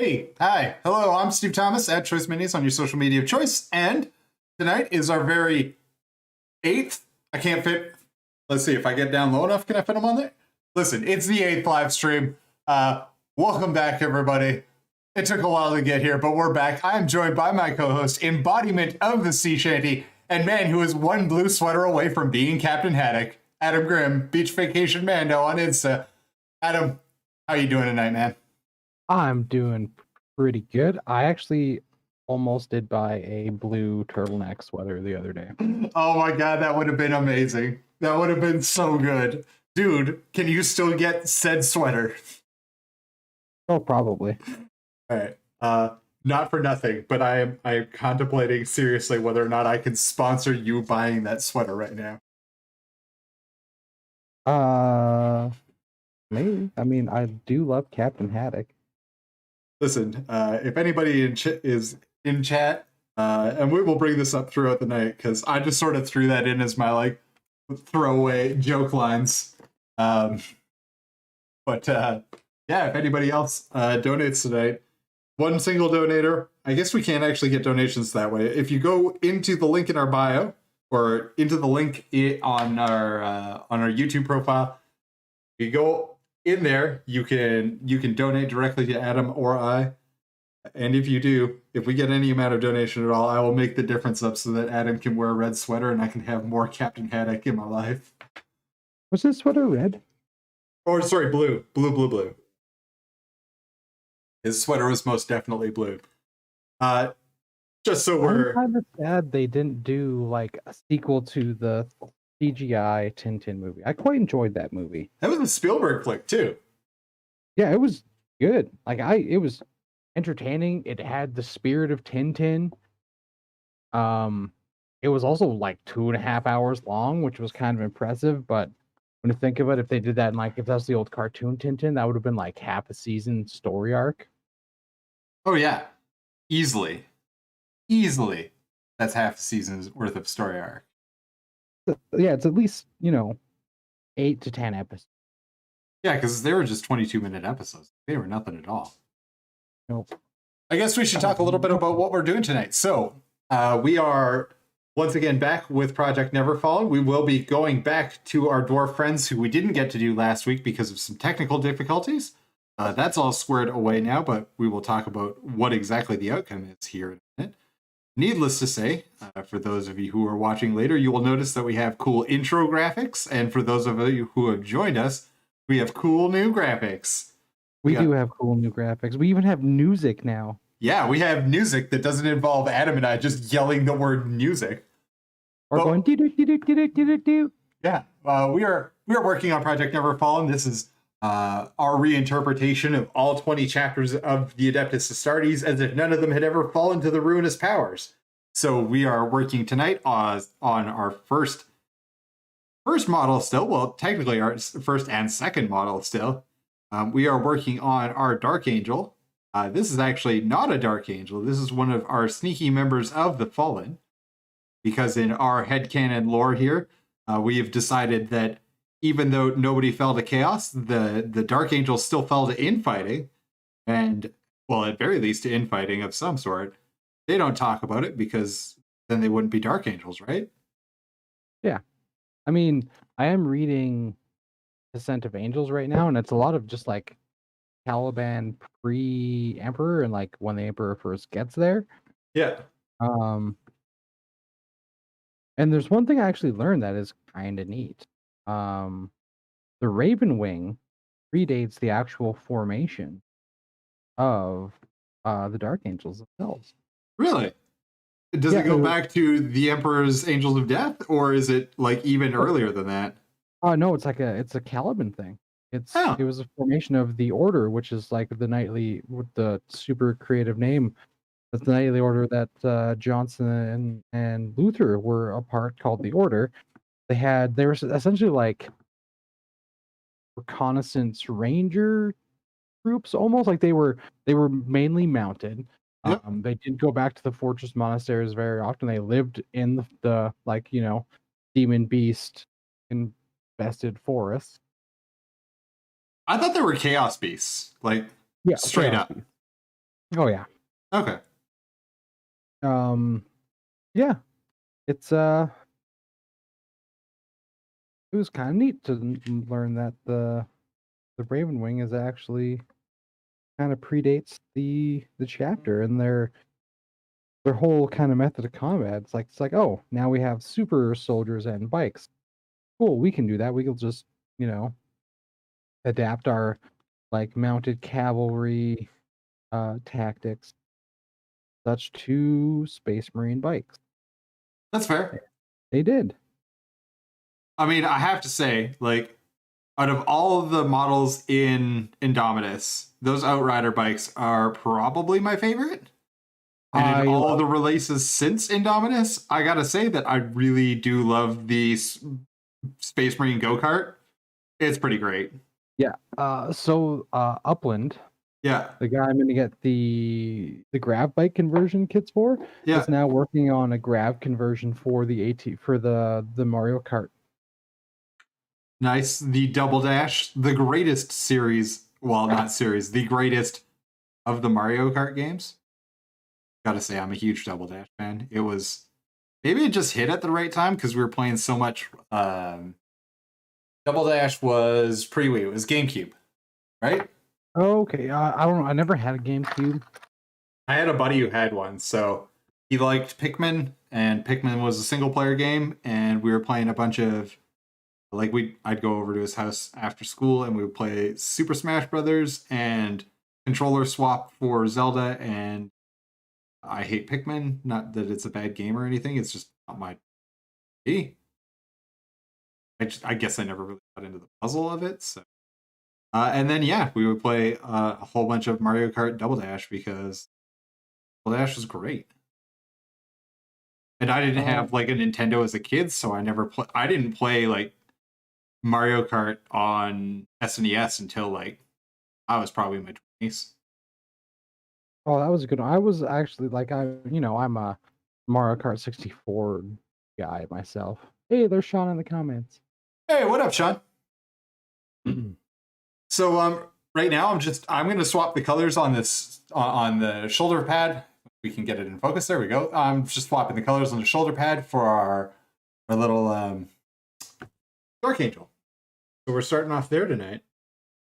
Hey, hi, hello, I'm Steve Thomas at Choice Minis on your social media of choice, and tonight is our very 8th. I can't fit. Let's see if I get down low enough. Can I fit them on there? Listen, it's the 8th live stream. Welcome back, everybody. It took a while to get here, but we're back. I am joined by my co-host, embodiment of the sea shanty, and man who is one blue sweater away from being Captain Haddock, Adam Grimm, Beach Vacation Mando on Insta. Adam, how you doing tonight, man? I'm doing pretty good. I actually almost did buy a blue turtleneck sweater the other day. Oh my god, that would have been amazing. That would have been so good. Dude, can you still get said sweater? Oh, probably. All right. Not for nothing, but I am contemplating seriously whether or not I can sponsor you buying that sweater right now. Maybe. I mean, I do love Captain Haddock. Listen, if anybody is in chat, and we will bring this up throughout the night, because I just sort of threw that in as my like throwaway joke lines. Yeah, if anybody else donates tonight, one single donator, I guess we can't actually get donations that way. If you go into the link in our bio or into the link on our YouTube profile, you go in there, you can donate directly to Adam or I. And if you do, if we get any amount of donation at all, I will make the difference up so that Adam can wear a red sweater and I can have more Captain Haddock in my life. Was this sweater red? Or sorry, blue. Blue. His sweater was most definitely blue. Just so we're kind of sad they didn't do like a sequel to the CGI Tintin movie. I quite enjoyed that movie. That was a Spielberg flick too. Yeah, it was good. It was entertaining. It had the spirit of Tintin. It was also like 2.5 hours long, which was kind of impressive. But when you think of it, if they did that, if that's the old cartoon Tintin, that would have been like half a season story arc. Oh yeah, easily. That's half a season's worth of story arc. Yeah, it's at least 8 to 10 episodes. Yeah, because they were just 22-minute episodes. They were nothing at all. Nope. I guess we should talk a little bit about what we're doing tonight. So we are once again back with Project Neverfallen. We will be going back to our dwarf friends who we didn't get to do last week because of some technical difficulties. That's all squared away now, but we will talk about what exactly the outcome is here in a minute. Needless to say, for those of you who are watching later, you will notice that we have cool intro graphics. And for those of you who have joined us, we have cool new graphics. We do have cool new graphics. We even have music now. Yeah, we have music that doesn't involve Adam and I just yelling the word music. Or going do do do do do do do. Yeah, we are working on Project Neverfallen. This is our reinterpretation of all 20 chapters of the Adeptus Astartes, as if none of them had ever fallen to the ruinous powers. So we are working tonight on our first model still. Well, technically our first and second model still. We are working on our Dark Angel. This is actually not a Dark Angel. This is one of our sneaky members of the Fallen. Because in our headcanon lore here, we have decided that even though nobody fell to chaos, the Dark Angel still fell to infighting. And, well, at very least to infighting of some sort. They don't talk about it because then they wouldn't be Dark Angels, right? Yeah. I mean, I am reading Descent of Angels right now, and it's a lot of just like Caliban pre-Emperor and like when the Emperor first gets there. Yeah. And there's one thing I actually learned that is kind of neat. The Raven Wing predates the actual formation of the Dark Angels themselves. Really? Does it go back to the Emperor's Angels of Death, or is it like even earlier than that? No, it's a Caliban thing. It was a formation of the Order, which is like the knightly with the super creative name. That's the knightly order that Johnson and Luther were a part, called the Order. They were essentially like reconnaissance ranger groups, almost like they were mainly mounted. Yep. They did go back to the fortress monasteries very often. They lived in the demon beast infested forest. I thought they were chaos beasts, like straight up. Oh yeah. Okay. Yeah. It's it was kind of neat to learn that the Raven Wing is actually kind of predates the chapter and their whole kind of method of combat. It's like, oh, now we have super soldiers and bikes. Cool, we can do that. We can just, you know, adapt our like mounted cavalry tactics such to Space Marine bikes. That's fair. They did. I mean, I have to say, like, out of all of the models in Indominus, those Outrider bikes are probably my favorite. And in all of the releases since Indominus, I gotta say that I really do love the Space Marine go-kart. It's pretty great. Yeah. So Upland, yeah, the guy I'm gonna get the grav bike conversion kits for, is now working on a grav conversion for the the Mario Kart. Nice. The Double Dash, the greatest series, well, not series, the greatest of the Mario Kart games. Gotta say, I'm a huge Double Dash fan. It was, maybe it just hit at the right time because we were playing so much. Double Dash was it was GameCube, right? Okay, I don't know. I never had a GameCube. I had a buddy who had one, so he liked Pikmin, and Pikmin was a single player game, and we were playing a bunch of, like, I'd go over to his house after school and we would play Super Smash Brothers and controller swap for Zelda. And I hate Pikmin, not that it's a bad game or anything, it's just not my I guess I never really got into the puzzle of it. So and then we would play a whole bunch of Mario Kart Double Dash because Double Dash was great. And I didn't have like a Nintendo as a kid, so I didn't play like Mario Kart on SNES until like I was probably in my 20s. Oh, that was a good one. I was actually like, I'm a Mario Kart 64 guy myself. Hey, there's Sean in the comments. Hey, what up, Sean? So right now I'm going to swap the colors on this on the shoulder pad. We can get it in focus. There we go. I'm just swapping the colors on the shoulder pad for our little Dark Angel. So we're starting off there tonight.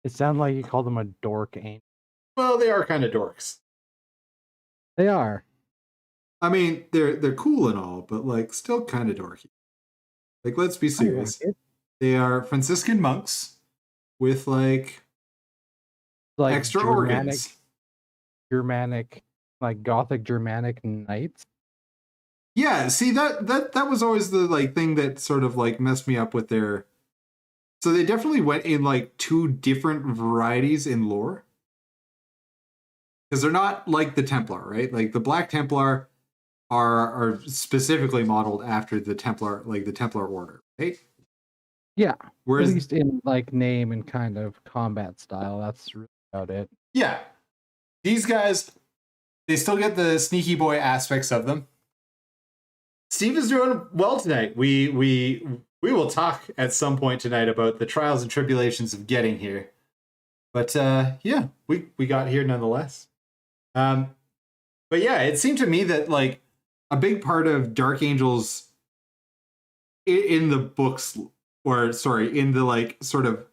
It sounded like you called them a dork angel. Well, they are kind of dorks. They are. I mean, they're cool and all, but like still kind of dorky. Like, let's be serious. They are Franciscan monks with like extra organs. Germanic, like Gothic Germanic knights. Yeah, see that was always the like thing that sort of like messed me up with their. So they definitely went in like two different varieties in lore. Because they're not like the Templar, right? Like the Black Templar are specifically modeled after the Templar, like the Templar Order, right? Yeah. Whereas, at least in like name and kind of combat style, that's really about it. Yeah. These guys, they still get the sneaky boy aspects of them. Steve is doing well tonight. We will talk at some point tonight about the trials and tribulations of getting here. But we got here nonetheless. But yeah, it seemed to me that like a big part of Dark Angel's in the books, or sorry, in the like sort of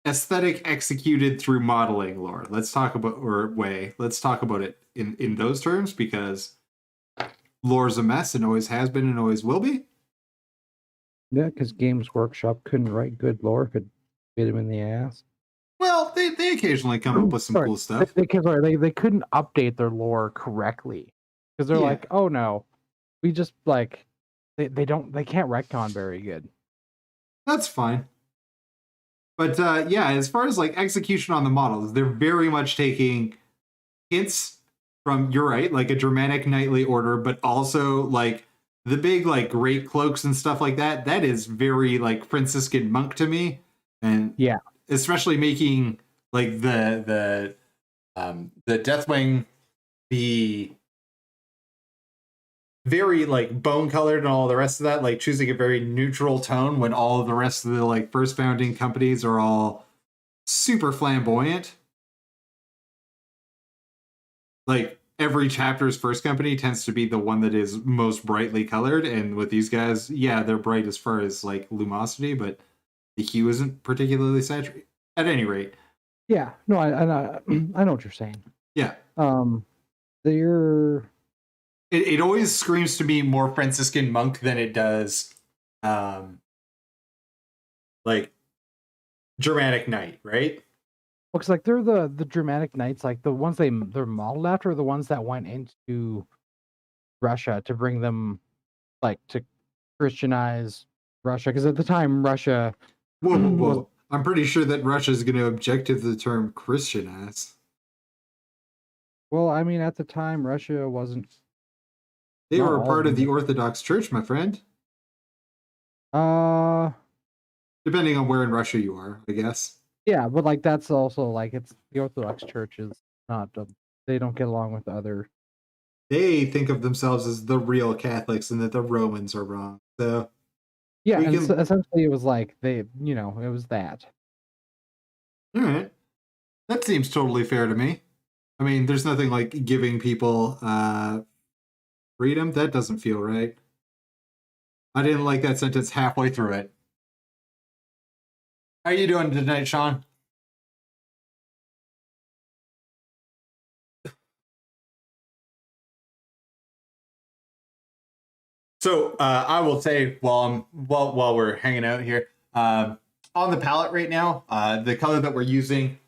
aesthetic executed through modeling lore. Let's talk about it in those terms, because lore's a mess and always has been and always will be. Yeah, because Games Workshop couldn't write good lore if it bit him in the ass. Well, they occasionally come up with some cool stuff. They couldn't update their lore correctly because they're like, oh no, we just like they can't retcon very good. That's fine. But as far as like execution on the models, they're very much taking hints from, you're right, like a Germanic knightly order, but also like the big like great cloaks and stuff like that. That is very like Franciscan monk to me, and especially making like the Deathwing the very like bone colored and all the rest of that, like choosing a very neutral tone when all of the rest of the like first founding companies are all super flamboyant. Like every chapter's first company tends to be the one that is most brightly colored, and with these guys, yeah, they're bright as far as like lumosity, but the hue isn't particularly saturated. At any rate, yeah, no, I know what you're saying. Yeah, they're it always screams to me more Franciscan monk than it does, like Germanic Knight, right? Looks like they're the dramatic knights, like the ones they're modeled after, are the ones that went into Russia to bring them, like, to Christianize Russia, because at the time Russia was, I'm pretty sure that Russia's going to object to the term Christian ass. well, I mean, at the time Russia wasn't. They were a part of the Orthodox Church, my friend. Depending on where in Russia you are, I guess. Yeah, but like that's also like it's the Orthodox Church is not. They don't get along with the other. They think of themselves as the real Catholics, and that the Romans are wrong. So yeah, and so essentially it was like they, it was that. All right, that seems totally fair to me. I mean, there's nothing like giving people freedom. That doesn't feel right. I didn't like that sentence halfway through it. How are you doing tonight, Sean? So I will say while we're hanging out here, on the palette right now, the color that we're using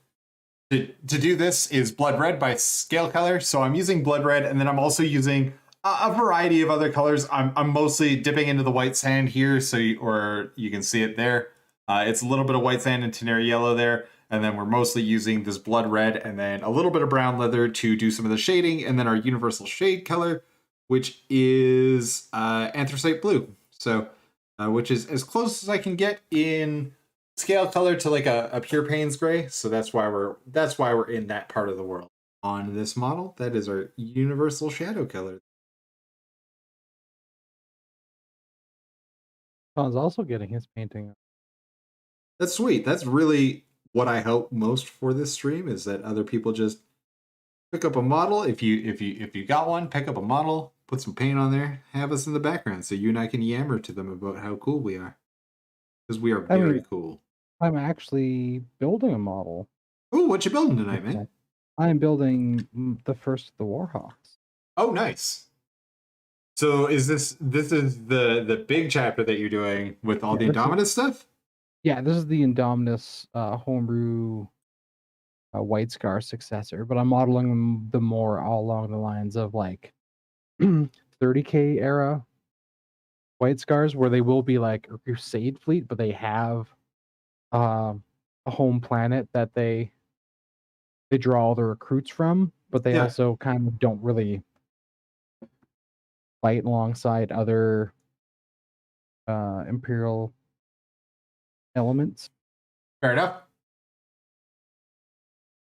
to do this is Blood Red by Scale Color. So I'm using Blood Red, and then I'm also using a variety of other colors. I'm mostly dipping into the white sand here, so you can see it there. It's a little bit of white sand and Tenere Yellow there, and then we're mostly using this Blood Red and then a little bit of brown leather to do some of the shading, and then our universal shade color, which is Anthracite Blue. So, which is as close as I can get in scale color to like a pure Payne's Gray. So that's why we're in that part of the world. On this model, that is our universal shadow color. Sean's also getting his painting. That's sweet. That's really what I hope most for this stream, is that other people just pick up a model. If you got one, pick up a model, put some paint on there, have us in the background, so you and I can yammer to them about how cool we are, because we are very cool. I'm actually building a model. Oh, what you building tonight, man? I'm building the first of the Warhawks. Oh, nice. So is this is the big chapter that you're doing with all the Indominus stuff? Yeah, this is the Indominus homebrew White Scar successor, but I'm modeling them more all along the lines of like 30K era White Scars, where they will be like a Crusade fleet, but they have a home planet that they draw all the recruits from, but they also kind of don't really fight alongside other Imperial elements. Fair enough.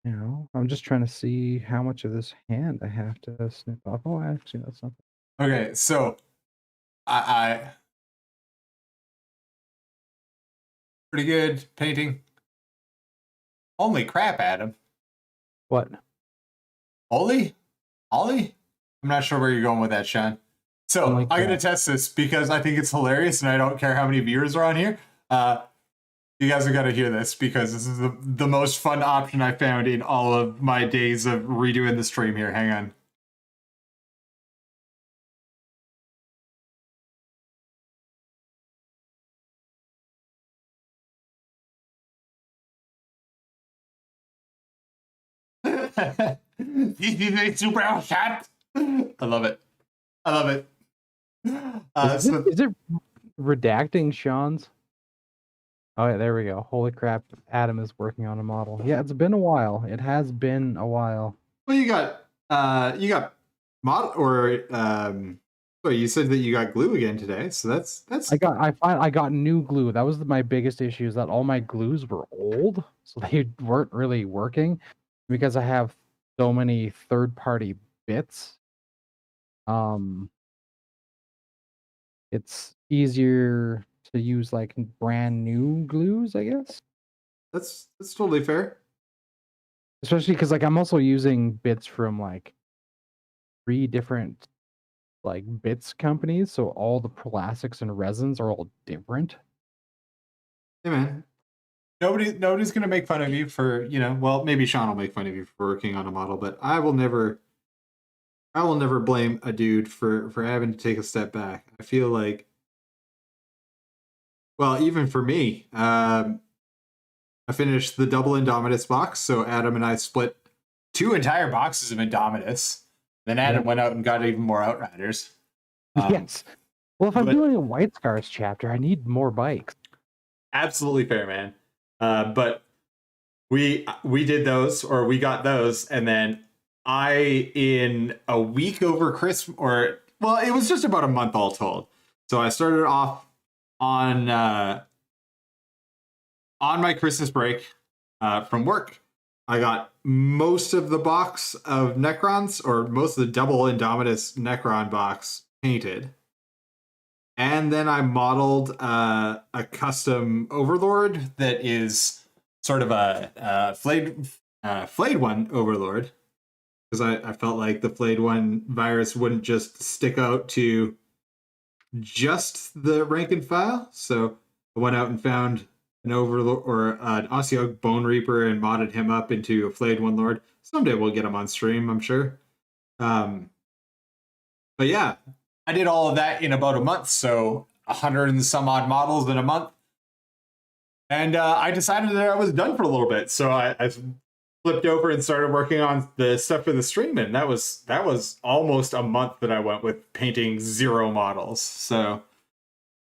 I'm just trying to see how much of this hand I have to snip off. Oh, actually, that's not. Okay, so I pretty good painting. Holy crap, Adam. What? Ollie? I'm not sure where you're going with that, Sean. So I'm going to test this because I think it's hilarious, and I don't care how many viewers are on here. You guys have got to hear this, because this is the most fun option I found in all of my days of redoing the stream here. Hang on. Super shot. I love it. Is it redacting Sean's? Oh, yeah, there we go. Holy crap, Adam is working on a model. Yeah, it's been a while. It has been a while. Well, you got model, or well, you said that you got glue again today, so that's I got new glue. That was my biggest issue, is that all my glues were old, so they weren't really working, because I have so many third-party bits. It's easier to use like brand new glues, I guess. That's totally fair. Especially because like I'm also using bits from like 3 different like bits companies, so all the plastics and resins are all different. Hey man, nobody's gonna make fun of you for, well, maybe Sean will make fun of you for working on a model, but I will never blame a dude for having to take a step back. I feel like, well, even for me, I finished the double Indomitus box, so Adam and I split 2 entire boxes of Indomitus. Then Adam went out and got even more Outriders. Yes. Well, if I'm doing a White Scars chapter, I need more bikes. Absolutely fair, man. But we did those, or we got those, and then in a week over Christmas, it was just about a month all told. So I started off on my Christmas break from work. I got most of the box of Necrons, or most of the double Indomitus Necron box painted. And then I modeled a custom Overlord that is sort of a flayed one Overlord. Because I felt like the flayed one virus wouldn't just stick out to just the rank and file. So I went out and found an Overlord or an Ossiog Bone Reaper and modded him up into a flayed one Lord. Someday we'll get him on stream, I'm sure. But yeah, I did all of that in about a month, so 100 and some odd models in a month. And I decided that I was done for a little bit, so I flipped over and started working on the stuff for the stream, and that was almost a month that I went with painting 0 models. So,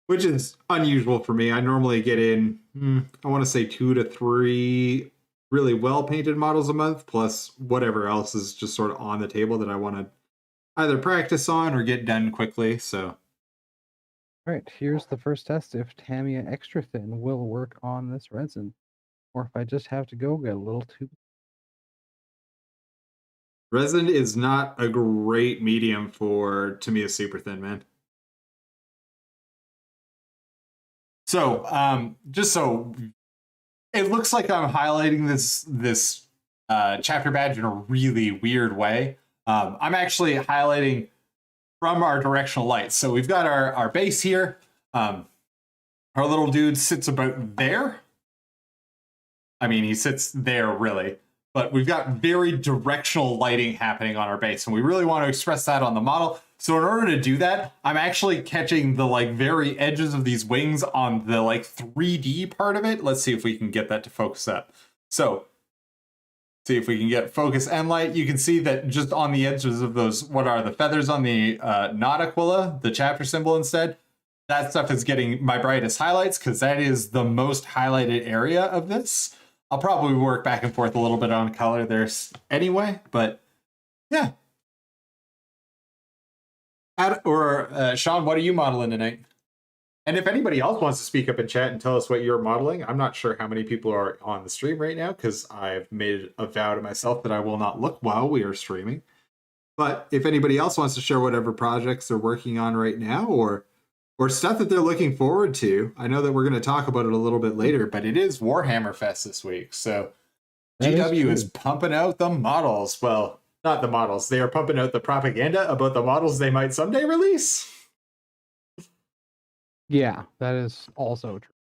which is unusual for me. I normally get in, I want to say 2 to 3 really well painted models a month, plus whatever else is just sort of on the table that I want to either practice on or get done quickly. So, all right, here's the first test if Tamiya Extra Thin will work on this resin, or if I just have to go get a little too. Resin is not a great medium for Tamiya Super Thin, man. So, just so it looks like I'm highlighting this chapter badge in a really weird way. I'm actually highlighting from our directional light. So we've got our base here. Our little dude sits about there. I mean, he sits there really, but we've got very directional lighting happening on our base, and we really want to express that on the model. So in order to do that, I'm actually catching the very edges of these wings on the 3D part of it. Let's see if we can get that to focus up. So see if we can get focus and light. You can see that just on the edges of those, what are the feathers on the not Aquila, the chapter symbol instead, that stuff is getting my brightest highlights because that is the most highlighted area of this. I'll probably work back and forth a little bit on color there anyway, but yeah. Sean, what are you modeling tonight? And if anybody else wants to speak up in chat and tell us what you're modeling, I'm not sure how many people are on the stream right now because I've made a vow to myself that I will not look while we are streaming. But if anybody else wants to share whatever projects they're working on right now or stuff that they're looking forward to, I know that we're going to talk about it a little bit later, but it is Warhammer Fest this week. So GW is pumping out the models. Well, not the models. They are pumping out the propaganda about the models they might someday release. Yeah, that is also true.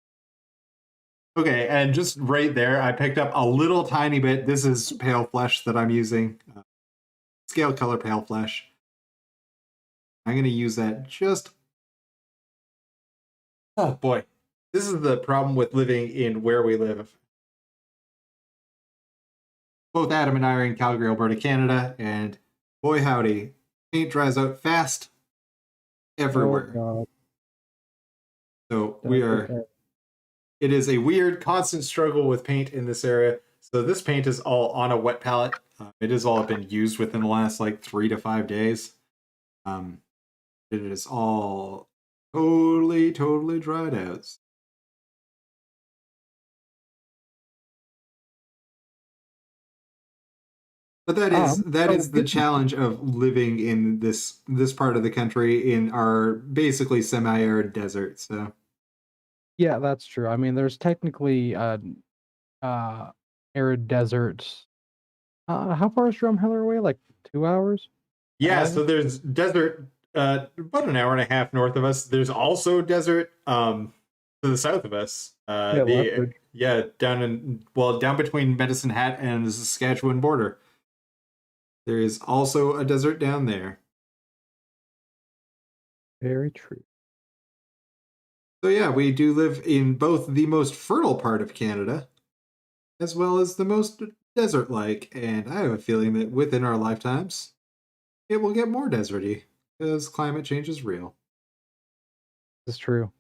Okay, and just right there, I picked up a little tiny bit. This is pale flesh that I'm using. Scale color pale flesh. I'm going to use that just... Oh, boy. This is the problem with living in where we live. Both Adam and I are in Calgary, Alberta, Canada, and boy howdy, paint dries out fast everywhere. Oh, so it is a weird, constant struggle with paint in this area. So this paint is all on a wet palette. It has all been used within the last 3 to 5 days. It is all totally dried out. But that is the challenge of living in this part of the country in our basically semi-arid desert. So yeah, that's true. I mean, there's technically arid desert. How far is Drumheller away? 2 hours? Yeah, so there's desert about an hour and a half north of us. There's also desert to the south of us. Down between Medicine Hat and the Saskatchewan border. There is also a desert down there. Very true. So yeah, we do live in both the most fertile part of Canada as well as the most desert-like, and I have a feeling that within our lifetimes it will get more deserty because climate change is real. This is true.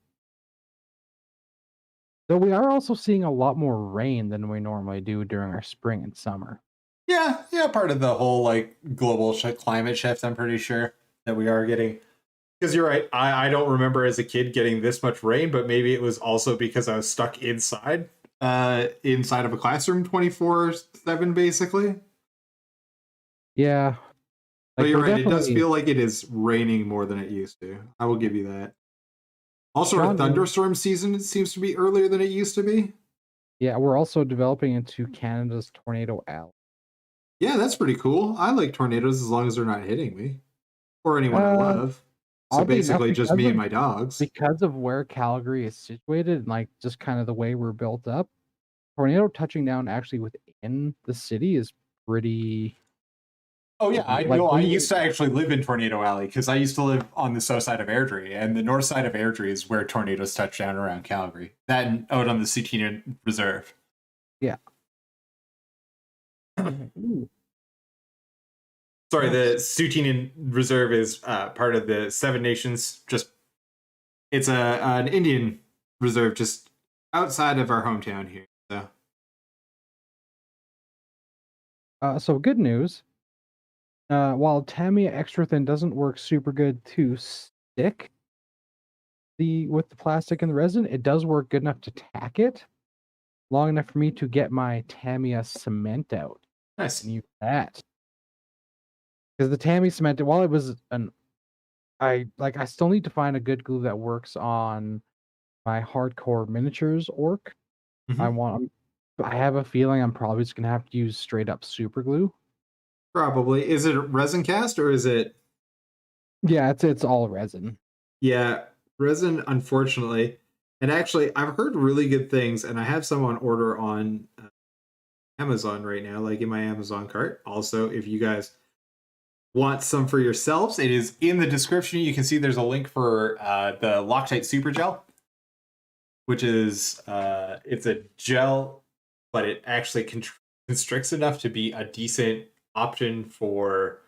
Though we are also seeing a lot more rain than we normally do during our spring and summer. Yeah, part of the whole like global climate shift, I'm pretty sure that we are getting. Because you're right, I don't remember as a kid getting this much rain, but maybe it was also because I was stuck inside of a classroom 24/7, basically. Yeah. But you're right, it does feel like it is raining more than it used to. I will give you that. Also, our thunderstorm season, it seems to be earlier than it used to be. Yeah, we're also developing into Canada's tornado alley. Yeah, that's pretty cool. I like tornadoes as long as they're not hitting me. Or anyone I love. So basically just me and my dogs. Because of where Calgary is situated and like just kind of the way we're built up, tornado touching down actually within the city is pretty... Oh yeah, I know. I used to actually live in Tornado Alley because I used to live on the south side of Airdrie, and the north side of Airdrie is where tornadoes touch down around Calgary. That and out on the Sutinian Reserve. Yeah. Sorry, the Sutinian Reserve is part of the Seven Nations. It's an Indian reserve just outside of our hometown here. So good news. While Tamiya Extra Thin doesn't work super good to stick with the plastic and the resin, it does work good enough to tack it long enough for me to get my Tamiya cement out. Nice. And use that. Because the Tamiya cement, while it was I still need to find a good glue that works on my hardcore miniatures orc. Mm-hmm. I have a feeling I'm probably just gonna have to use straight up super glue. Probably. Is it resin cast or is it? Yeah, it's all resin. Yeah, resin, unfortunately. And actually, I've heard really good things, and I have some on order on Amazon right now, like in my Amazon cart. Also, if you guys want some for yourselves, it is in the description. You can see there's a link for the Loctite Super Gel, which is it's a gel, but it actually constricts enough to be a decent option for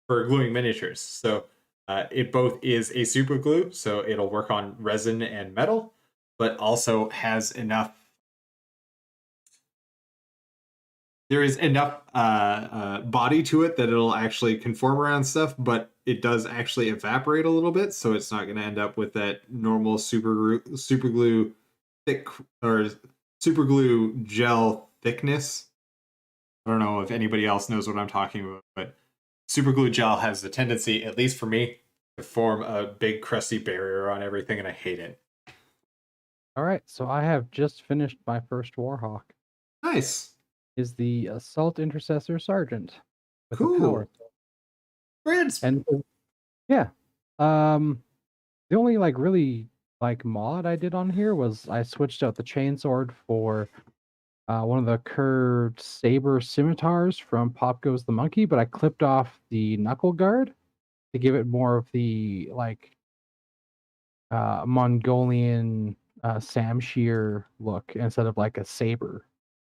gluing miniatures. So it both is a super glue, so it'll work on resin and metal, but also has enough. There is enough body to it that it'll actually conform around stuff, but it does actually evaporate a little bit, so it's not going to end up with that normal super glue thick or super glue gel thickness. I don't know if anybody else knows what I'm talking about, but super glue gel has the tendency, at least for me, to form a big crusty barrier on everything, and I hate it. All right, so I have just finished my first Warhawk. Nice. Is the Assault Intercessor Sergeant with cool. a power. Great. And yeah, the only really mod I did on here was I switched out the chainsword for one of the curved saber scimitars from Pop Goes the Monkey, but I clipped off the knuckle guard to give it more of the Mongolian Samshir look instead of like a saber.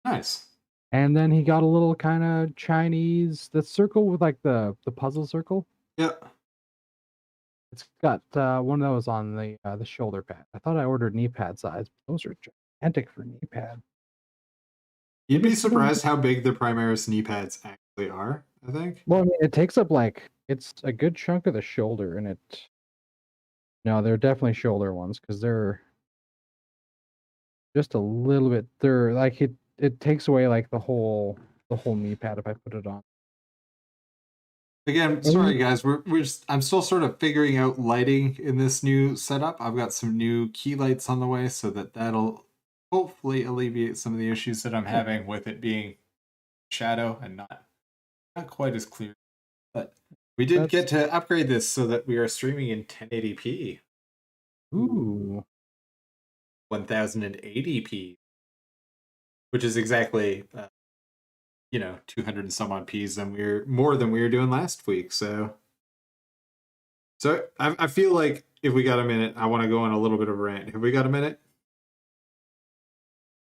Nice. And then he got a little kind of Chinese, the circle with like the puzzle circle. Yep. It's got one of those on the shoulder pad. I thought I ordered knee pad size, but those are gigantic for knee pad. You'd be surprised how big the Primaris knee pads actually are, I think. Well, I mean, it takes up it's a good chunk of the shoulder, and no, they're definitely shoulder ones because they're just a little bit. They're like it takes away like the whole knee pad if I put it on. Again, sorry guys, I'm still sort of figuring out lighting in this new setup. I've got some new key lights on the way, so that'll hopefully alleviate some of the issues that I'm having with it being shadow and not quite as clear. But we did get to upgrade this so that we are streaming in 1080p. Ooh. 1080p, which is exactly 200 and some odd p's more than we were doing last week. So I feel like if we got a minute, I want to go on a little bit of a rant. Have we got a minute?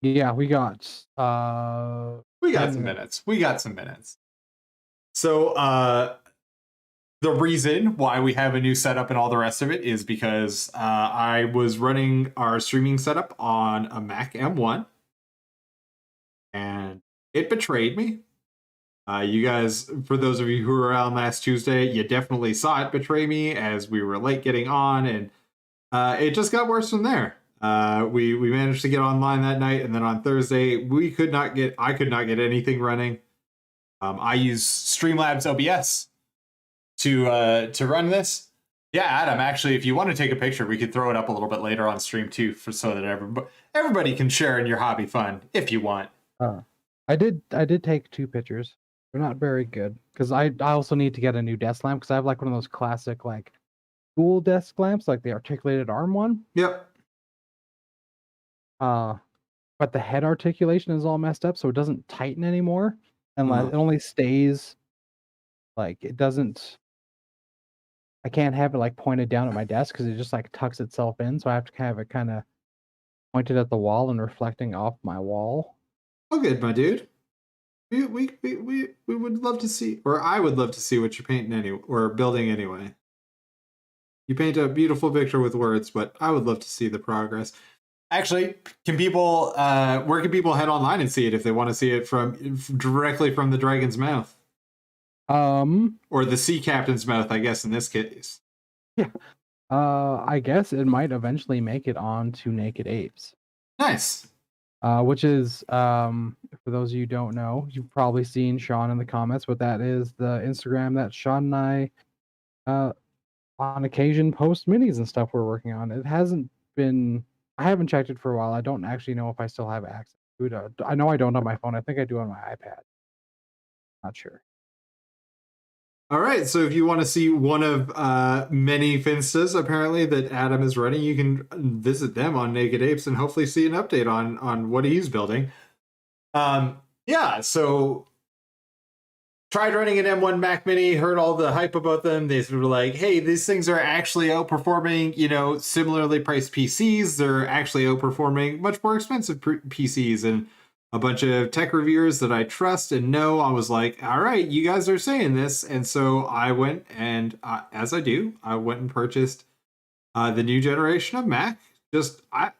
Yeah, we got some minutes. We got some minutes. So the reason why we have a new setup and all the rest of it is because I was running our streaming setup on a Mac M1 and it betrayed me. You guys, for those of you who were around last Tuesday, you definitely saw it betray me as we were late getting on, and it just got worse from there. We managed to get online that night, and then on Thursday I could not get anything running. I use Streamlabs OBS to run this. Yeah, Adam, actually, if you want to take a picture, we could throw it up a little bit later on stream too, so that everybody can share in your hobby fun if you want. I did take 2 pictures. They're not very good because I also need to get a new desk lamp because I have like one of those classic like school desk lamps, like the articulated arm one. Yep. But the head articulation is all messed up, so it doesn't tighten anymore, and it only stays like it doesn't. I can't have it like pointed down at my desk because it just like tucks itself in, so I have to have it kind of pointed at the wall and reflecting off my wall. Oh, good, my dude. We would love to see, or I would love to see what you're painting or building anyway. You paint a beautiful picture with words, but I would love to see the progress. Actually, where can people head online and see it if they want to see it directly from the dragon's mouth? Or the sea captain's mouth, I guess, in this case. Yeah. I guess it might eventually make it onto Naked Apes. Nice. Which is, for those of you who don't know, you've probably seen Sean in the comments, but that is the Instagram that Sean and I, on occasion, post minis and stuff we're working on. It hasn't been, I haven't checked it for a while. I don't actually know if I still have access to it. I know I don't on my phone. I think I do on my iPad. Not sure. All right, so if you want to see one of many Finstas, apparently, that Adam is running, you can visit them on Naked Apes and hopefully see an update on what he's building. Yeah, so tried running an M1 Mac Mini, heard all the hype about them. They were like, hey, these things are actually outperforming, similarly priced PCs. They're actually outperforming much more expensive PCs, and a bunch of tech reviewers that I trust and know. I was like, all right, you guys are saying this. And so I went and, as I do, I went and purchased the new generation of Mac. I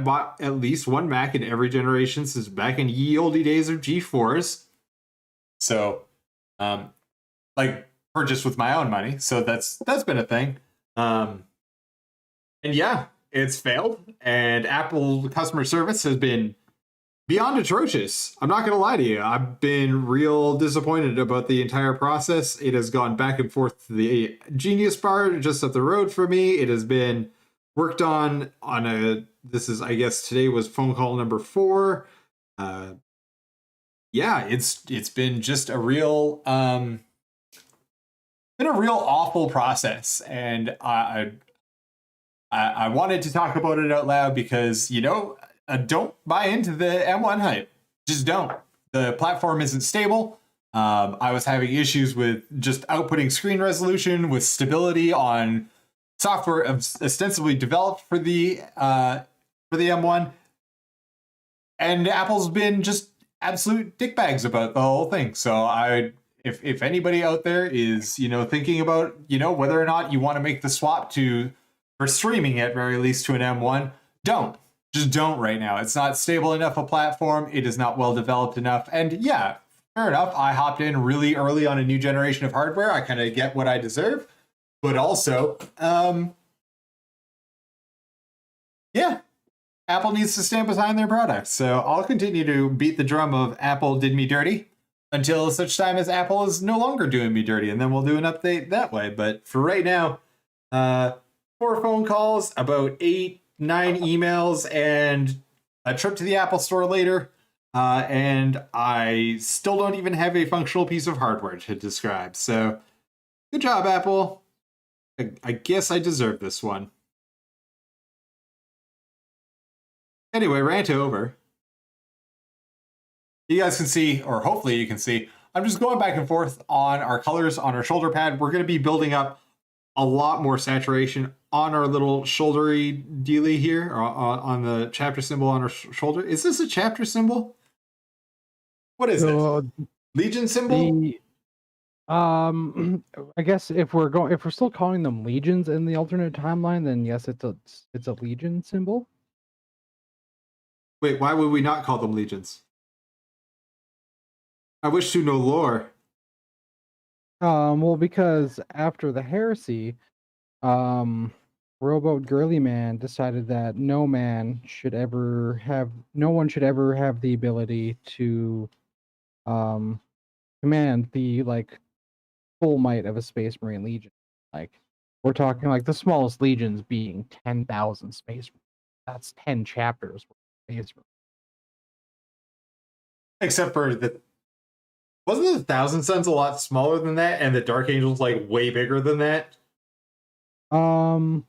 bought at least one Mac in every generation since back in ye olde days of G4s. So, purchased with my own money. So that's been a thing. And yeah, it's failed. And Apple customer service has been beyond atrocious. I'm not going to lie to you. I've been real disappointed about the entire process. It has gone back and forth to the Genius Bar just up the road for me. It has been worked on I guess today was phone call number 4. Yeah, it's been just a real, awful process. And I wanted to talk about it out loud because, don't buy into the M1 hype. Just don't. The platform isn't stable. I was having issues with just outputting screen resolution, with stability on software ostensibly developed for the M1. And Apple's been just absolute dickbags about the whole thing. So if anybody out there is, thinking about, whether or not you want to make the swap for streaming at very least to an M1, don't. Just don't right now. It's not stable enough a platform. It is not well developed enough. And yeah, fair enough. I hopped in really early on a new generation of hardware. I kind of get what I deserve. But also, yeah, Apple needs to stand behind their products. So I'll continue to beat the drum of Apple did me dirty until such time as Apple is no longer doing me dirty. And then we'll do an update that way. But for right now, 4 phone calls, about 8-9 emails, and a trip to the Apple store later, and I still don't even have a functional piece of hardware to describe. So Good job, Apple. I guess I deserve this one. Anyway, rant over. You guys can see, or hopefully you can see, I'm just going back and forth on our colors on our shoulder pad. We're going to be building up a lot more saturation on our little shouldery dealy here, or on the chapter symbol on our shoulder. Is this a chapter symbol? What is it? Legion symbol? I guess if we're still calling them legions in the alternate timeline, then yes, it's a legion symbol. Wait, why would we not call them legions? I wish to know lore. Well, because after the heresy, Rowboat Girly Man decided that no one should ever have the ability to command the full might of a Space Marine Legion. Like, we're talking like the smallest legions being 10,000 Space Marines. That's 10 chapters of Space Marines. Except for wasn't the Thousand Suns a lot smaller than that, and the Dark Angel's like way bigger than that? The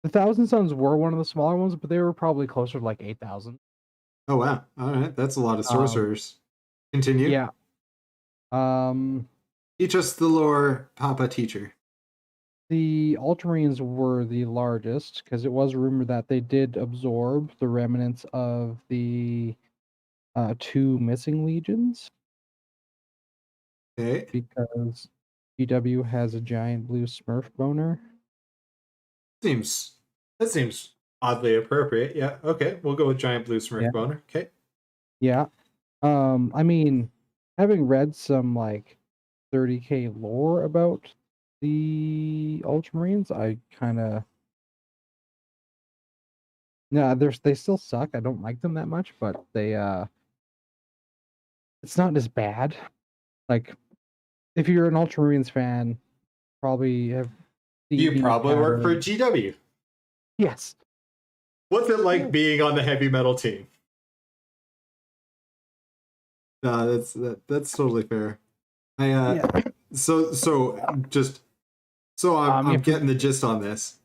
Thousand Suns were one of the smaller ones, but they were probably closer to like 8,000. Oh wow! All right, that's a lot of sorcerers. Continue. Yeah. Teach us the lore, Papa Teacher. The Ultramarines were the largest because it was rumored that they did absorb the remnants of the 2 missing legions. Okay. Because GW has a giant blue Smurf boner. That seems oddly appropriate. Yeah. Okay. We'll go with giant blue Smurf boner. Okay. Yeah. I mean, having read some like 30K lore about the Ultramarines, I kind of they still suck. I don't like them that much, but they it's not as bad. Like, if you're an Ultramarines fan, probably have you probably work for GW. Yes. What's it like being on the heavy metal team? No, that's totally fair. I'm getting the gist on this.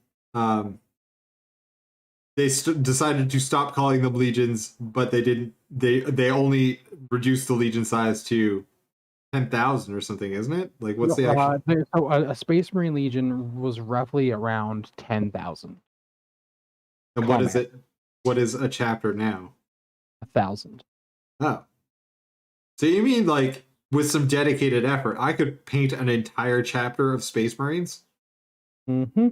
They decided to stop calling them legions, but they didn't. They only reduced the legion size to 10,000 or something, isn't it? Like, what's the actual? So a Space Marine Legion was roughly around 10,000. And what is it? What is a chapter now? 1,000. Oh, so you mean like with some dedicated effort, I could paint an entire chapter of Space Marines? Mm-hmm.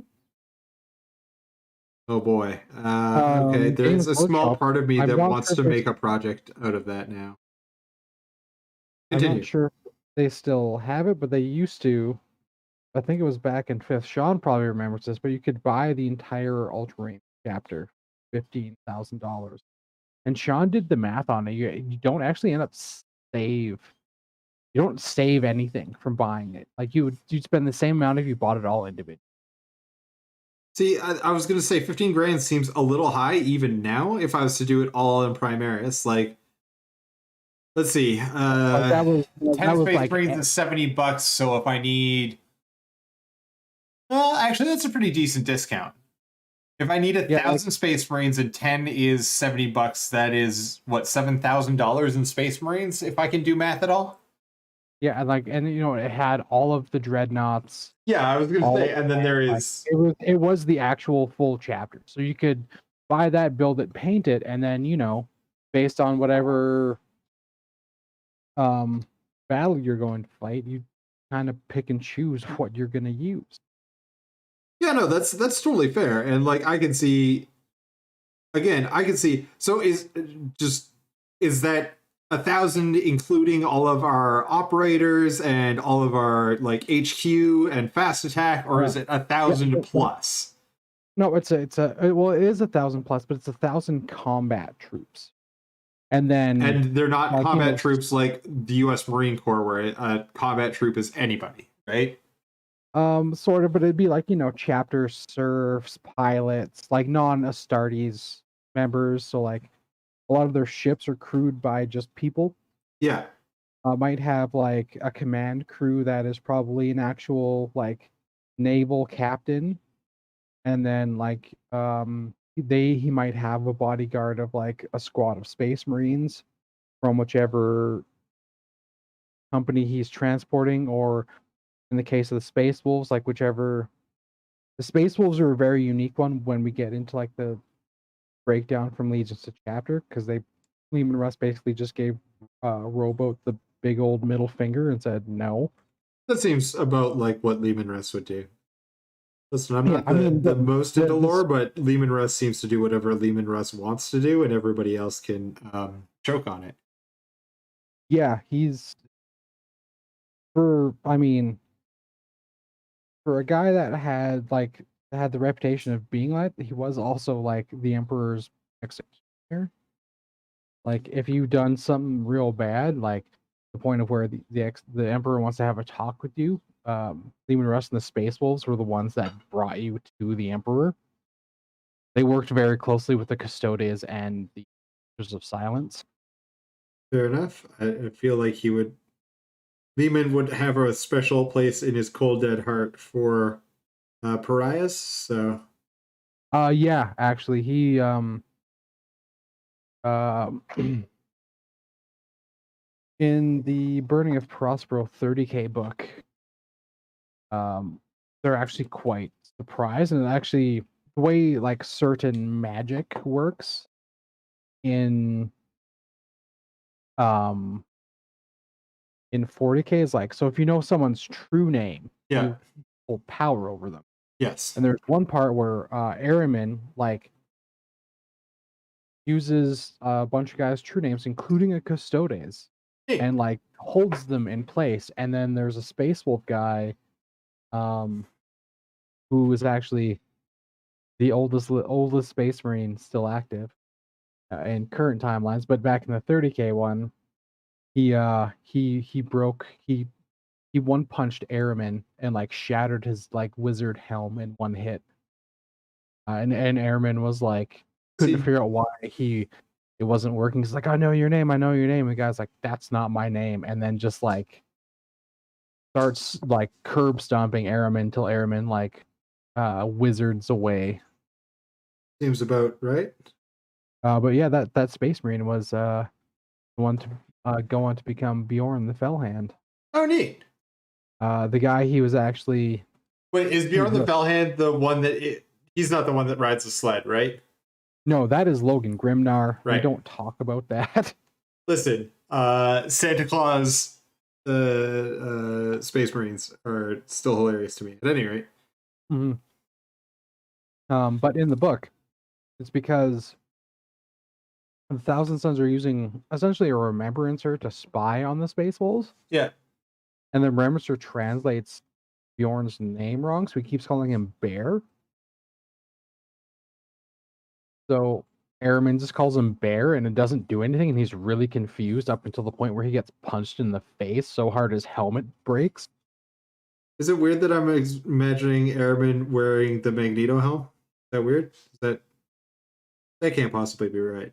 Oh boy. Okay, there's a small part of me that wants to make a project out of that now. Continue. I'm not sure if they still have it, but they used to. I think it was back in 5th. Sean probably remembers this, but you could buy the entire Ultramarine chapter, $15,000. And Sean did the math on it. You don't actually end up you don't save anything from buying it. Like, you'd spend the same amount if you bought it all individually. See, I was going to say 15 grand seems a little high even now if I was to do it all in Primaris. Like, let's see. 10 Space Marines is $70, so if I need... Well, actually, that's a pretty decent discount. If I need 1,000 Space Marines and 10 is $70, that is, what, $7,000 in Space Marines, if I can do math at all? Yeah, and it had all of the dreadnoughts. Yeah, I was going to say, and then there is... It was the actual full chapter. So you could buy that, build it, paint it, and then, based on whatever battle you're going to fight, you kind of pick and choose what you're going to use. Yeah, no, that's totally fair. And like, I can see, so is that 1,000 including all of our operators and all of our like HQ and fast attack, or is it 1,000 plus? No, it is 1,000 plus, but it's 1,000 combat troops. And they're not combat troops like the U.S. Marine Corps, where a combat troop is anybody, right? Sort of, but it'd be like, chapter serfs, pilots, like non-Astartes members. So like a lot of their ships are crewed by just people. Yeah. might have like a command crew that is probably an actual like naval captain, and then like he might have a bodyguard of like a squad of space marines from whichever company he's transporting, or in the case of the space wolves, like whichever. The space wolves are a very unique one when we get into like the breakdown from Legions to chapter, because Leman Russ basically just gave Rowboat the big old middle finger and said no. That seems about like what Lehman Russ would do. Listen, I'm not the most into lore, but Lehman Russ seems to do whatever Lehman Russ wants to do, and everybody else can choke on it. Yeah, he's for a guy that had the reputation of being like, he was also like the Emperor's executioner. Like if you've done something real bad, like the point of where the Emperor wants to have a talk with you, Leman Russ and the Space Wolves were the ones that brought you to the Emperor. They worked very closely with the Custodes and the Masters of Silence. Fair enough. I feel like Lehman would have a special place in his cold dead heart for pariahs. So, yeah, actually, he in the Burning of Prospero 30K book, they're actually quite surprised, and actually the way like certain magic works in 40K is like, so if you know someone's true name, you hold power over them. Yes. And there's one part where Aramin like uses a bunch of guys' true names, including a Custodes, and like holds them in place. And then there's a Space Wolf guy, who is actually the oldest Space Marine still active in current timelines. But back in the 30K one, he one punched Aramin and like shattered his like wizard helm in one hit. And Aramin was like couldn't figure out why it wasn't working. He's like, I know your name. And the guy's like, that's not my name. And then just like starts like curb stomping Aramin until Aramin like wizards away. Seems about right. But yeah, that Space Marine was the one to go on to become Bjorn the Fellhand. Oh, neat. The guy he was actually. Wait, is Bjorn the Fellhand the one that he's not the one that rides the sled, right? No, that is Logan Grimnar. Right. We don't talk about that. Listen, Santa Claus, Space Marines are still hilarious to me. At any rate. Mm-hmm. But in the book, it's because the Thousand Sons are using essentially a remembrancer to spy on the Space Wolves. Yeah. And the remembrancer translates Bjorn's name wrong, so he keeps calling him Bear. So Aramin just calls him Bear, and it doesn't do anything, and he's really confused up until the point where he gets punched in the face so hard his helmet breaks. Is it weird that I'm imagining Aramin wearing the Magneto helm? Is that weird? That can't possibly be right?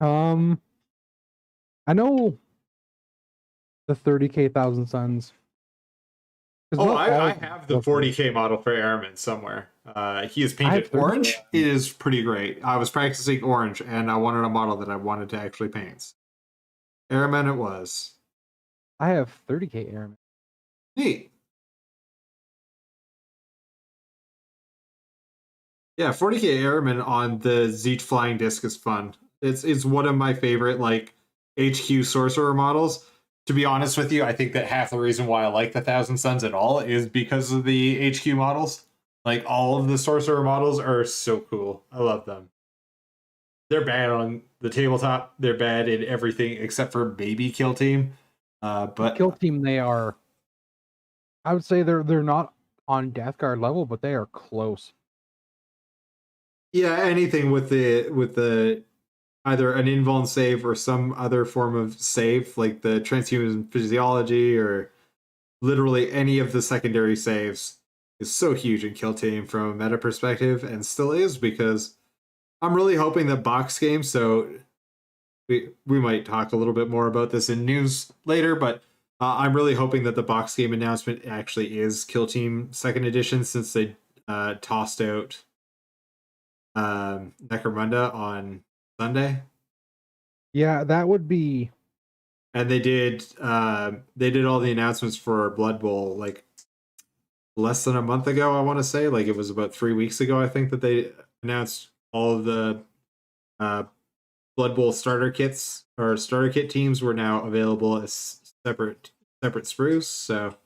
I know the 30K Thousand Sons. Oh, I have the 40K model for Aramin somewhere. He is painted orange. It is pretty great. I was practicing orange, and I wanted a model that I wanted to actually paint. Aramin it was. I have 30K Aramin. Neat. Yeah, 40K Airman on the Zeech flying disc is fun. It's one of my favorite like HQ sorcerer models. To be honest with you, I think that half the reason why I like the Thousand Sons at all is because of the HQ models. Like all of the sorcerer models are so cool. I love them. They're bad on the tabletop. They're bad in everything except for maybe Kill Team. But Kill Team, they are. I would say they're not on Death Guard level, but they are close. Yeah, anything with the either an invuln save or some other form of save, like the transhuman physiology or literally any of the secondary saves, is so huge in Kill Team from a meta perspective, and still is, because I'm really hoping that box games, so we might talk a little bit more about this in news later, but I'm really hoping that the box game announcement actually is Kill Team 2nd Edition, since they tossed out Necromunda on Sunday. Yeah, that would be. And they did all the announcements for Blood Bowl like less than a month ago, I want to say. Like, it was about 3 weeks ago, I think, that they announced all of the Blood Bowl starter kits, or starter kit teams, were now available as separate sprues. So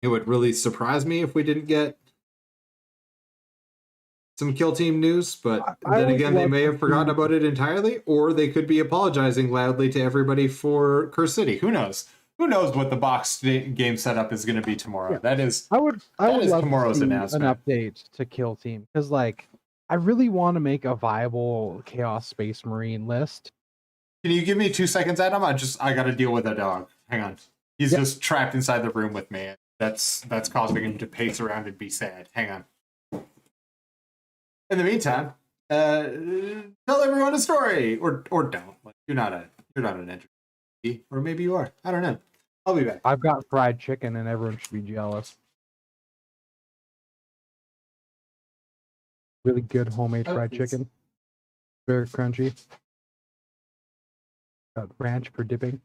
it would really surprise me if we didn't get some Kill Team news, but then again, they may have forgotten about it entirely, or they could be apologizing loudly to everybody for Curse City. Who knows? Who knows what the box game setup is going to be tomorrow? Yeah. I would love tomorrow's announcement. An update to Kill Team, because like I really want to make a viable Chaos Space Marine list. Can you give me 2 seconds, Adam? I got to deal with a dog. Hang on. He's just trapped inside the room with me. That's causing him to pace around and be sad. Hang on. In the meantime, tell everyone a story, or don't. Like, you're not an entity, or maybe you are. I don't know. I'll be back. I've got fried chicken, and everyone should be jealous. Really good homemade fried chicken. Very crunchy. Got ranch for dipping.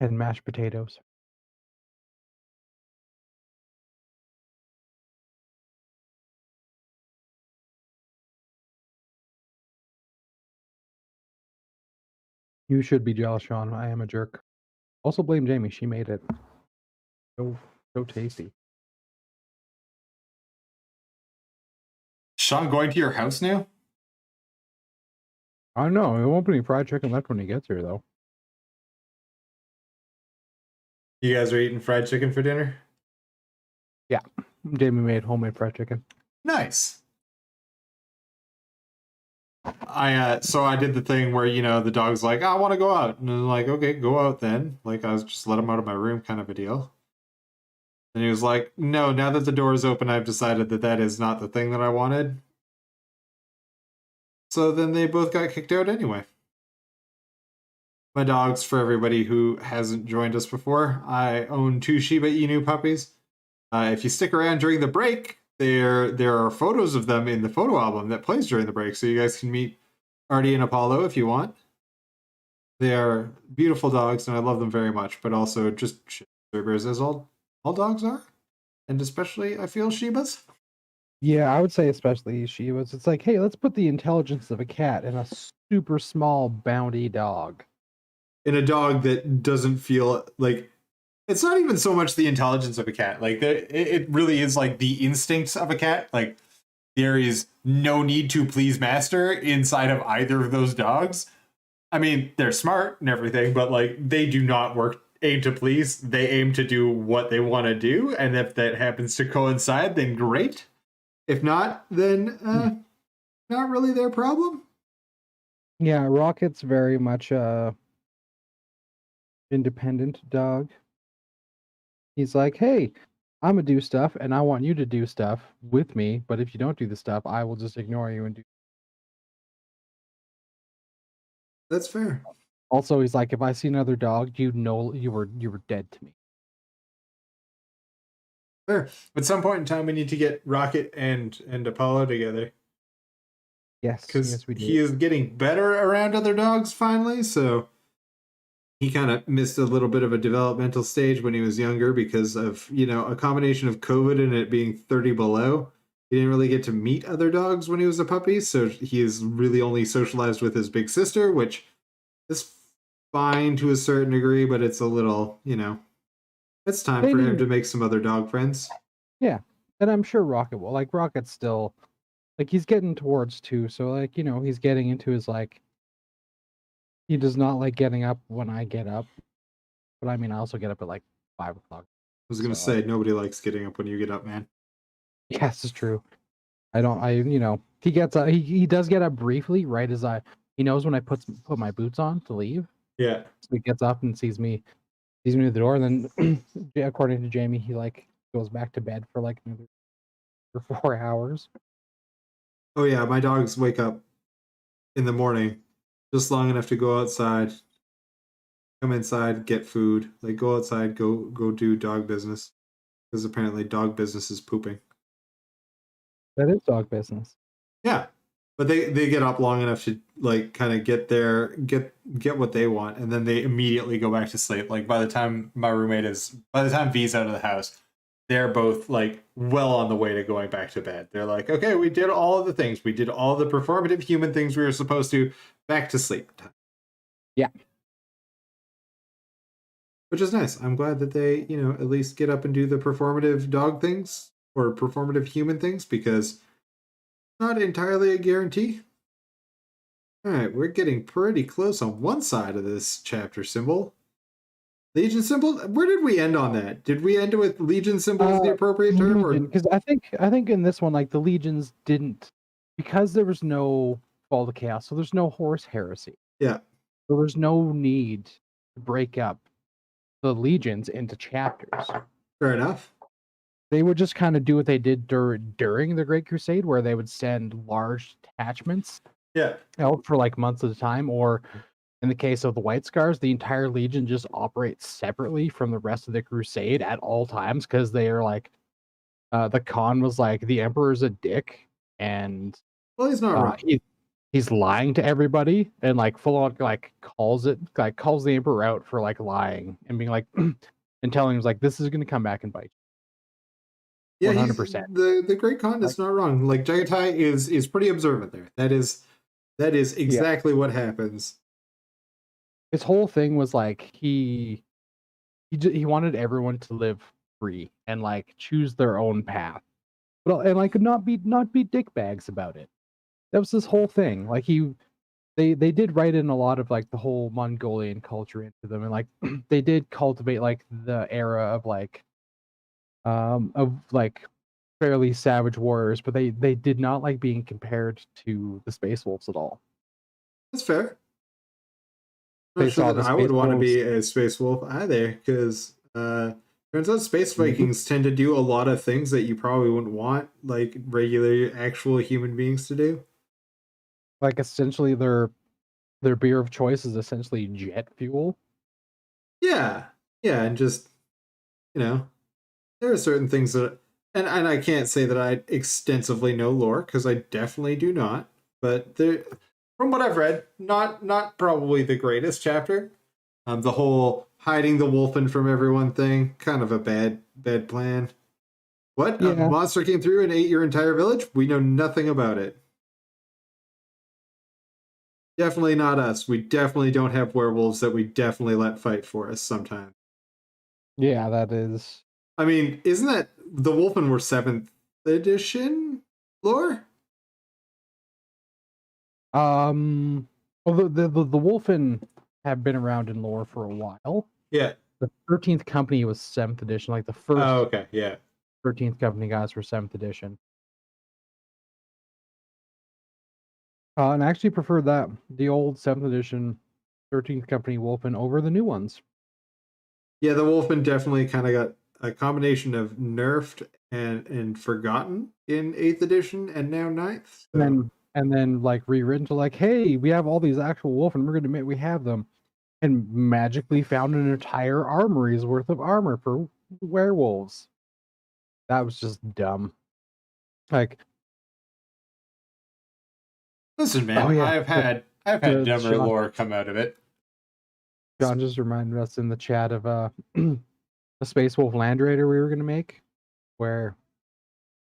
And mashed potatoes. You should be jealous, Sean. I am a jerk. Also blame Jamie. She made it. So tasty. Sean going to your house now? I don't know. There won't be any fried chicken left when he gets here, though. You guys are eating fried chicken for dinner? Yeah. Jamie made homemade fried chicken. Nice. So I did the thing where, the dog's like, I want to go out. And I'm like, okay, go out then. Like, I was just let him out of my room kind of a deal. And he was like, no, now that the door is open, I've decided that is not the thing that I wanted. So then they both got kicked out anyway. My dogs, for everybody who hasn't joined us before, I own 2 Shiba Inu puppies. If you stick around during the break, there are photos of them in the photo album that plays during the break, so you guys can meet Artie and Apollo if you want. They are beautiful dogs, and I love them very much, but also just disturbers, as all dogs are. And especially, I feel, Shibas. Yeah, I would say especially Shibas. It's like, hey, let's put the intelligence of a cat in a super small, bounty dog. In a dog that doesn't feel like... It's not even so much the intelligence of a cat. Like, it really is like the instincts of a cat. Like, there is no need to please master inside of either of those dogs. I mean, they're smart and everything, but like, they do not aim to please. They aim to do what they want to do, and if that happens to coincide, then great. If not, then not really their problem. Yeah, Rocket's very much independent dog. He's like, hey, I'm gonna do stuff, and I want you to do stuff with me, but if you don't do the stuff, I will just ignore you and do. That's fair. Also, he's like, if I see another dog, you know you were dead to me. Fair. At some point in time, we need to get Rocket and Apollo together. Yes, because he is getting better around other dogs finally, so he kind of missed a little bit of a developmental stage when he was younger because of, a combination of COVID and it being 30 below. He didn't really get to meet other dogs when he was a puppy, so he is really only socialized with his big sister, which is fine to a certain degree, but it's a little, it's time for him to make some other dog friends. Yeah, and I'm sure Rocket will. Like, Rocket's still, like, he's getting towards 2, so, like, he's getting into his, like, he does not like getting up when I get up. But I mean, I also get up at like 5 o'clock. I was going to say, nobody likes getting up when you get up, man. Yes, it's true. He gets up, he does get up briefly, right as he knows when I put my boots on to leave. Yeah. So he gets up and sees me at the door. And then, according to Jamie, he like goes back to bed for like another 4 hours. Oh yeah, my dogs wake up in the morning just long enough to go outside, come inside, get food, like go outside, go do dog business. Because apparently dog business is pooping. That is dog business. Yeah. But they get up long enough to like kind of get what they want, and then they immediately go back to sleep. Like by the time V's out of the house, they're both like well on the way to going back to bed. They're like, okay, we did all of the things. We did all the performative human things we were supposed to. Back to sleep time. Yeah. Which is nice. I'm glad that they, at least get up and do the performative dog things or performative human things, because not entirely a guarantee. All right, we're getting pretty close on one side of this chapter symbol. Legion symbol? Where did we end on that? Did we end with Legion symbol as the appropriate term? Because I think in this one, like the legions didn't, because there was no Fall to Chaos, so there's no Horus Heresy. Yeah. There was no need to break up the legions into chapters. Fair enough. They would just kind of do what they did during the Great Crusade, where they would send large detachments out for like months at a time, or in the case of the White Scars, the entire legion just operates separately from the rest of the crusade at all times, because they are like, the Khan was like, the Emperor's a dick, and well, he's not wrong. He's lying to everybody, and like full on like calls the Emperor out for like lying and being like and telling him like, this is going to come back and bite you. Yeah, 100%. The Great Khan is not wrong. Like Jagatai is pretty observant there. That is exactly what happens. His whole thing was like he wanted everyone to live free and like choose their own path, but and like not be dickbags about it. That was his whole thing. Like they did write in a lot of like the whole Mongolian culture into them, and like they did cultivate like the era of like fairly savage warriors, but they did not like being compared to the Space Wolves at all. That's fair. I'm not sure that I would want to be a Space Wolf either, because turns out Space Vikings tend to do a lot of things that you probably wouldn't want like regular actual human beings to do. Like essentially their beer of choice is essentially jet fuel. Yeah. Yeah, and just there are certain things that, and I can't say that I extensively know lore, because I definitely do not, but from what I've read, not probably the greatest chapter. The whole hiding the wolfen from everyone thing, kind of a bad plan. What? Yeah. A monster came through and ate your entire village? We know nothing about it. Definitely not us. We definitely don't have werewolves that we definitely let fight for us sometimes. Yeah, that is. I mean, isn't that the wolfen were 7th edition lore? Well, the wolfen have been around in lore for a while. Yeah. The 13th Company was 7th edition, like the first. Oh, okay, yeah. 13th Company guys were 7th edition. And I actually prefer that, the old 7th edition 13th Company wolfen over the new ones. Yeah, the wolfen definitely kind of got a combination of nerfed and forgotten in 8th edition and now 9th. So. And then like rewritten to like, hey, we have all these actual wolfen, we're going to admit we have them, and magically found an entire armory's worth of armor for werewolves. That was just dumb. Like, listen, man, I've had dumber lore come out of it. John just reminded us in the chat of a Space Wolf Land Raider we were going to make, where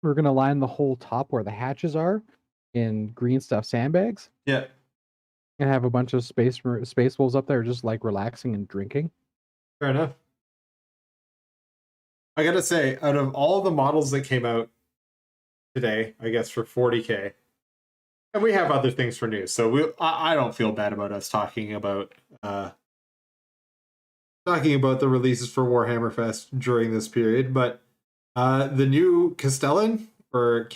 we're going to line the whole top where the hatches are in green stuff sandbags. Yeah. And have a bunch of space wolves up there just like relaxing and drinking. Fair enough. I gotta say, out of all the models that came out today, I guess for 40K, and we have other things for news, so I don't feel bad about us talking about the releases for Warhammer Fest during this period, but the new Castellan for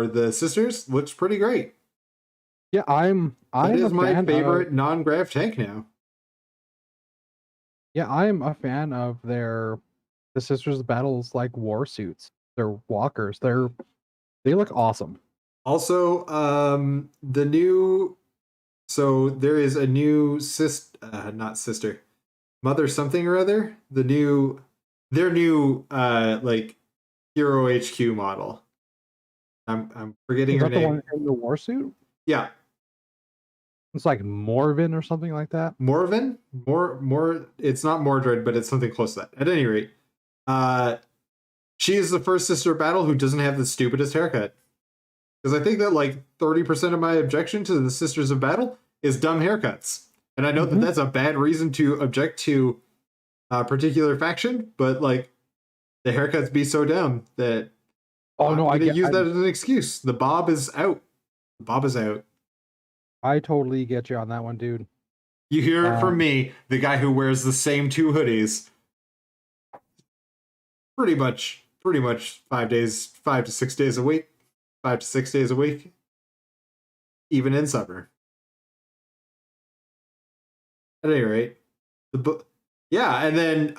the Sisters looks pretty great. Yeah, that is my favorite non-grav tank now. Yeah, I'm a fan of the Sisters Battles like war suits. They're walkers. They're They look awesome. Also, the new, so there is a new not sister, mother something or other. Their new like Hero HQ model. I'm forgetting Is her that the name. one in the war suit? Yeah, It's like Morvin or something like that. Morvin, more. It's not Mordred, but it's something close to that. At any rate, she is the first sister of battle who doesn't have the stupidest haircut. Because I think that like 30% of my objection to the Sisters of Battle is dumb haircuts. And I know that that's a bad reason to object to a particular faction, but like the haircuts be so dumb that I'm going to use that as an excuse. The bob is out. The bob is out. I totally get you on that one, dude. You hear it from me, the guy who wears the same two hoodies pretty much 5 to 6 days a week. 5 to 6 days a week, even in summer. At any rate, yeah, and then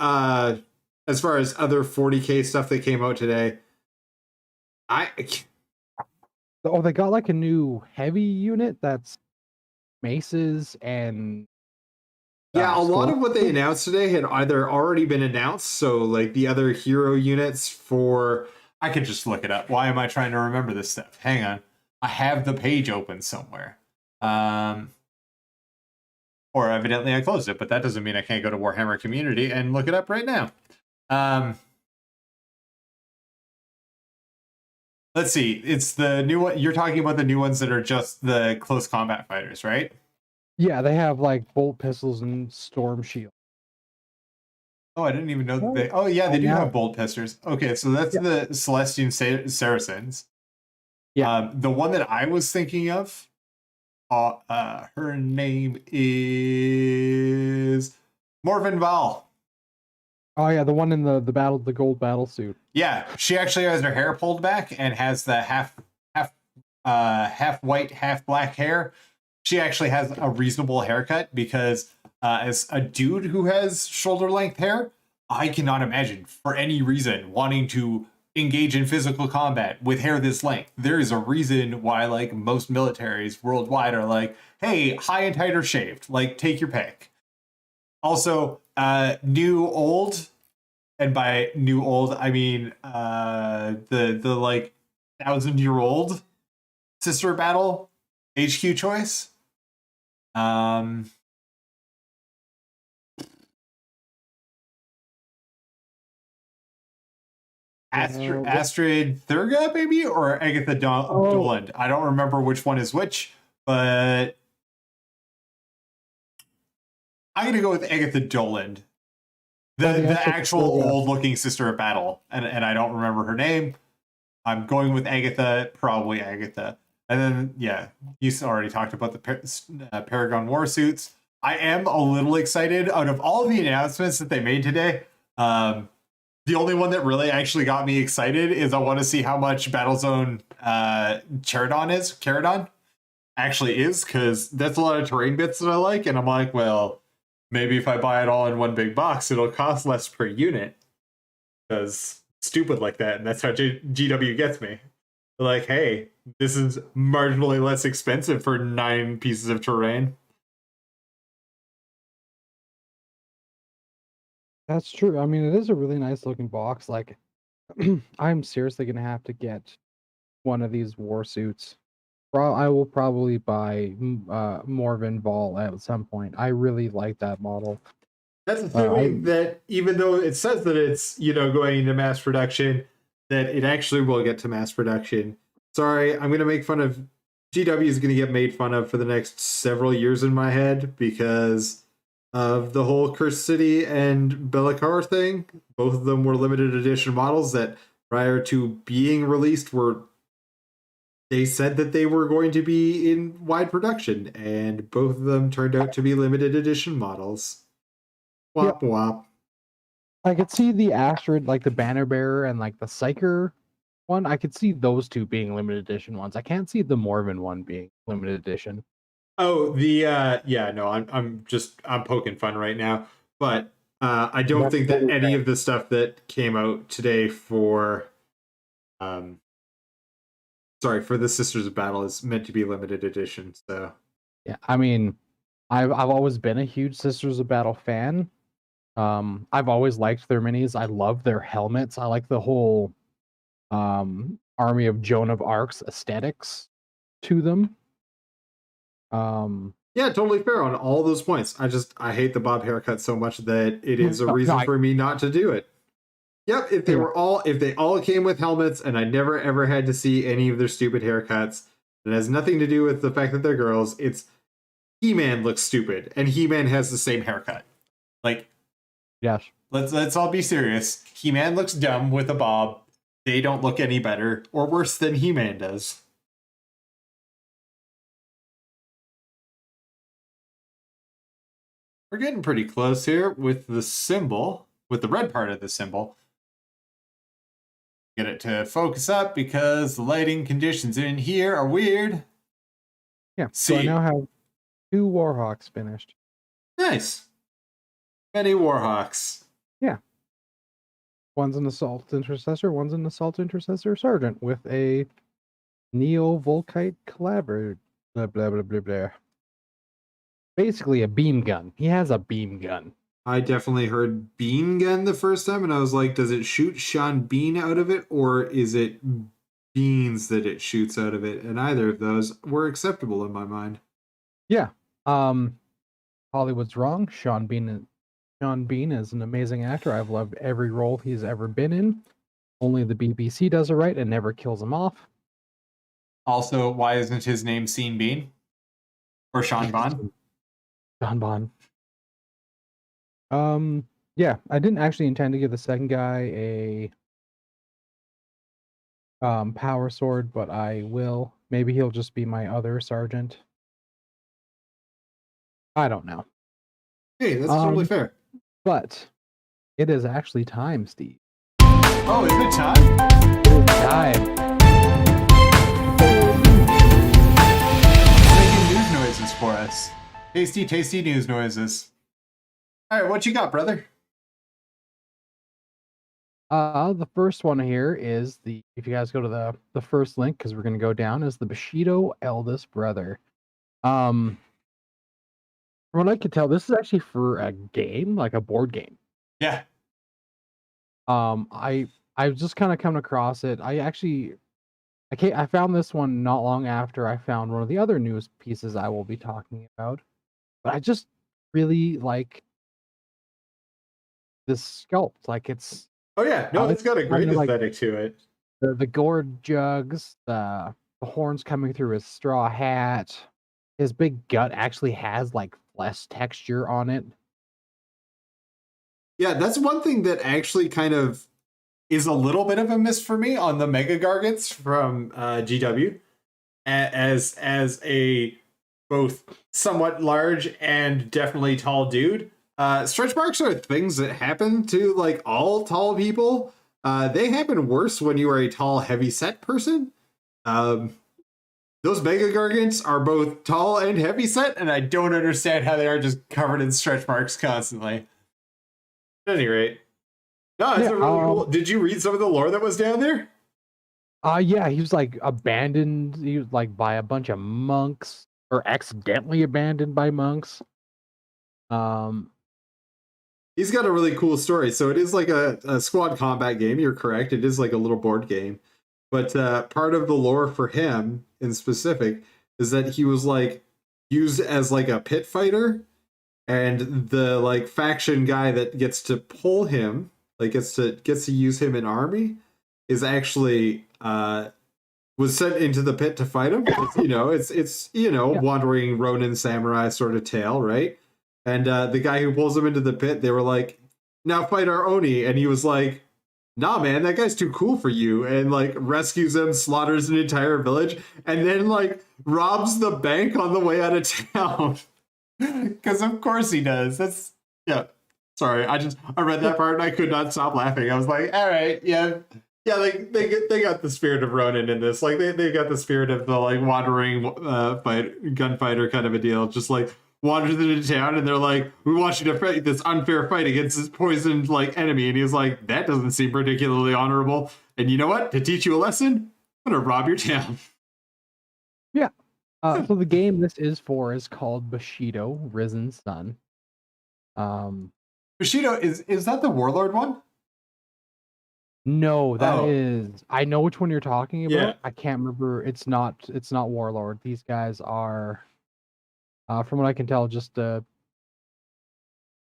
as far as other 40K stuff that came out today, they got like a new heavy unit that's maces and yeah, a lot of what they announced today had either already been announced, so like the other hero units for, I could just look it up. Why am I trying to remember this stuff? Hang on. I have the page open somewhere. Or evidently I closed it, but that doesn't mean I can't go to Warhammer Community and look it up right now. Let's see. It's the new one. You're talking about the new ones that are just the close combat fighters, right? Yeah, they have like bolt pistols and storm shield. Oh, I didn't even know that they. Oh, yeah, they do have bolt pistols. Okay, so that's the Celestian Saracens. Yeah. The one that I was thinking of, her name is Morven Val. Oh yeah, the one in the gold battle suit. Yeah, she actually has her hair pulled back and has the half white, half black hair. She actually has a reasonable haircut because as a dude who has shoulder length hair, I cannot imagine for any reason wanting to engage in physical combat with hair this length. There is a reason why like most militaries worldwide are like, hey, high and tight or shaved, like take your pick. Also, new old, and by new old I mean the like 1,000-year-old Sister Battle HQ choice. Astrid Thurga, maybe, or Agatha Doland. I don't remember which one is which, but I'm gonna go with Agatha Doland, the actual old-looking Sister of Battle, and I don't remember her name. I'm going with Agatha, probably Agatha. And then, yeah, you already talked about the Paragon War suits. I am a little excited. Out of all of the announcements that they made today, the only one that really actually got me excited is I want to see how much Battlezone Caradon actually is, because that's a lot of terrain bits that I like, and I'm like, well, maybe if I buy it all in one big box, it'll cost less per unit. Because stupid like that, and that's how GW gets me. They're like, hey, this is marginally less expensive for 9 pieces of terrain. That's true. I mean, it is a really nice looking box. Like, I'm seriously gonna have to get one of these war suits. I will probably buy Morven Vol at some point. I really like that model. That's assuming that even though it says that it's, going into mass production, that it actually will get to mass production. Sorry, I'm going to make fun of GW is going to get made fun of for the next several years in my head because of the whole Cursed City and Bellicar thing. Both of them were limited edition models that prior to being released they said that they were going to be in wide production, and both of them turned out to be limited edition models. Wop wop. I could see the Astrid, like the Banner Bearer and like the Psyker one. I could see those two being limited edition ones. I can't see the Morven one being limited edition. Oh, I'm poking fun right now, but I don't think that any of the stuff that came out today for sorry, for the Sisters of Battle is meant to be limited edition. So yeah, I mean, I've always been a huge Sisters of Battle fan. I've always liked their minis. I love their helmets. I like the whole Army of Joan of Arc's aesthetics to them. Yeah, totally fair on all those points. I hate the bob haircut so much that it is a reason for me not to do it. Yep, if they all came with helmets and I never ever had to see any of their stupid haircuts, it has nothing to do with the fact that they're girls. It's He-Man looks stupid and He-Man has the same haircut. Like, yes. Let's all be serious. He-Man looks dumb with a bob. They don't look any better or worse than He-Man does. We're getting pretty close here with the symbol, with the red part of the symbol. Get it to focus up because the lighting conditions in here are weird. Yeah, so I now have 2 Warhawks finished. Nice. Many Warhawks. Yeah. One's an Assault Intercessor, one's an Assault Intercessor Sergeant with a Neo-Volkite Collaborator. Blah, blah, blah, blah, blah. Basically a beam gun. He has a beam gun. I definitely heard beam gun the first time, and I was like, does it shoot Sean Bean out of it, or is it beans that it shoots out of it? And either of those were acceptable in my mind. Yeah. Hollywood's wrong. Sean Bean is an amazing actor. I've loved every role he's ever been in. Only the BBC does it right and never kills him off. Also, why isn't his name Sean Bean? Or Sean Bond? Sean Bond. Yeah, I didn't actually intend to give the second guy a power sword, but I will. Maybe he'll just be my other sergeant. I don't know. Hey, that's totally fair. But it is actually time, Steve. Oh, is it time? It is time. Making news noises for us. Tasty, tasty news noises. All right, what you got, brother? The first one here is if you guys go to the first link, because we're going to go down, is the Bushido eldest brother. From what I could tell, this is actually for a game, like a board game. Yeah. I've just kind of come across it. I found this one not long after I found one of the other news pieces I will be talking about. But I just really like this sculpt. Like it's it's got a great aesthetic to it. The gourd jugs, the horns coming through his straw hat. His big gut actually has like flesh texture on it. Yeah, that's one thing that actually kind of is a little bit of a miss for me on the Mega Gargants from GW. As a both somewhat large and definitely tall dude. Stretch marks are things that happen to like all tall people. They happen worse when you are a tall, heavy-set person. Those Mega Gargants are both tall and heavy-set, and I don't understand how they are just covered in stretch marks constantly. At any rate. No, it's really cool. Did you read some of the lore that was down there? Yeah, he was like abandoned. He was like by a bunch of monks, or accidentally abandoned by monks. He's got a really cool story. So it is like a squad combat game. You're correct. It is like a little board game. But part of the lore for him in specific is that he was like used as like a pit fighter, and the like faction guy that gets to pull him, like gets to use him in army, is actually was sent into the pit to fight him. It's wandering Ronin samurai sort of tale, right? And the guy who pulls him into the pit, they were like, "Now fight our Oni," and he was like, "Nah, man, that guy's too cool for you," and like rescues him, slaughters an entire village, and then like robs the bank on the way out of town. Because of course he does. That's Sorry, I read that part and I could not stop laughing. I was like, all right, yeah. Like they got the spirit of Ronin in this. Like they got the spirit of the like wandering gunfighter kind of a deal. Just like wanders into town and they're like, "We want you to fight this unfair fight against this poisoned like enemy," and he's like, "That doesn't seem particularly honorable. And you know what? To teach you a lesson, I'm gonna rob your town." Yeah. So the game this is for is called Bushido Risen Sun. Bushido, is that the Warlord one? No, that Oh, is. I know which one you're talking yeah. about. I can't remember. It's not. It's not Warlord. These guys are, from what I can tell, just kind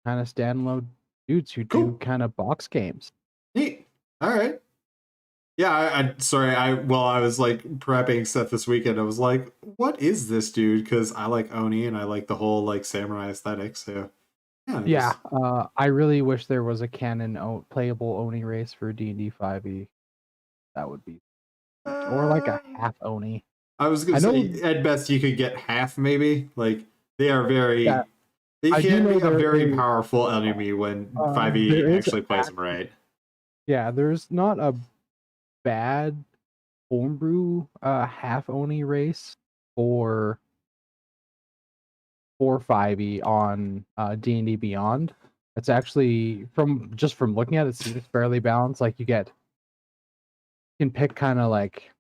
of standalone dudes who do Cool. kind of box games. Neat. All right. Yeah, I sorry. I was like prepping stuff this weekend. I was like, what is this dude? Because I like Oni and I like the whole like samurai aesthetic. So yeah, Yeah. I really wish there was a canon playable Oni race for D&D 5e. That would be, or like a half Oni. I was gonna I know. say at best you could get half, maybe. Like they are Yeah, very. They I do can know be a there very is. powerful enemy when 5e There is actually plays them right. Yeah, there's not a bad homebrew half Oni race for 5e on D&D Beyond. It's actually from looking at it, seems fairly balanced. Like you can pick kind of like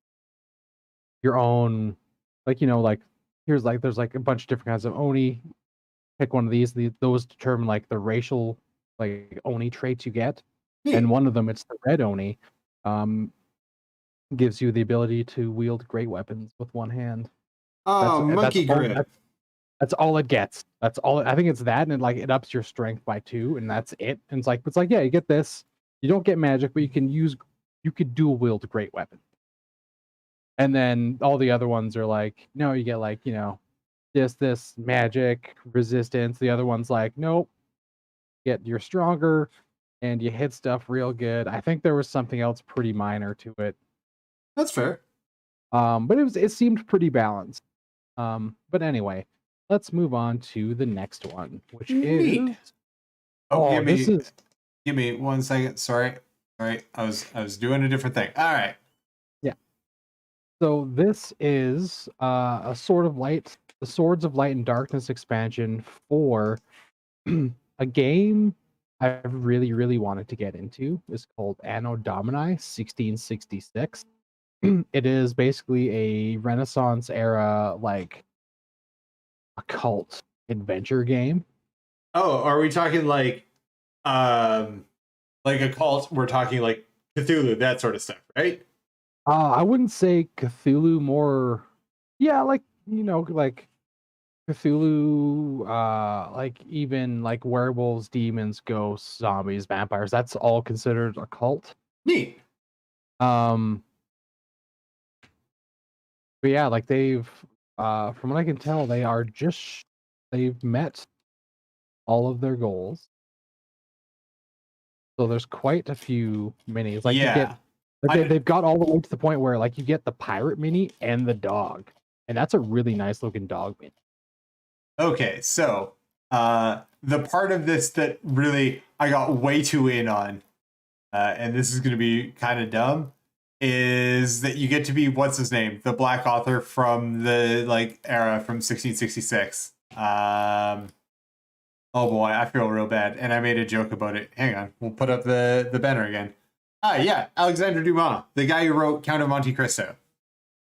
your own, like like there's like a bunch of different kinds of Oni. Pick one of those determine like the racial like Oni traits you get, and Neat. one of them, it's the red Oni. Gives you the ability to wield great weapons with one hand. That's Monkey grip. that's all it gets. That's all. I think it's that, and it ups your strength by 2, and that's it. And it's like yeah, you get this. You don't get magic, but you could dual wield great weapon. And then all the other ones are like, no, you get like this magic resistance. The other one's like, nope, you're stronger, and you hit stuff real good. I think there was something else pretty minor to it. That's fair. But it seemed pretty balanced. But anyway, let's move on to the next one, which Neat. is Give this me 1 second. Sorry. All right. I was doing a different thing. All right. yeah. So this is a the Swords of Light and Darkness expansion for a game I've really, really wanted to get into. It's called Anno Domini 1666. It is basically a Renaissance era like occult adventure game. Oh, are we talking like a cult? We're talking like Cthulhu, that sort of stuff, right? I wouldn't say Cthulhu, more yeah, like like Cthulhu, like even like werewolves, demons, ghosts, zombies, vampires. That's all considered a cult. Neat. Um, but yeah, like they've, from what I can tell, they've met all of their goals. So there's quite a few minis. Like you get, Yeah. they've got all the way to the point where like you get the pirate mini and the dog, and that's a really nice looking dog mini. Okay, so the part of this that really I got way too in on, and this is going to be kind of dumb, is that you get to be what's his name, the black author from the like era from 1666. Oh boy, I feel real bad, and I made a joke about it. Hang on, we'll put up the banner again. Yeah, Alexandre Dumas, the guy who wrote Count of Monte Cristo.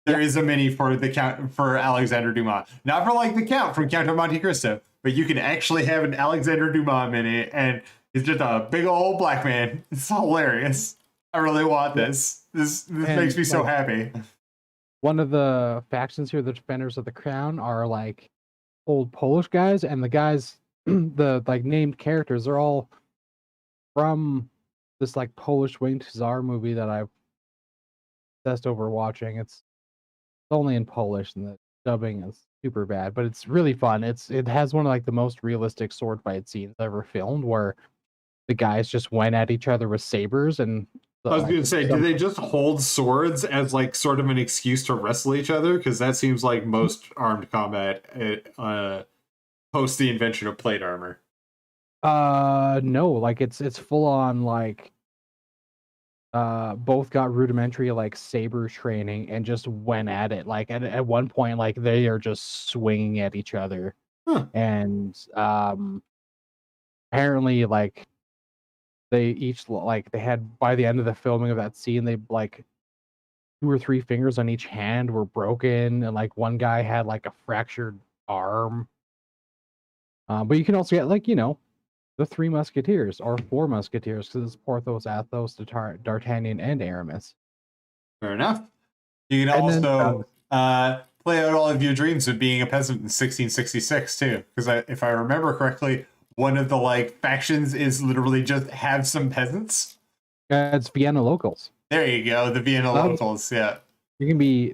There is a mini for the Count for Alexandre Dumas, not for like the Count from Count of Monte Cristo, but you can actually have an Alexandre Dumas mini, and he's just a big old black man. It's hilarious. I really want this. This makes me so happy. One of the factions here, the Defenders of the Crown, are like old Polish guys, and the guys, the like named characters, are all from this like Polish winged Hussar movie that I've obsessed over watching. It's only in Polish, and the dubbing is super bad, but it's really fun. It has one of like the most realistic sword fight scenes ever filmed, where the guys just went at each other with sabers, and I was going to say, do they just hold swords as like sort of an excuse to wrestle each other? Because that seems like most armed combat post the invention of plate armor. No, like it's full on like both got rudimentary like saber training and just went at it. Like at one point, like they are just swinging at each other. Huh. And apparently like they each like they had, by the end of the filming of that scene, they like 2 or 3 fingers on each hand were broken, and like one guy had like a fractured arm. But you can also get like the 3 Musketeers or 4 Musketeers because it's Porthos, Athos, D'Artagnan, and Aramis. Fair enough. You can And also play out all of your dreams of being a peasant in 1666 too, because if I remember correctly, one of the like factions is literally just have some peasants. It's Vienna locals. There you go, the Vienna locals. Yeah, you can be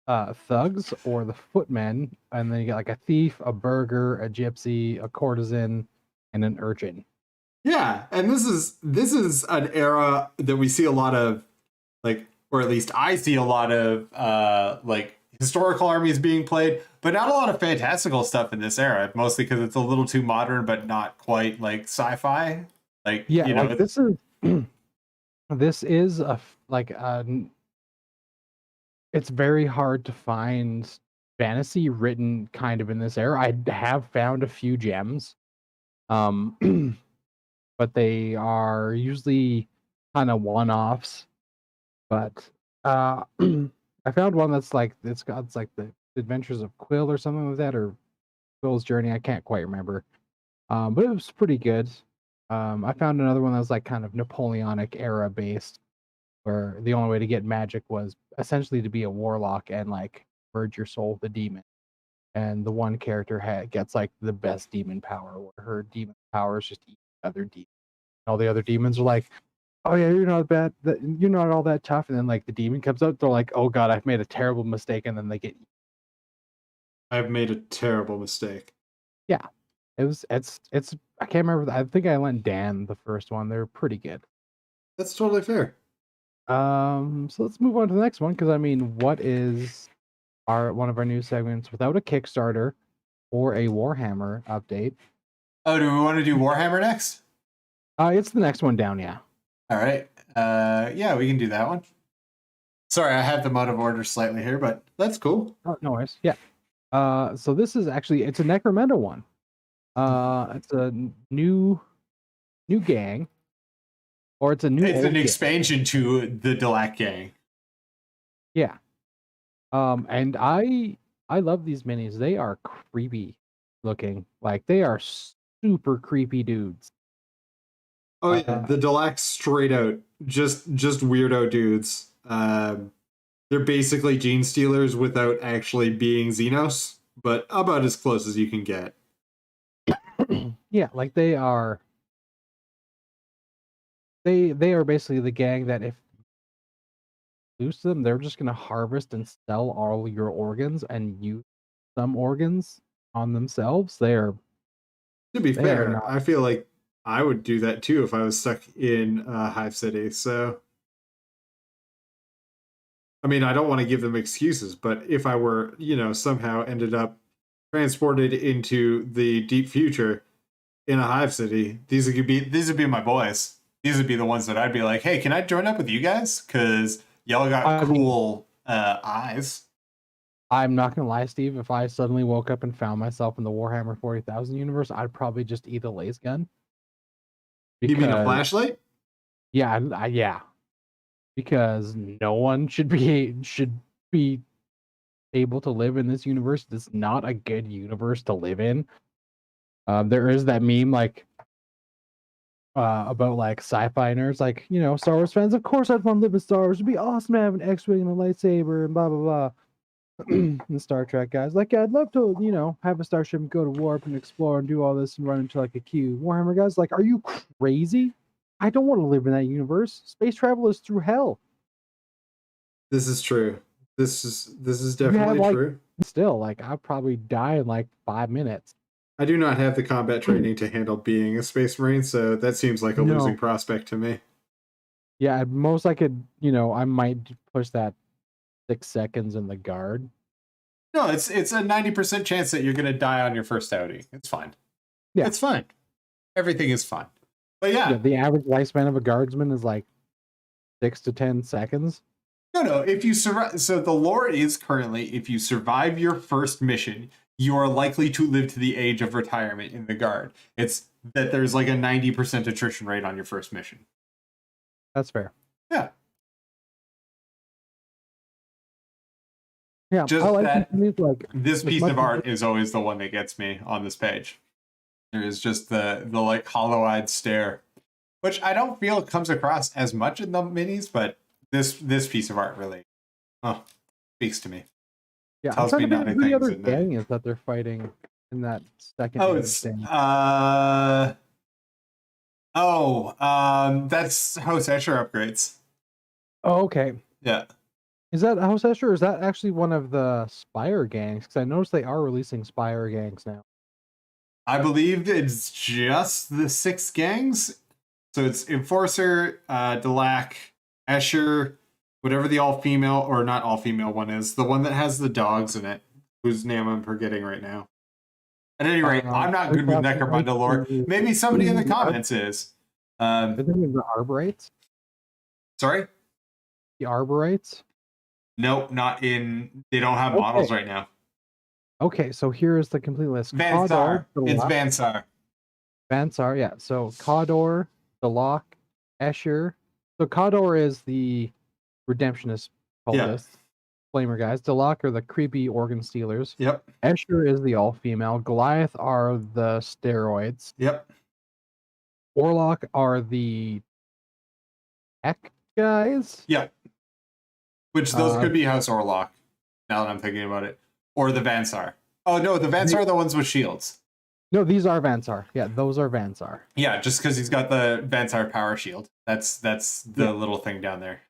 thugs or the footmen, and then you get like a thief, a burgher, a gypsy, a courtesan, and an urchin. Yeah, and this is an era that we see a lot of, like, or at least I see a lot of like historical armies being played, but not a lot of fantastical stuff in this era. Mostly because it's a little too modern, but not quite like sci-fi. Like, yeah, like this is this is it's very hard to find fantasy written kind of in this era. I have found a few gems, but they are usually kind of one-offs. But I found one that's like it's like the Adventures of Quill or something like that, or Quill's Journey. I can't quite remember, but it was pretty good. I found another one that was like kind of Napoleonic era based, where the only way to get magic was essentially to be a warlock and like merge your soul with a demon. And the one character gets like the best demon power, where her demon powers just eat other demons. All the other demons are like, "Oh yeah, you're not bad. You're not all that tough." And then like the demon comes out, they're like, "Oh god, I've made a terrible mistake," and then they get. I've made a terrible mistake. Yeah, it's. I can't remember. I think I lent Dan the first one. They're pretty good. That's totally fair. So let's move on to the next one, because I mean, what is one of our new segments without a Kickstarter or a Warhammer update? Oh, do we want to do Warhammer next? It's the next one down, yeah. All right. Yeah, we can do that one. Sorry, I have them out of order slightly here, but that's cool. Oh, no worries. Yeah. So this is actually it's a Necromunda one. It's a new gang, or it's a new. It's an expansion to the Delac gang. Yeah. And I love these minis. They are creepy looking. Like they are super creepy dudes. Oh yeah, the Delac straight out just weirdo dudes. They're basically gene stealers without actually being Xenos, but about as close as you can get. Yeah, like they are basically the gang that if loose them, they're just gonna harvest and sell all your organs and use some organs on themselves. To be fair, I feel like I would do that too if I was stuck in Hive City. So, I mean, I don't want to give them excuses, but if I were, somehow ended up transported into the deep future in a Hive City, these would be my boys. These would be the ones that I'd be like, hey, can I join up with you guys? Because y'all got cool eyes. I'm not gonna lie, Steve. If I suddenly woke up and found myself in the Warhammer 40,000 universe, I'd probably just eat a laser gun. You mean a flashlight? Yeah, yeah. Because no one should be able to live in this universe. It's not a good universe to live in. There is that meme like about like sci-fi nerds, like Star Wars fans. Of course, I'd want to live in Star Wars. It'd be awesome to have an X-wing and a lightsaber and blah blah blah. And Star Trek guys, like, yeah, I'd love to, have a starship and go to warp and explore and do all this and run into like a queue. Warhammer guys, like, are you crazy? I don't want to live in that universe. Space travel is through hell. This is true. This is definitely true. Still, like, I'll probably die in like 5 minutes. I do not have the combat training to handle being a Space Marine, so that seems like a losing prospect to me. Yeah, at most I could, I might push that 6 seconds in the guard. No, it's a 90% chance that you're going to die on your first outing. It's fine. Yeah, it's fine. Everything is fine. But yeah, the average lifespan of a guardsman is like 6 to 10 seconds. No. If you survive, so the lore is currently, if you survive your first mission, you are likely to live to the age of retirement in the guard. It's that there's like a 90% attrition rate on your first mission. That's fair. Yeah. Yeah, Just I like that like this piece much of art is always the one that gets me on this page. There is just the like hollow-eyed stare, which I don't feel comes across as much in the minis, but this piece of art really speaks to me. Yeah, I'm Tells trying me to figure out nothing who the things other in there. gang is that they're fighting in that second. Oh, it's thing. that's House Escher upgrades. Oh, okay. Yeah. Is that House Escher, or is that actually one of the Spire gangs? Because I noticed they are releasing Spire gangs now. I believe it's just the 6 gangs. So it's Enforcer, Delac, Escher, whatever the all-female, or not all-female one is, the one that has the dogs in it, whose name I'm forgetting right now. At any rate, I'm not good with Necromunda lore. Maybe somebody in the comments is. I think it's the Arborites. Sorry? The Arborites? Nope, not in... They don't have models right now. Okay, so here is the complete list. Vansar. It's Vansar. Vansar, yeah. So Kador, Delac, Escher. So Kador is the redemptionist cultist. Flamer guys. Delac are the creepy organ stealers. Yep. Escher is the all-female. Goliath are the steroids. Yep. Orlok are the tech guys. Yep. Which those could be House Orlok, now that I'm thinking about it. Or the Vansar. Oh, no, the Vansar are the ones with shields. No, these are Vansar. Yeah, those are Vansar. Yeah, just because he's got the Vansar power shield. That's the little thing down there.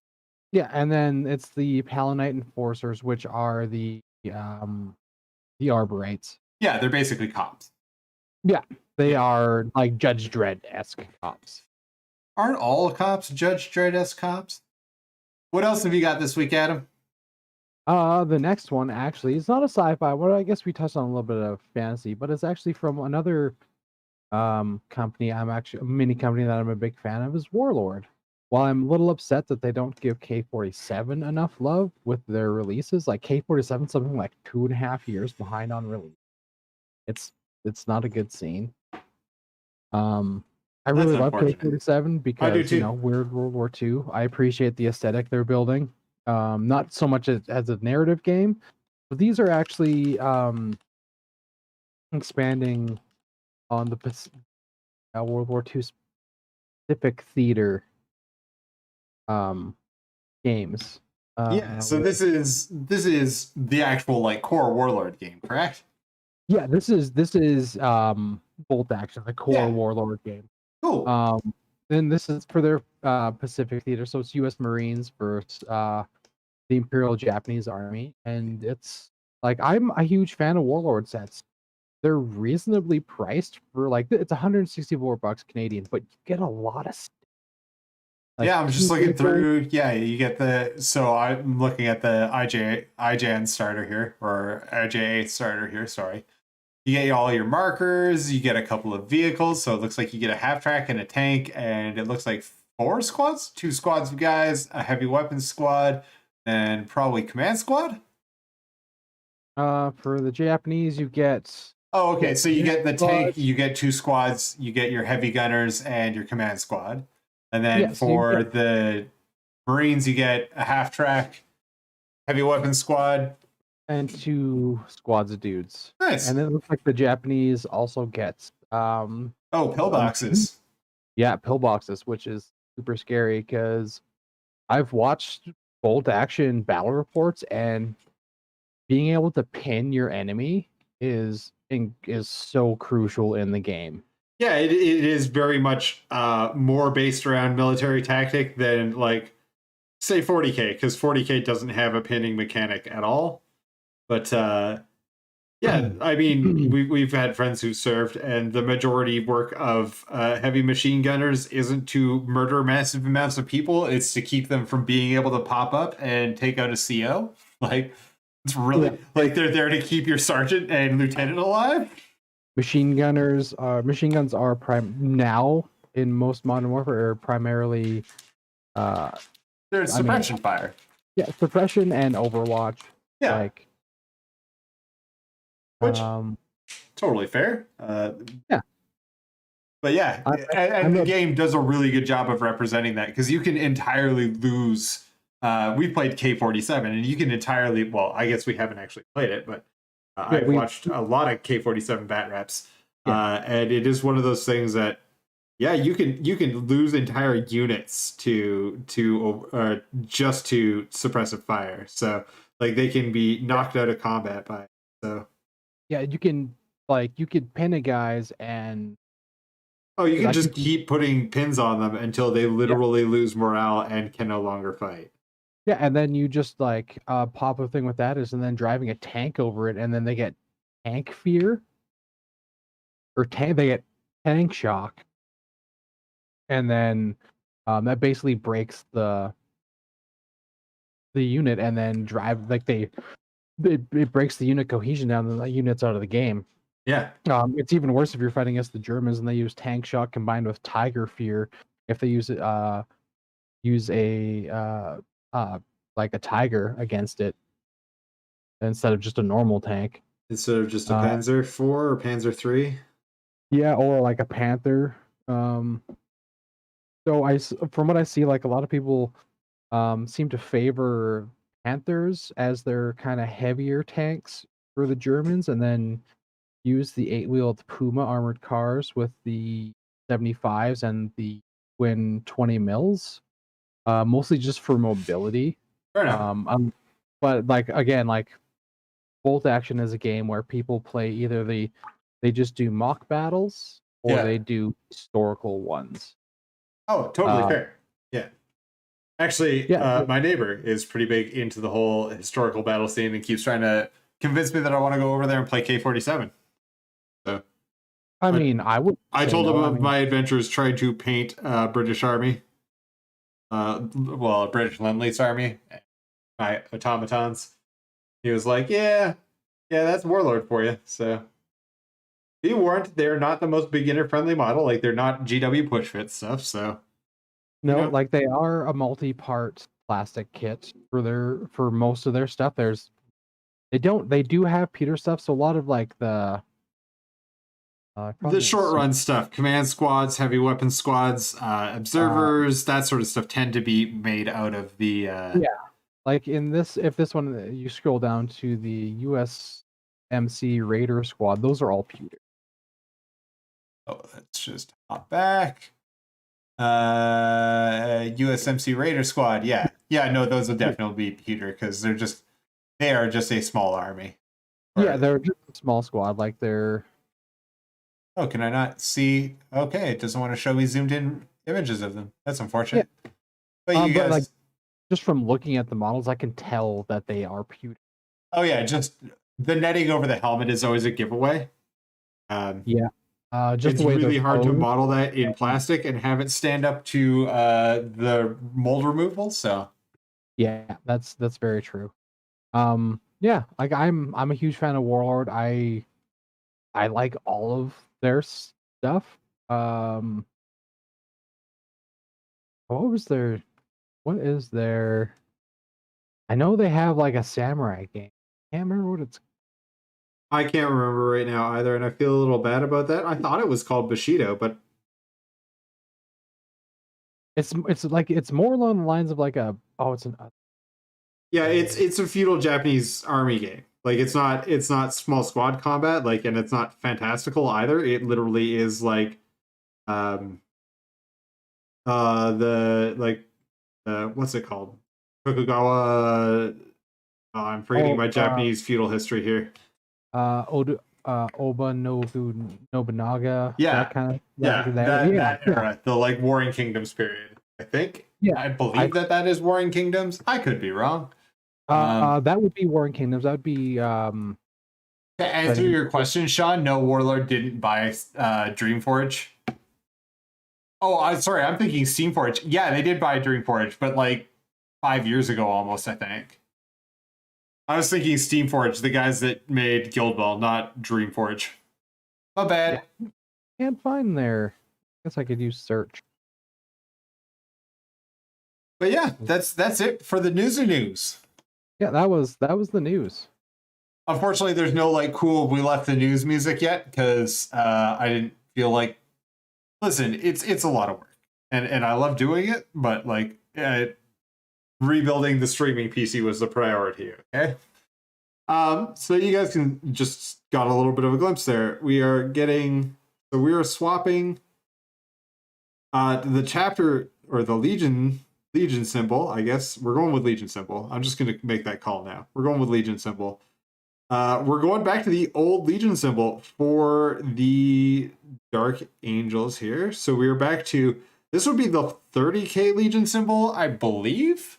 Yeah, and then it's the Palanite Enforcers, which are the Arborites. Yeah, they're basically cops. Yeah, they are like Judge Dredd-esque cops. Aren't all cops Judge Dredd-esque cops? What else have you got this week, Adam? The next one actually is not a sci-fi. Well, I guess we touched on a little bit of fantasy, but it's actually from another company. A mini company that I'm a big fan of is Warlord. While I'm a little upset that they don't give K47 enough love with their releases, like K47 something like 2.5 years behind on release. It's not a good scene. I really love K47 because weird World War II. I appreciate the aesthetic they're building. Not so much as a narrative game, but these are actually expanding on the World War II specific theater games. So this is the actual like core Warlord game, correct? Yeah, this is Bolt Action, the core Warlord game. Cool. Then this is for their Pacific theater, so it's U.S. Marines versus the Imperial Japanese Army, and it's like I'm a huge fan of Warlord sets. They're reasonably priced for like it's $164 Canadian, but you get a lot of stuff. Like, I'm just looking through. Yeah, you get so I'm looking at the IJN starter here, or IJA starter here. Sorry, you get all your markers. You get a couple of vehicles, so it looks like you get a half track and a tank, and it looks like 4 squads, 2 squads of guys, a heavy weapons squad, and probably command squad. For the Japanese, you get. Oh, okay. So you get the tank. You get 2 squads. You get your heavy gunners and your command squad. And then for the Marines, you get a half track, heavy weapons squad, and 2 squads of dudes. Nice. And it looks like the Japanese also gets pillboxes. Yeah, pillboxes, which is super scary because I've watched Bolt Action battle reports, and being able to pin your enemy is so crucial in the game. Yeah, it is very much more based around military tactic than, like, say 40K, because 40K doesn't have a pinning mechanic at all. But, yeah, I mean, we've had friends who served, and the majority work of heavy machine gunners isn't to murder massive amounts of people, it's to keep them from being able to pop up and take out a CO. Like, it's really, like, they're there to keep your sergeant and lieutenant alive. Machine guns are now in most Modern Warfare are primarily there's suppression fire. Yeah, suppression and Overwatch. Yeah, like which totally fair. Yeah, but yeah, and the game does a really good job of representing that, because you can entirely lose we've played K-47, and you can entirely, well, I guess we haven't actually played it, but I've watched a lot of K-47 bat reps, and it is one of those things that, yeah, you can lose entire units to just to suppressive fire. So like they can be knocked out of combat by it. So yeah, you can pin a guys and you can just keep putting pins on them until they literally lose morale and can no longer fight. Yeah, and then you just pop a thing with that and then driving a tank over it, and then they get tank fear or they get tank shock, and then that basically breaks the unit, and then drive it breaks the unit cohesion down, and the unit's out of the game. Yeah. It's even worse if you're fighting against the Germans and they use tank shock combined with tiger fear. If they use a like a tiger against it instead of just a normal tank. Instead of just a Panzer 4 or Panzer 3? Yeah, or like a Panther. So from what I see, like a lot of people seem to favor Panthers as their kind of heavier tanks for the Germans, and then use the 8-wheeled Puma armored cars with the 75s and the twin 20 mils, mostly just for mobility. Fair enough. But like Bolt Action is a game where people play either they just do mock battles or they do historical ones. Oh, totally fair. Yeah. Actually, my neighbor is pretty big into the whole historical battle scene and keeps trying to convince me that I want to go over there and play K-47. So, I mean, I told him of my adventures trying to paint British Army. British Lend-Lease Army, my automatons. He was like, yeah, that's Warlord for you. So be warned, they're not the most beginner-friendly model. Like, they're not GW push fit stuff, so... No, like they are a multi-part plastic kit for most of their stuff. They do have pewter stuff, so a lot of like the short run stuff, command squads, heavy weapon squads, observers, that sort of stuff tend to be made out of the like if this one you scroll down to the USMC Raider squad, those are all pewter. Oh, let's just hop back. USMC Raider squad, no, those will definitely be pewter because they are just a small army. They're just a small squad. Like they're... Oh, can I not see? Okay, it doesn't want to show me zoomed in images of them. That's unfortunate. But you guys, like, just from looking at the models, I can tell that they are pewter. Oh yeah, just the netting over the helmet is always a giveaway. Just it's really hard to model that in plastic and have it stand up to the mold removal. So yeah, that's very true. Like I'm a huge fan of Warlord. I like all of their stuff. What is their... I know they have like a samurai game. Can't remember what it's... I can't remember right now either, and I feel a little bad about that. I thought it was called Bushido, but it's more along the lines of like it's a feudal Japanese army game. Like it's not small squad combat, like, and it's not fantastical either. It literally is like what's it called? Tokugawa. I'm forgetting my Japanese feudal history here. Oba Nobunaga. That era, the like Warring Kingdoms period. I think. Yeah, I believe that is Warring Kingdoms. I could be wrong. That would be Warring Kingdoms. That would be to answer your question, Sean. No, Warlord didn't buy Dreamforge. Oh, I'm sorry. I'm thinking Steamforge. Yeah, they did buy Dreamforge, but like 5 years ago almost, I think. I was thinking Steamforge, the guys that made Guild Ball, not Dreamforge. My bad. Yeah. Can't find there. I guess I could use search. But yeah, that's it for the news. Yeah, that was the news. Unfortunately, there's no like cool we left the news music yet because I didn't feel like... Listen, it's a lot of work, and I love doing it, but like rebuilding the streaming PC was the priority. Okay. So you guys can just got a little bit of a glimpse there. We are swapping the chapter or the Legion symbol. I guess we're going with Legion symbol. I'm just going to make that call now. We're going with Legion symbol. We're going back to the old Legion symbol for the Dark Angels here. So we're back to, this would be the 30k Legion symbol, I believe.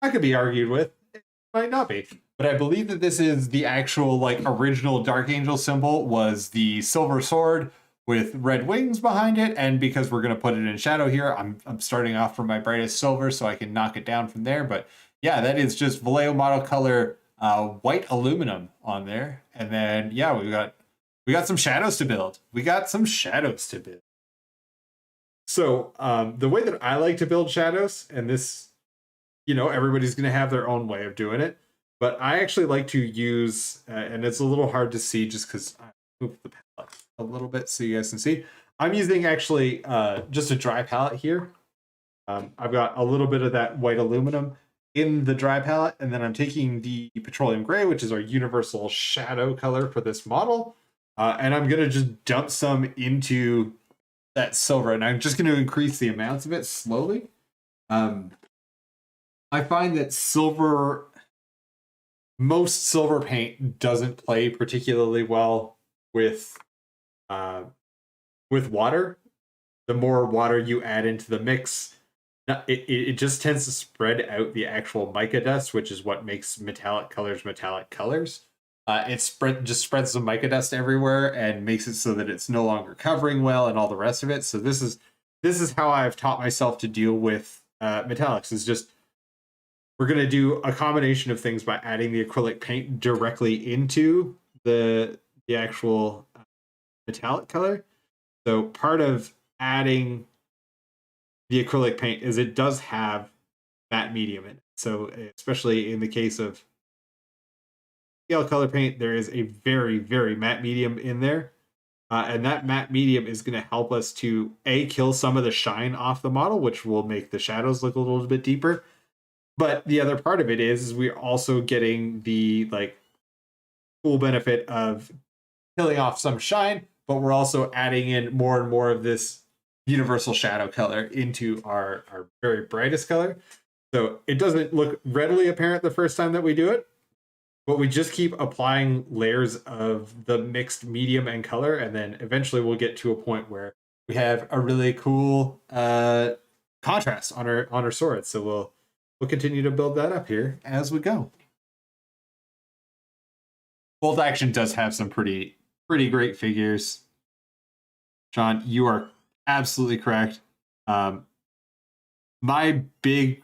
I could be argued with. It might not be. But I believe that this is the actual, like, original Dark Angel symbol was the silver sword with red wings behind it. And because we're going to put it in shadow here, I'm starting off from my brightest silver so I can knock it down from there. But yeah, that is just Vallejo model color white aluminum on there. And then, yeah, we got some shadows to build. So the way that I like to build shadows, and this, everybody's going to have their own way of doing it. But I actually like to use, and it's a little hard to see just because I moved the palette a little bit so you guys can see. I'm using actually just a dry palette here. I've got a little bit of that white aluminum in the dry palette, and then I'm taking the petroleum gray, which is our universal shadow color for this model, and I'm going to just dump some into that silver, and I'm just going to increase the amounts of it slowly. I find that most silver paint doesn't play particularly well with water. The more water you add into the mix, it just tends to spread out the actual mica dust, which is what makes metallic colors. It spreads the mica dust everywhere and makes it so that it's no longer covering well and all the rest of it. So this is how I've taught myself to deal with metallics. Is just, we're going to do a combination of things by adding the acrylic paint directly into the actual metallic color. So part of adding the acrylic paint is it does have matte medium in it. So especially in the case of scale color paint, there is a very, very matte medium in there. And that matte medium is going to help us to kill some of the shine off the model, which will make the shadows look a little bit deeper. But the other part of it is we're also getting the cool benefit of killing off some shine, but we're also adding in more and more of this universal shadow color into our very brightest color. So it doesn't look readily apparent the first time that we do it, but we just keep applying layers of the mixed medium and color, and then eventually we'll get to a point where we have a really cool contrast on our swords. So we'll continue to build that up here as we go. Bolt Action does have some pretty great figures. Sean, you are absolutely correct. The big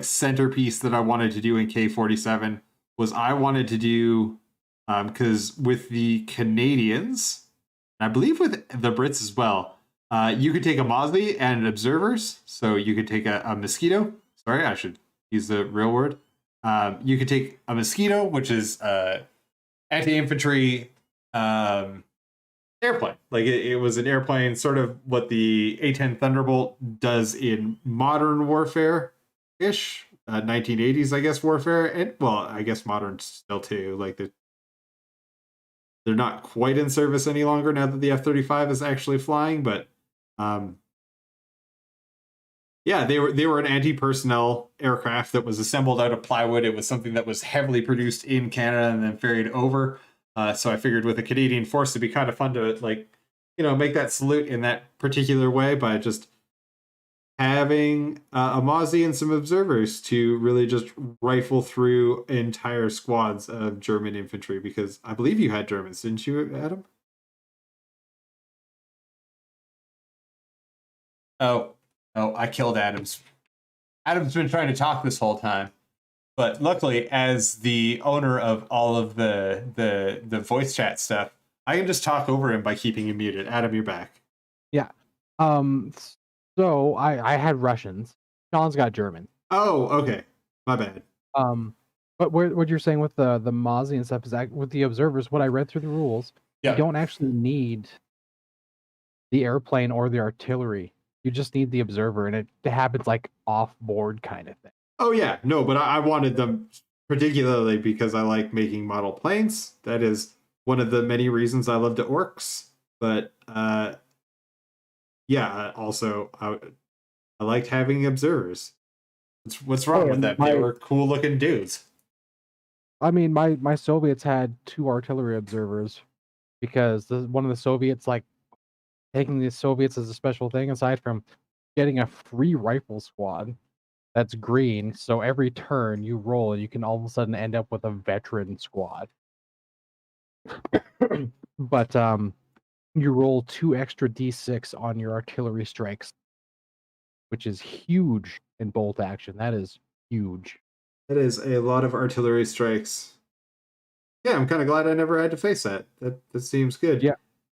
centerpiece that I wanted to do in K47 was I wanted to do, because with the Canadians, and I believe with the Brits as well, you could take a Mosley and observers. So you could take a mosquito. Sorry, I should use the real word. You could take a mosquito, which is anti-infantry airplane. Like it was an airplane, sort of what the A-10 Thunderbolt does in modern warfare-ish, 1980s, I guess, warfare. And, well, I guess modern still too. Like they're not quite in service any longer now that the F-35 is actually flying, but yeah, they were an anti-personnel aircraft that was assembled out of plywood. It was something that was heavily produced in Canada and then ferried over. So I figured with a Canadian force, it'd be kind of fun to make that salute in that particular way by just having a Mozzie and some observers to really just rifle through entire squads of German infantry, because I believe you had Germans, didn't you, Adam? Oh, I killed Adams. Adam's been trying to talk this whole time. But luckily, as the owner of all of the voice chat stuff, I can just talk over him by keeping him muted. Adam, you're back. Yeah. So I had Russians. Sean's got German. Oh, okay. My bad. But what you're saying with the Mozzie and stuff is that with the observers, what I read through the rules, you don't actually need the airplane or the artillery. You just need the observer, and it happens like off board kind of thing. Oh yeah, no, but I wanted them particularly because I like making model planes. That is one of the many reasons I love the orcs. But yeah, also I liked having observers. What's wrong with them? They were cool looking dudes. I mean, my Soviets had 2 artillery observers because one of the Soviets, like, taking the Soviets as a special thing, aside from getting a free rifle squad that's green, so every turn you roll, you can all of a sudden end up with a veteran squad. But you roll 2 extra d6 on your artillery strikes, which is huge in bolt action. That is huge. That is a lot of artillery strikes. Yeah, I'm kind of glad I never had to face that. That seems good. Yeah.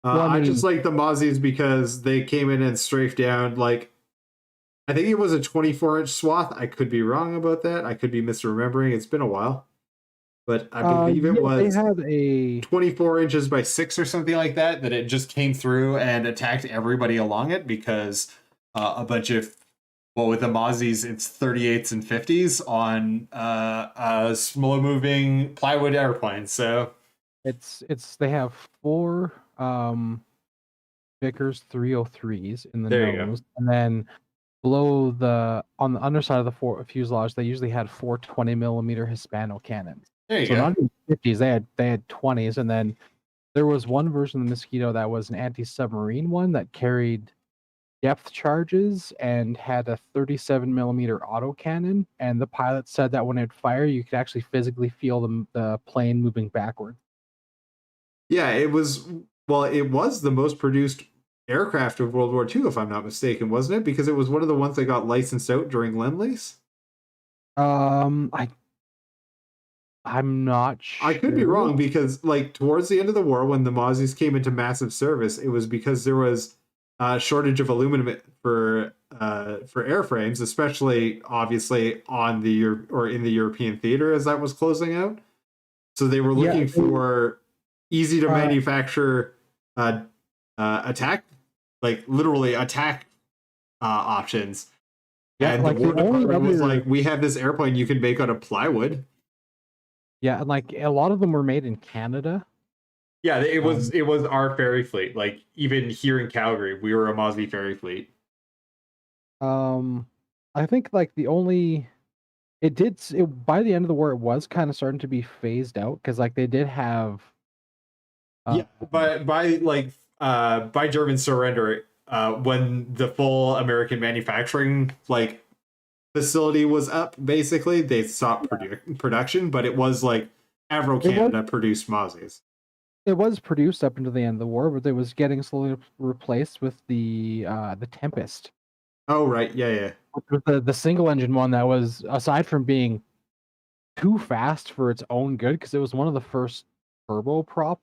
Well, I just like the Mozzies because they came in and strafed down, like, I think it was a 24-inch swath. I could be wrong about that. I could be misremembering. It's been a while. But I believe it was they had a 24 inches by 6 or something like that, that it just came through and attacked everybody along it because a bunch of, well, with the Mozzies, it's 38s and 50s on slow-moving plywood airplanes. So they have 4 Vickers 303s in the nose, and then below on the underside of the fuselage, they usually had 4 20mm Hispano cannons. There you go. Not even 50s, they had 20s, and then there was one version of the Mosquito that was an anti-submarine one that carried depth charges and had a 37mm autocannon, and the pilot said that when it fired, you could actually physically feel the plane moving backwards. Yeah, it was the most produced aircraft of World War II, if I'm not mistaken, wasn't it? Because it was one of the ones that got licensed out during Lend-Lease. I'm not sure. I could be wrong because, like, towards the end of the war, when the Mozzies came into massive service, it was because there was a shortage of aluminum for airframes, especially obviously in the European theater as that was closing out. So they were looking for easy to manufacture attack, like literally attack options. Yeah, and like the War Department was like, we have this airplane you can make out of plywood. Yeah, and like a lot of them were made in Canada. Yeah, it was our ferry fleet. Like even here in Calgary, we were a Mozzie ferry fleet. I think like by the end of the war, it was kind of starting to be phased out because like they did have. By German surrender, when the full American manufacturing facility was up, basically they stopped production, but it was like Avro Canada produced Mozzies. It was produced up until the end of the war, but it was getting slowly replaced with the Tempest. Oh right, yeah. With the single engine one that was, aside from being too fast for its own good, because it was one of the first turboprop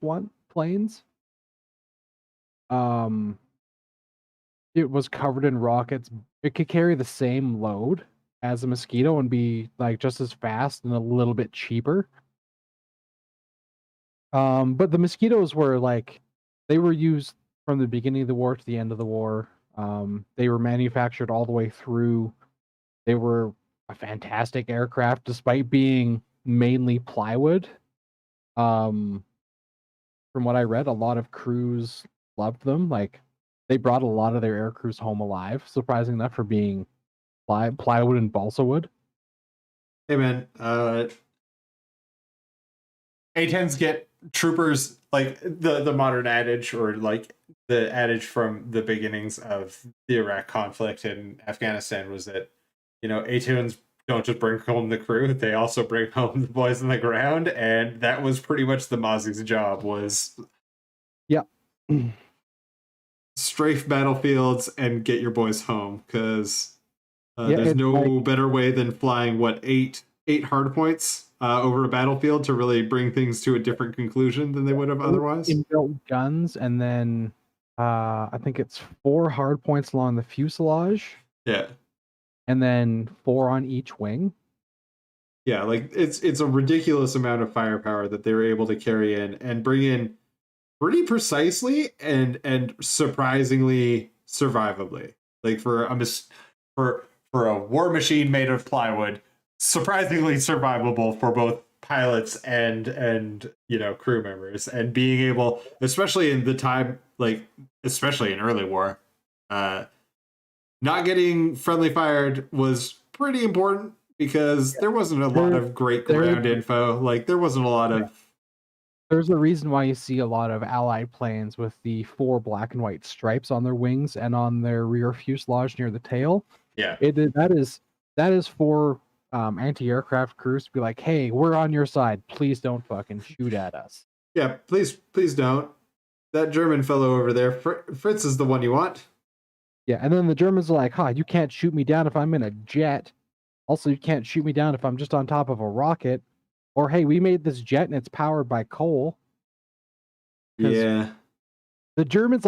planes. It was covered in rockets. It could carry the same load as a Mosquito and be like just as fast and a little bit cheaper. But the Mosquitoes were they were used from the beginning of the war to the end of the war. They were manufactured all the way through. They were a fantastic aircraft despite being mainly plywood. From what I read, a lot of crews loved them. Like they brought a lot of their air crews home alive, surprising enough for being plywood and balsa wood. Hey man, A-10s get troopers, like the modern adage, or like the adage from the beginnings of the Iraq conflict in Afghanistan was that, A-10s don't just bring home the crew, they also bring home the boys on the ground, and that was pretty much the Mozzie's job, was strafe battlefields and get your boys home, because there's no better way than flying eight hardpoints over a battlefield to really bring things to a different conclusion than they would have otherwise. Inbuilt guns, and then I think it's 4 hardpoints along the fuselage. Yeah. And then 4 on each wing. Yeah, like it's a ridiculous amount of firepower that they were able to carry in and bring in pretty precisely and surprisingly survivably. Like for a war machine made of plywood, surprisingly survivable for both pilots and crew members, and being able, especially in the time, like especially in early war, not getting friendly fired was pretty important because there wasn't a lot of great ground info. Like there wasn't a lot of. There's a reason why you see a lot of Allied planes with the 4 black and white stripes on their wings and on their rear fuselage near the tail. Yeah, that is for anti-aircraft crews to be like, hey, we're on your side. Please don't fucking shoot at us. Yeah, please don't. That German fellow over there, Fritz, is the one you want. Yeah, and then the Germans are like, you can't shoot me down if I'm in a jet. Also, you can't shoot me down if I'm just on top of a rocket. Or, hey, we made this jet and it's powered by coal. Yeah. The Germans,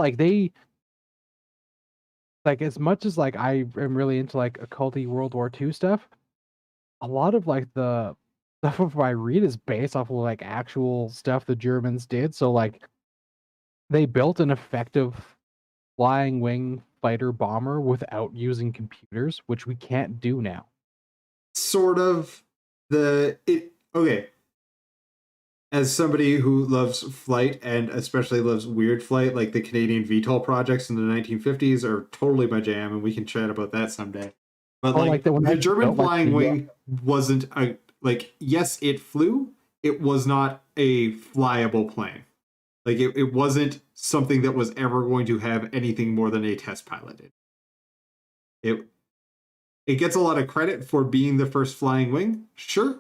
as much as I am really into occulty World War II stuff, a lot of the stuff of I read is based off of actual stuff the Germans did. So they built an effective flying wing fighter bomber without using computers, which we can't do now. Sort of. Okay. As somebody who loves flight and especially loves weird flight, like the Canadian VTOL projects in the 1950s are totally my jam, and we can chat about that someday. But the German flying wing wasn't yes, it flew. It was not a flyable plane. Like it wasn't something that was ever going to have anything more than a test pilot in. It gets a lot of credit for being the first flying wing, sure.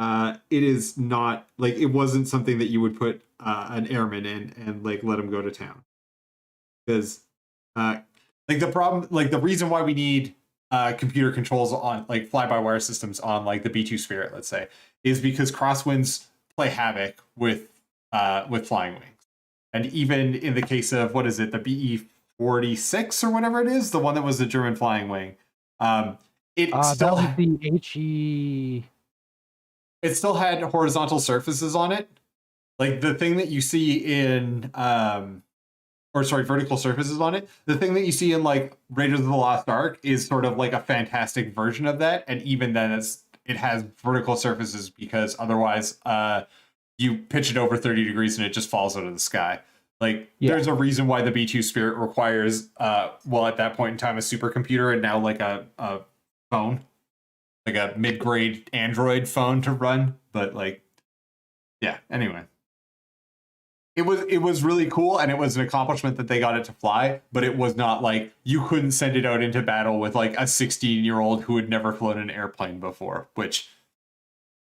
It is not it wasn't something that you would put an airman in and let him go to town, because the problem, the reason why we need computer controls on fly-by-wire systems on the B2 Spirit, let's say, is because crosswinds play havoc with flying wings. And even in the case of the BE-46 or whatever it is, the one that was the German flying wing, it still that was the HE. It still had horizontal surfaces on it, like the thing that you see in vertical surfaces on it. The thing that you see in Raiders of the Lost Ark is sort of a fantastic version of that, and even then it has vertical surfaces because otherwise you pitch it over 30 degrees and it just falls out of the sky. There's a reason why the B2 Spirit requires at that point in time a supercomputer, and now a phone, a mid-grade Android phone to run. But anyway, it was really cool, and it was an accomplishment that they got it to fly, but it was not you couldn't send it out into battle with a 16-year-old who had never flown an airplane before, which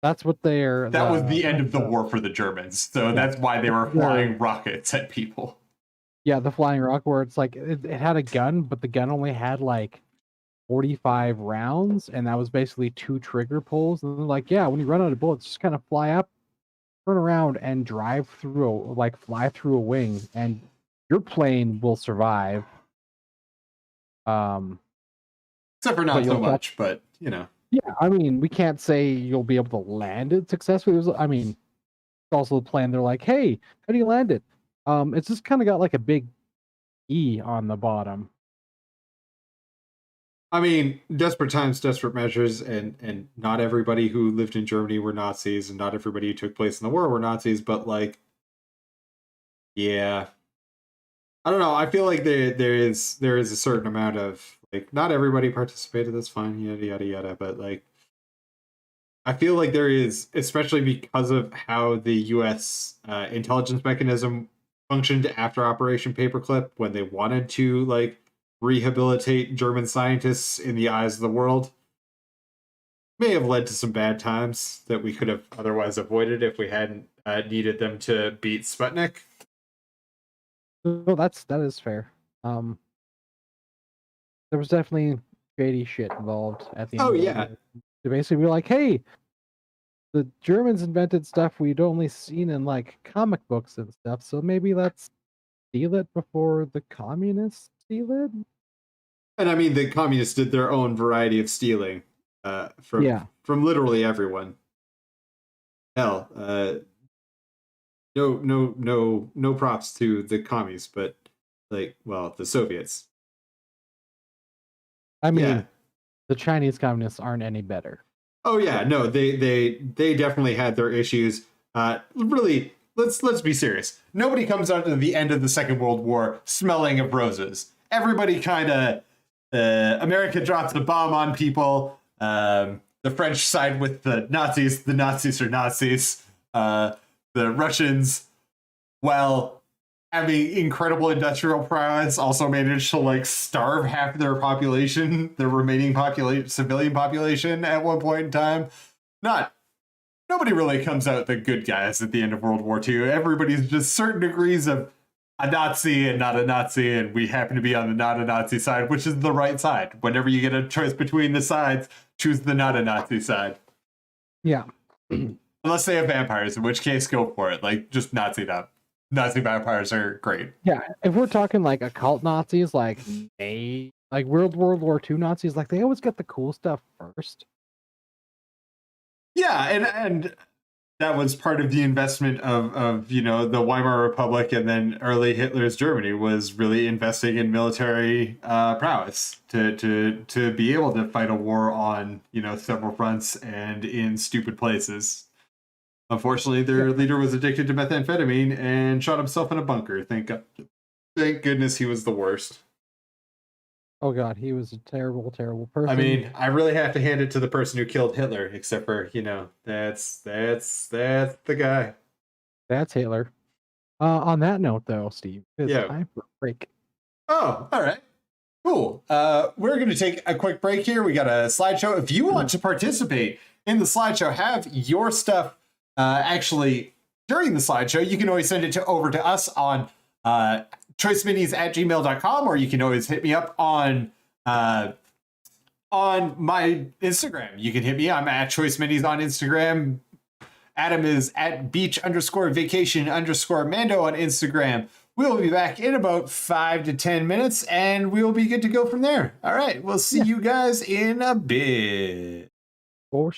that's what they're. That was the end of the war for the Germans. So that's why they were flying rockets at people. Yeah, the flying rocket, where it's it had a gun, but the gun only had 45 rounds, and that was basically 2 trigger pulls. And they're when you run out of bullets, just kind of fly up, turn around, and drive through fly through a wing, and your plane will survive. Except for not so much, but Yeah, I mean, we can't say you'll be able to land it successfully. It's also a plan. They're like, hey, how do you land it? It's just kind of got a big E on the bottom. I mean, desperate times, desperate measures, and not everybody who lived in Germany were Nazis, and not everybody who took place in the war were Nazis, but yeah. I don't know. I feel like there is a certain amount of not everybody participated, that's fine, yada yada yada, but I feel like there is, especially because of how the US intelligence mechanism functioned after Operation Paperclip, when they wanted to rehabilitate German scientists in the eyes of the world, may have led to some bad times that we could have otherwise avoided if we hadn't needed them to beat Sputnik. Well, that is fair. There was definitely shady shit involved at the end. Oh yeah. To basically be hey, the Germans invented stuff we'd only seen in comic books and stuff, so maybe let's steal it before the communists steal it. And I mean, the communists did their own variety of stealing from literally everyone. Hell, no props to the commies, but the Soviets. I mean, the Chinese communists aren't any better. Oh yeah, no, they definitely had their issues. Really, let's be serious. Nobody comes out to the end of the Second World War smelling of roses. Everybody kind of America drops a bomb on people. The French side with the Nazis. The Nazis are Nazis. The Russians, well, having incredible industrial prowess, also managed to like starve half their population, the remaining population, civilian population, at one point in time. Not Nobody really comes out the good guys at the end of World War II. Everybody's just certain degrees of a Nazi and not a Nazi, and we happen to be on the not a Nazi side, which is the right side. Whenever you get a choice between the sides, choose the not a Nazi side. Yeah. Unless they have vampires, in which case go for it. Like, just Nazi it up. Nazi vampires are great. Yeah, if we're talking like occult Nazis, like World War II Nazis, like they always get the cool stuff first. Yeah, and that was part of the investment of the Weimar Republic and then early Hitler's Germany was really investing in military prowess to be able to fight a war on several fronts and in stupid places. Unfortunately, their leader was addicted to methamphetamine and shot himself in a bunker. Thank goodness he was the worst. Oh god, he was a terrible, terrible person. I mean, I really have to hand it to the person who killed Hitler, except for, that's the guy. That's Hitler. On that note, though, Steve, it's time for a break. Oh, all right. Cool. We're going to take a quick break here. We got a slideshow. If you want to participate in the slideshow, have your stuff actually during the slideshow, you can always send it over to us on choiceminis@gmail.com, or you can always hit me up on my Instagram. You can hit me. I'm at choiceminis on Instagram. Adam is at beach_vacation_Mando on Instagram. We'll be back in about 5 to 10 minutes, and we'll be good to go from there. All right, we'll see you guys in a bit. Oh,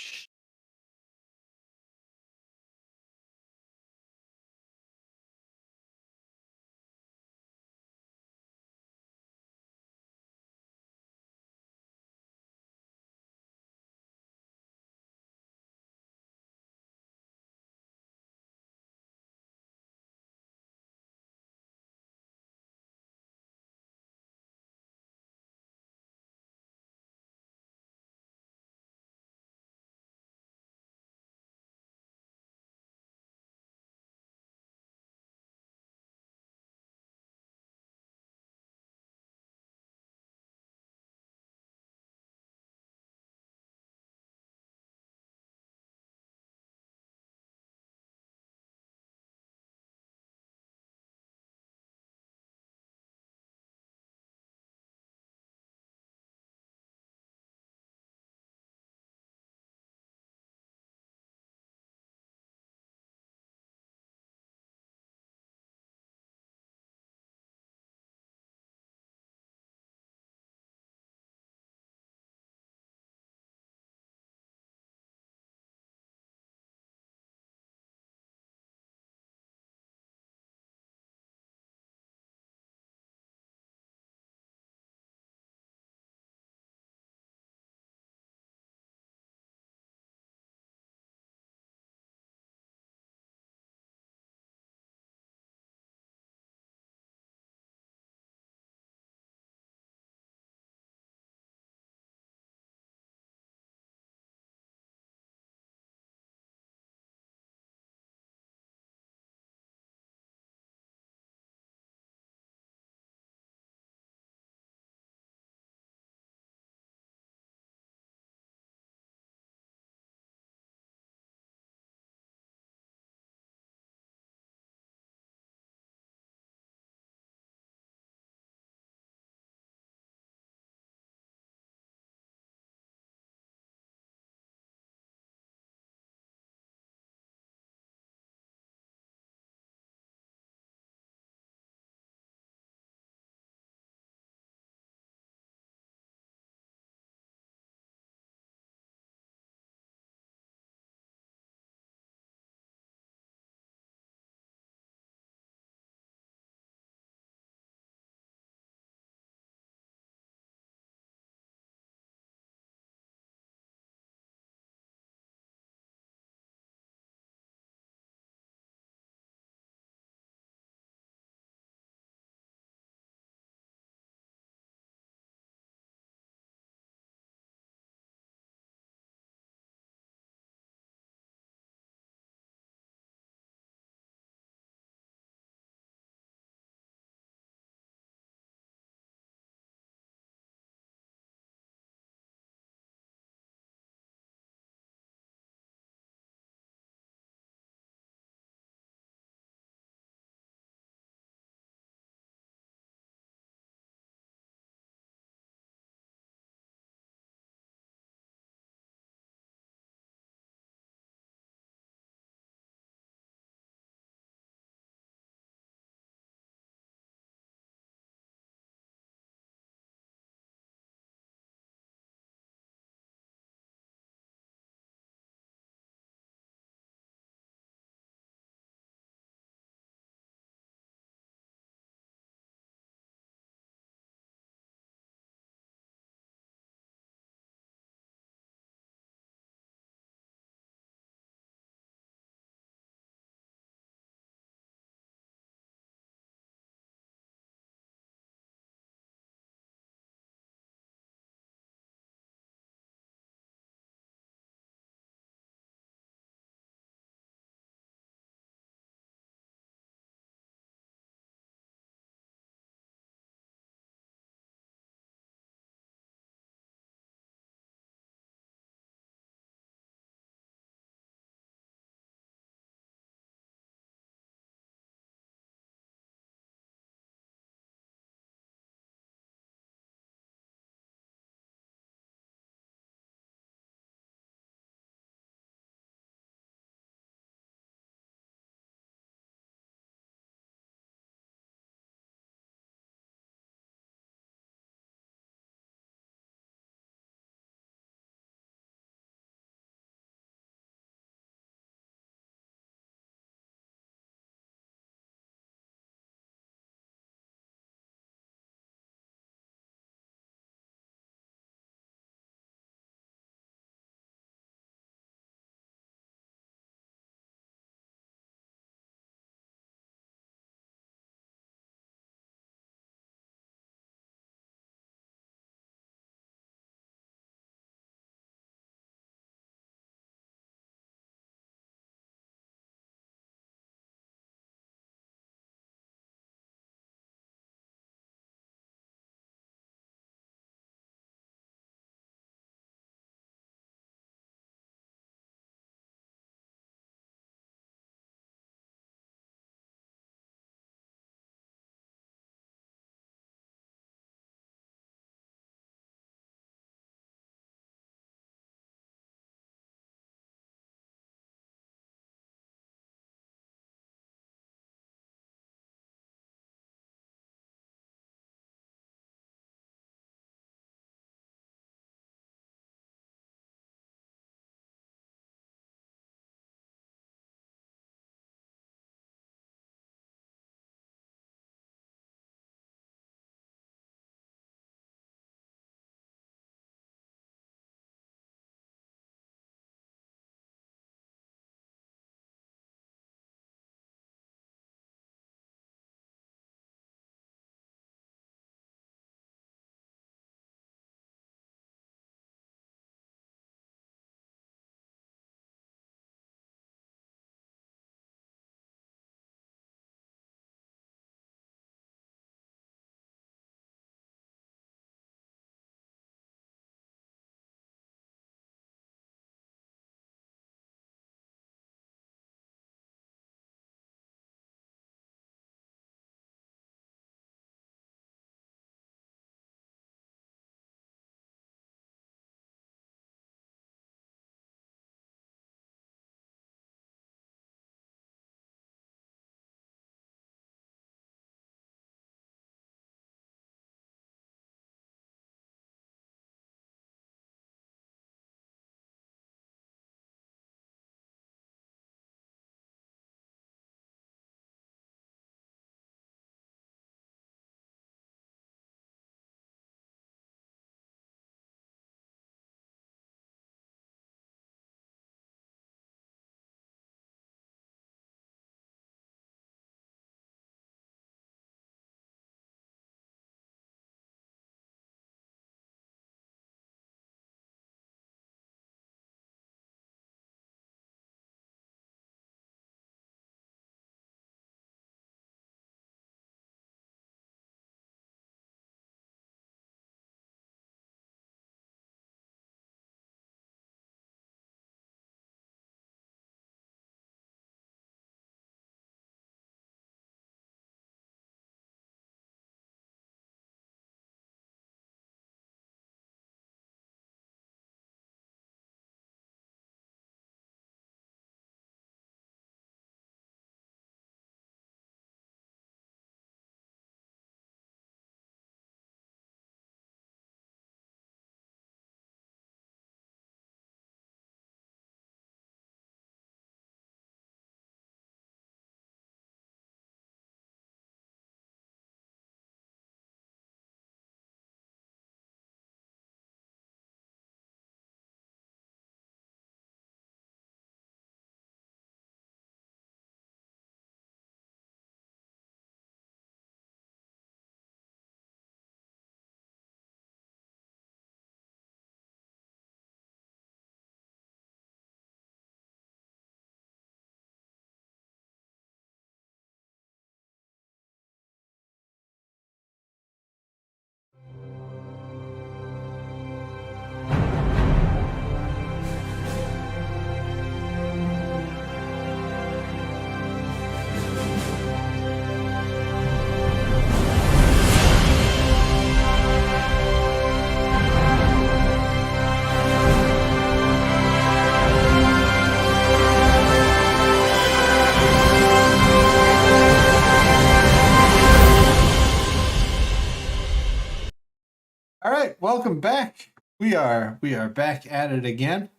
welcome back. We are back at it again.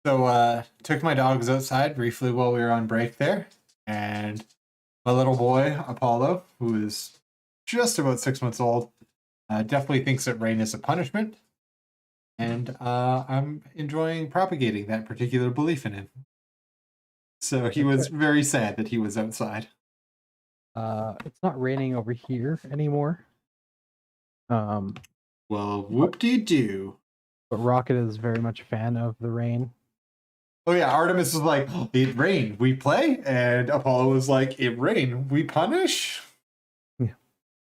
So took my dogs outside briefly while we were on break there, and my little boy Apollo, who is just about 6 months old, definitely thinks that rain is a punishment, and I'm enjoying propagating that particular belief in him. So he was very sad that he was outside. It's not raining over here anymore. Well, whoop-de-doo. But Rocket is very much a fan of the rain. Oh yeah, Artemis was like, it rained, we play? And Apollo was like, it rained, we punish? Yeah.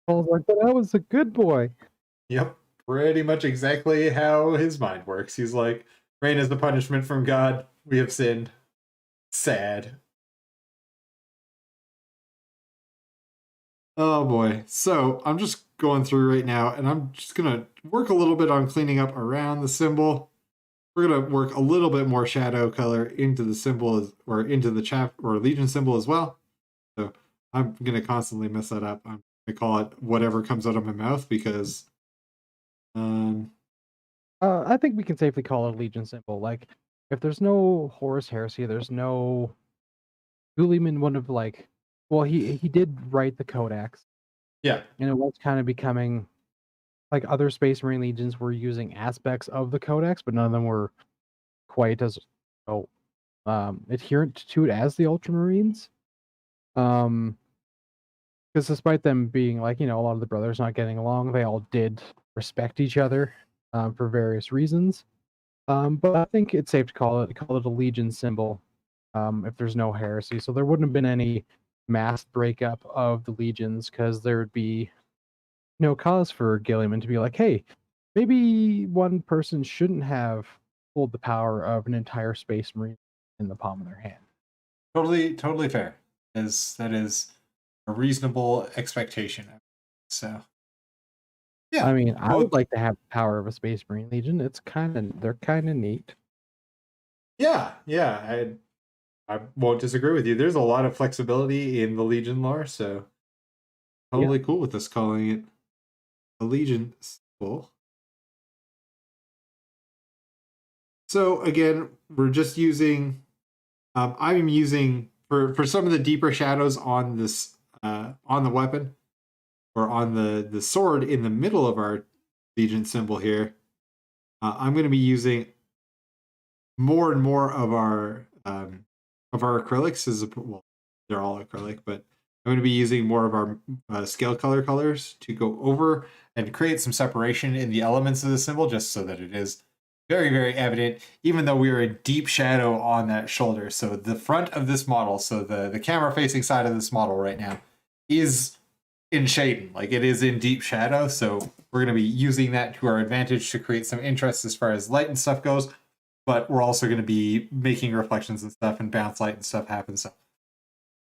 Apollo's like, but I was a good boy. Yep, pretty much exactly how his mind works. He's like, rain is the punishment from God, we have sinned. Sad. Oh boy. So I'm just going through right now, and I'm just going to work a little bit on cleaning up around the symbol. We're going to work a little bit more shadow color into the symbol, or into the Legion symbol as well. So I'm going to constantly mess that up. I'm going to call it whatever comes out of my mouth because... I think we can safely call it a Legion symbol. Like, if there's no Horus Heresy, there's no... Guliman would have, like... Well, he did write the Codex. Yeah. And it was kind of becoming... Like, other Space Marine Legions were using aspects of the Codex, but none of them were quite as adherent to it as the Ultramarines. Because despite them being, like, a lot of the brothers not getting along, they all did respect each other for various reasons. But I think it's safe to call it a Legion symbol if there's no heresy. So there wouldn't have been any mass breakup of the Legions because there would be no cause for Gilliman to be like, hey, maybe one person shouldn't have hold the power of an entire Space Marine in the palm of their hand. Totally fair. That is a reasonable expectation. So, yeah. I mean, I would like to have the power of a Space Marine Legion. They're kind of neat. Yeah. I won't disagree with you. There's a lot of flexibility in the Legion lore, so totally cool with us calling it a Legion symbol. So again, we're just using, I'm using, for some of the deeper shadows on this, on the weapon, or on the sword in the middle of our Legion symbol here, I'm going to be using more and more of our acrylics. Well, they're all acrylic, but I'm going to be using more of our scale colors to go over and create some separation in the elements of the symbol, just so that it is very, very evident, even though we are in deep shadow on that shoulder. So the front of this model, so the camera facing side of this model right now, is in shading, like it is in deep shadow. So we're going to be using that to our advantage to create some interest as far as light and stuff goes, but we're also going to be making reflections and stuff and bounce light and stuff happen. So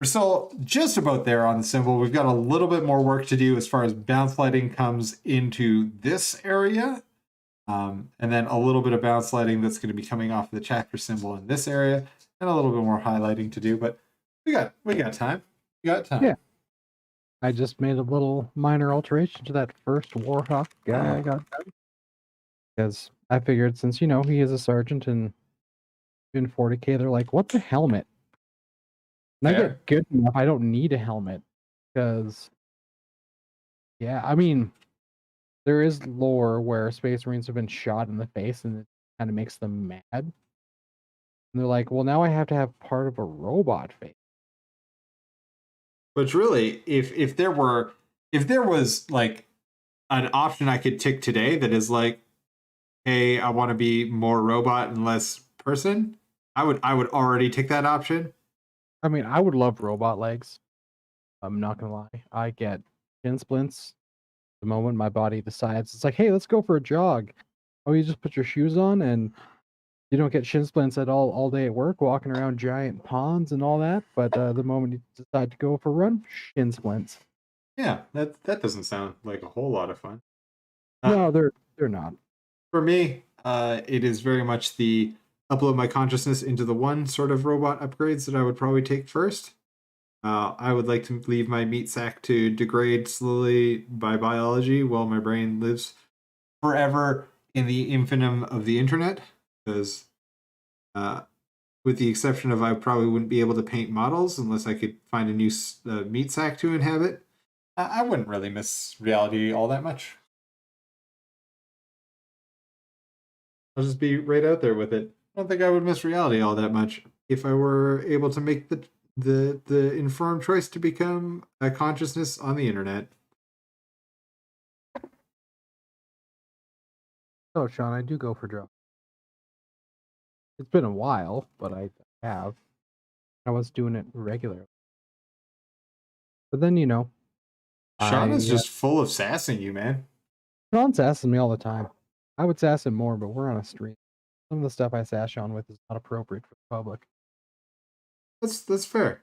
we're still just about there on the symbol. We've got a little bit more work to do as far as bounce lighting comes into this area. And then a little bit of bounce lighting that's going to be coming off the chapter symbol in this area, and a little bit more highlighting to do, but we got time. Yeah. I just made a little minor alteration to that first Warhawk guy I got done. Because I figured since, he is a sergeant and in 40k, they're like, what the helmet? And I get good enough, I don't need a helmet. Because, yeah, I mean, there is lore where Space Marines have been shot in the face and it kind of makes them mad. And they're like, well, now I have to have part of a robot face. But really, if there was like an option I could tick today that is like, hey, I want to be more robot and less person, I would already tick that option. I mean, I would love robot legs. I'm not gonna lie. I get shin splints the moment my body decides it's like, hey, let's go for a jog. Oh, you just put your shoes on and you don't get shin splints at all day at work, walking around giant ponds and all that. But the moment you decide to go for a run, shin splints. Yeah, that doesn't sound like a whole lot of fun. No, they're not. For me, it is very much the upload my consciousness into the one sort of robot upgrades that I would probably take first. I would like to leave my meat sack to degrade slowly by biology while my brain lives forever in the infinitum of the internet, because with the exception of I probably wouldn't be able to paint models unless I could find a new meat sack to inhabit. I wouldn't really miss reality all that much. I'll just be right out there with it. I don't think I would miss reality all that much if I were able to make the informed choice to become a consciousness on the internet. Oh, Sean, I do go for drugs. It's been a while, but I have. I was doing it regularly. But then, Sean is just full of sassing you, man. Sean sasses me all the time. I would sass him more, but we're on a stream. Some of the stuff I sass Sean with is not appropriate for the public. That's fair.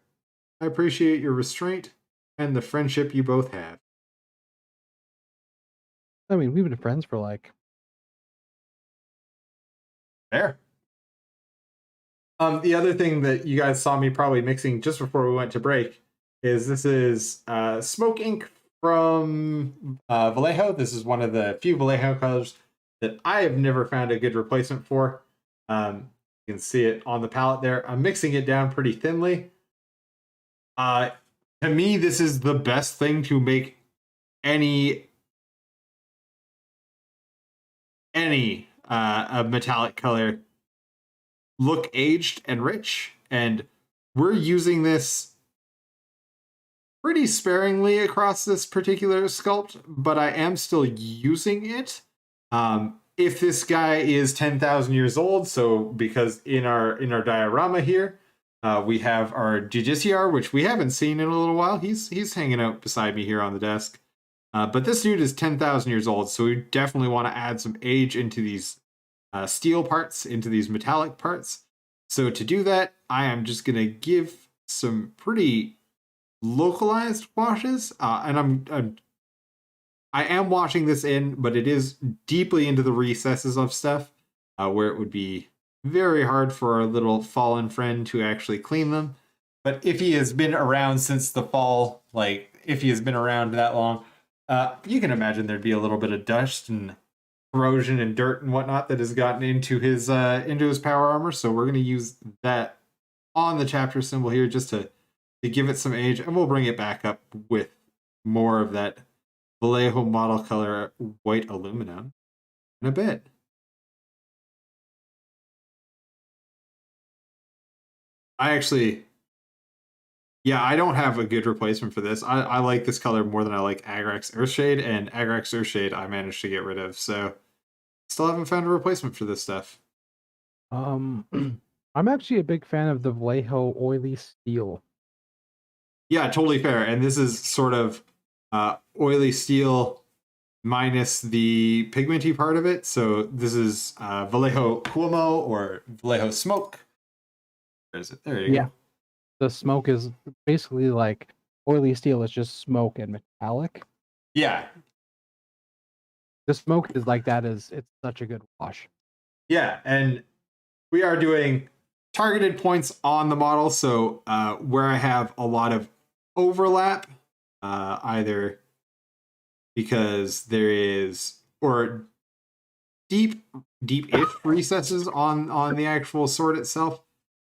I appreciate your restraint and the friendship you both have. I mean, we've been friends for Fair. The other thing that you guys saw me probably mixing just before we went to break is this is Smoke Ink from Vallejo. This is one of the few Vallejo colors that I have never found a good replacement for. You can see it on the palette there. I'm mixing it down pretty thinly. To me, this is the best thing to make any a metallic color look aged and rich, and we're using this pretty sparingly across this particular sculpt, but I am still using it. If this guy is 10,000 years old, so because in our diorama here, we have our Judiciar, which we haven't seen in a little while. He's hanging out beside me here on the desk. But this dude is 10,000 years old, so we definitely want to add some age into these steel parts, into these metallic parts. So to do that, I am just going to give some pretty localized washes, and I am washing this in, but it is deeply into the recesses of stuff, where it would be very hard for our little fallen friend to actually clean them. But if he has been around since the fall, like if he has been around that long, you can imagine there'd be a little bit of dust and corrosion and dirt and whatnot that has gotten into his power armor. So we're going to use that on the chapter symbol here just to give it some age, and we'll bring it back up with more of that Vallejo model color white aluminum in a bit. I don't have a good replacement for this. I like this color more than I like Agrax Earthshade, and Agrax Earthshade I managed to get rid of, so still haven't found a replacement for this stuff. I'm actually a big fan of the Vallejo Oily Steel. Yeah, totally fair. And this is sort of oily steel minus the pigmenty part of it. So this is Vallejo Cuomo or Vallejo Smoke. Where is it? There you go. The smoke is basically like oily steel is just smoke and metallic. Yeah. The smoke is like that it's such a good wash. Yeah, and we are doing targeted points on the model. So where I have a lot of overlap, either because there is or deep-ish recesses on the actual sword itself,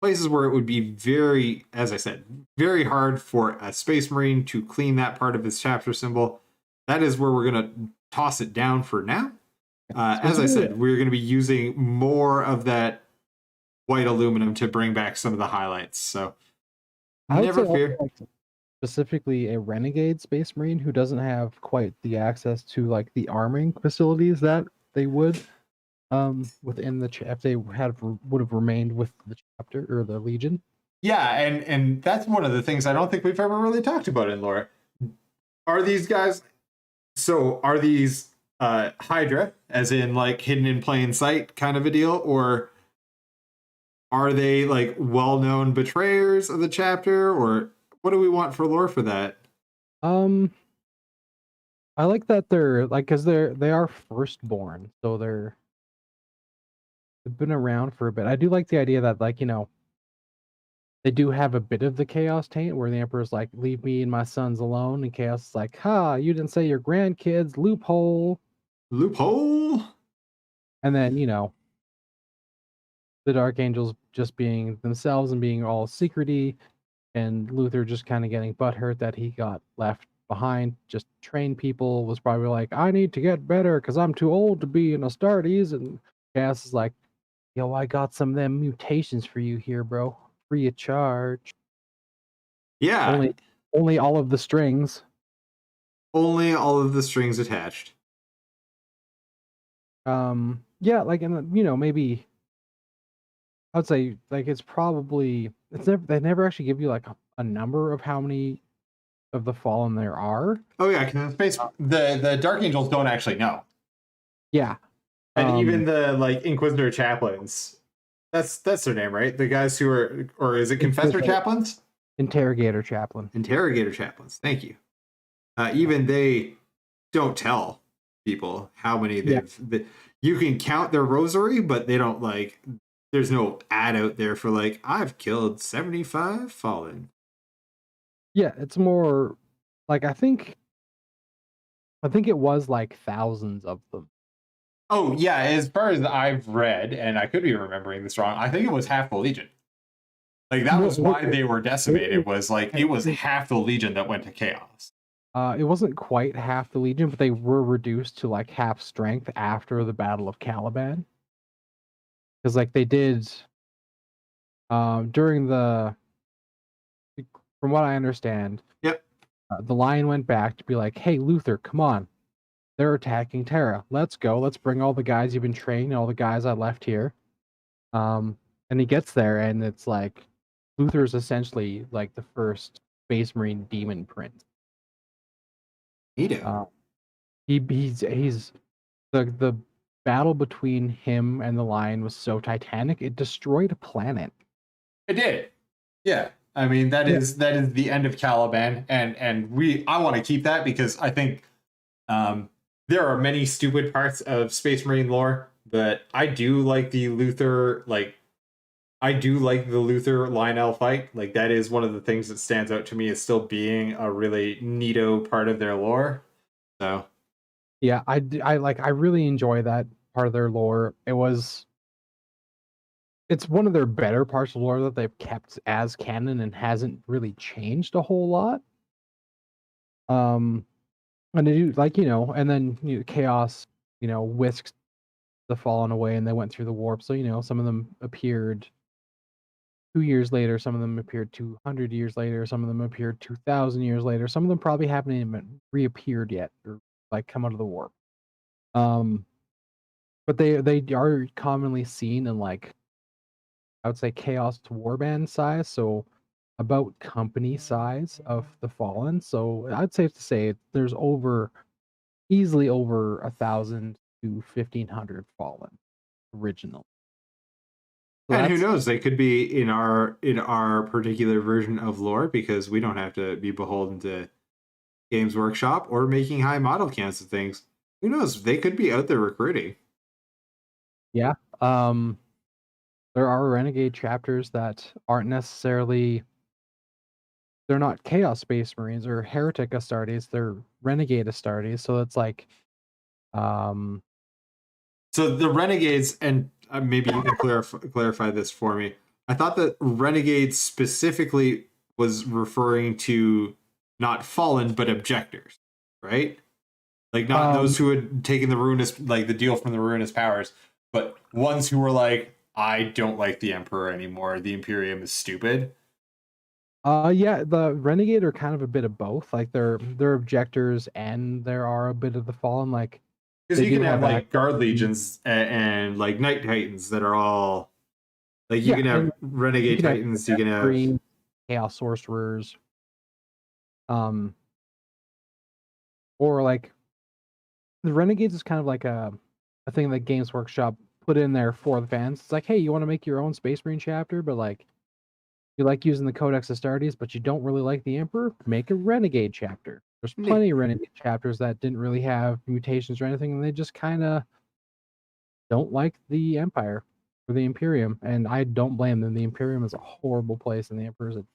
places where it would be very, as I said, very hard for a Space Marine to clean that part of his chapter symbol. That is where we're going to toss it down for now. As I said, we're going to be using more of that white aluminum to bring back some of the highlights. So never fear. Specifically a renegade Space Marine who doesn't have quite the access to like the arming facilities that they would within the if they would have remained with the chapter or the Legion. Yeah, and that's one of the things I don't think we've ever really talked about in lore. Are these guys Hydra, as in like hidden in plain sight kind of a deal, or are they like well-known betrayers of the chapter, or what do we want for lore for that? I like that they're like, because they are firstborn, so they've been around for a bit. I do like the idea that, like, they do have a bit of the chaos taint where the Emperor's like, leave me and my sons alone, and Chaos is like, ha, you didn't say your grandkids, loophole. Loophole. And then, you know, the Dark Angels just being themselves and being all secrety, and Luther just kind of getting butthurt that he got left behind. Just train people, was probably like, I need to get better because I'm too old to be an Astartes. And Chaos is like, yo, I got some of them mutations for you here, bro. Free of charge. Yeah. Only all of the strings. Only all of the strings attached. Yeah, like, and you know, maybe I would say like it's probably they never actually give you like a number of how many of the fallen there are. Oh yeah, because the Dark Angels don't actually know. Yeah. And even the like Inquisitor chaplains, that's their name, right? The guys who are, or is it Confessor chaplains? Interrogator chaplain. Interrogator chaplains. Thank you. Even they don't tell people how many they've. You can count their rosary, but they don't like. There's no ad out there for like I've killed 75 fallen. Yeah, it's more like I think it was like thousands of them. Oh yeah, as far as I've read, and I could be remembering this wrong, I think it was half the Legion. Like that was why they were decimated. Was like it was half the Legion that went to chaos. It wasn't quite half the Legion, but they were reduced to like half strength after the Battle of Caliban. Because like they did during the, from what I understand, yep, the Lion went back to be like, "Hey Luther, come on, they're attacking Terra. Let's go. Let's bring all the guys you've been training, all the guys I left here." And he gets there, and it's like Luther's essentially like the first Space Marine demon prince. He's the battle between him and the Lion was so titanic it destroyed a planet. It did. Yeah. I mean that is the end of Caliban, and I want to keep that because I think there are many stupid parts of Space Marine lore, but I do like the Luther Lionel fight. Like that is one of the things that stands out to me as still being a really neato part of their lore. So yeah, I really enjoy that part of their lore. It's one of their better parts of lore that they've kept as canon and hasn't really changed a whole lot. And they do, like, you know, and then Chaos, you know, whisked the Fallen away and they went through the warp. So, you know, some of them appeared 2 years later, some of them appeared 200 years later, some of them appeared 2,000 years later, some of them probably haven't even reappeared yet or like come out of the warp. But they are commonly seen in like, I would say Chaos Warband size, so about company size of the Fallen. So I'd safe to say there's easily over 1,000 to 1,500 Fallen original. So and who knows? They could be in our particular version of lore because we don't have to be beholden to Games Workshop or making high model counts of things. Who knows? They could be out there recruiting. Yeah. There are Renegade chapters that aren't necessarily, they're not Chaos Space Marines or Heretic Astartes, they're Renegade Astartes. So it's like, so the Renegades, and maybe you can clarify this for me. I thought that Renegades specifically was referring to not fallen, but objectors, right? Like not those who had taken the ruinous, like the deal from the ruinous powers, but ones who were like, I don't like the Emperor anymore. The Imperium is stupid. Yeah, the Renegade are kind of a bit of both. Like they're objectors and there are a bit of the fallen. Like because you can have like guard legions and like Knight Titans that are all like you can have Renegade Titans. You can have Chaos Sorcerers. Or like the Renegades is kind of like a thing that Games Workshop put in there for the fans. It's like, hey, you want to make your own Space Marine chapter, but like you like using the Codex Astartes, but you don't really like the Emperor, make a Renegade chapter. There's plenty of Renegade chapters that didn't really have mutations or anything, and they just kind of don't like the Empire or the Imperium, and I don't blame them. The Imperium is a horrible place, and the Emperor's a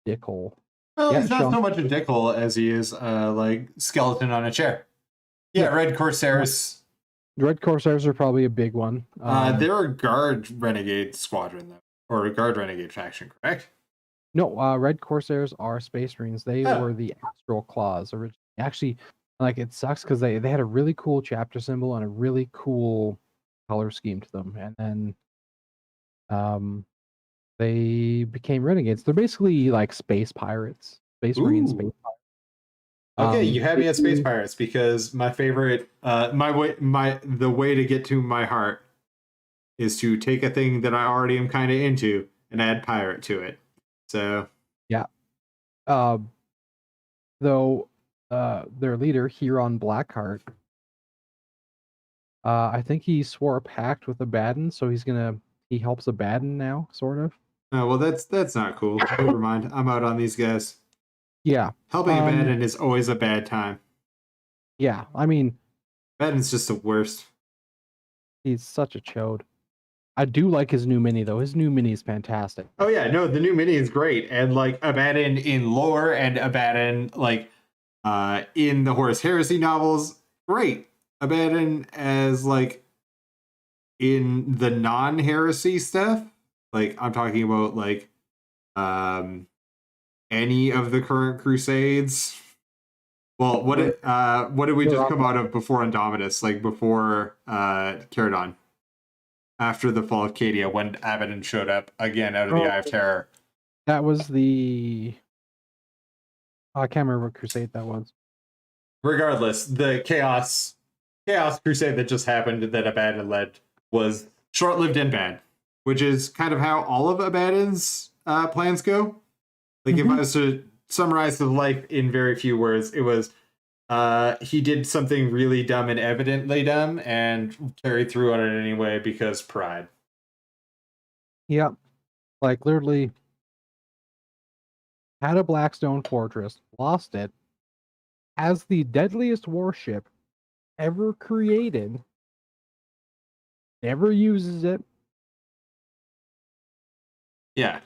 dickhole. Well, he's not so much a dickhole as he is like skeleton on a chair. Yeah, Red Corsairs Red Corsairs are probably a big one. They're a guard renegade squadron, though, or a guard renegade faction, correct? No, Red Corsairs are Space Marines. They were the Astral Claws originally. Actually, like it sucks because they had a really cool chapter symbol and a really cool color scheme to them, and then they became renegades. They're basically like space pirates, Space Marines, space pirates. Okay, you had me at Space Pirates because my favorite, the way to get to my heart is to take a thing that I already am kind of into and add pirate to it. So yeah, though their leader Huron Blackheart, I think he swore a pact with Abaddon, so he helps Abaddon now, sort of. Oh well, that's not cool. Never mind. I'm out on these guys. Yeah, helping Abaddon is always a bad time. Yeah, I mean, Abaddon's just the worst. He's such a chode. I do like his new mini though. His new mini is fantastic. Oh yeah, no, the new mini is great, and like Abaddon in lore and Abaddon like in the Horus Heresy novels, great. Abaddon as like in the non-heresy stuff, like I'm talking about like any of the current crusades. Well, what did we just come out of before Indomitus, like before Caradon? After the fall of Cadia, when Abaddon showed up again out of the Eye of Terror. That was the I can't remember what crusade that was. Regardless, the Chaos crusade that just happened that Abaddon led was short-lived and bad, which is kind of how all of Abaddon's plans go. Like if I was to summarize his life in very few words, it was he did something really dumb and evidently dumb and carried through on it anyway because pride. Yep. Like literally had a Blackstone fortress, lost it, has the deadliest warship ever created, never uses it. Yeah.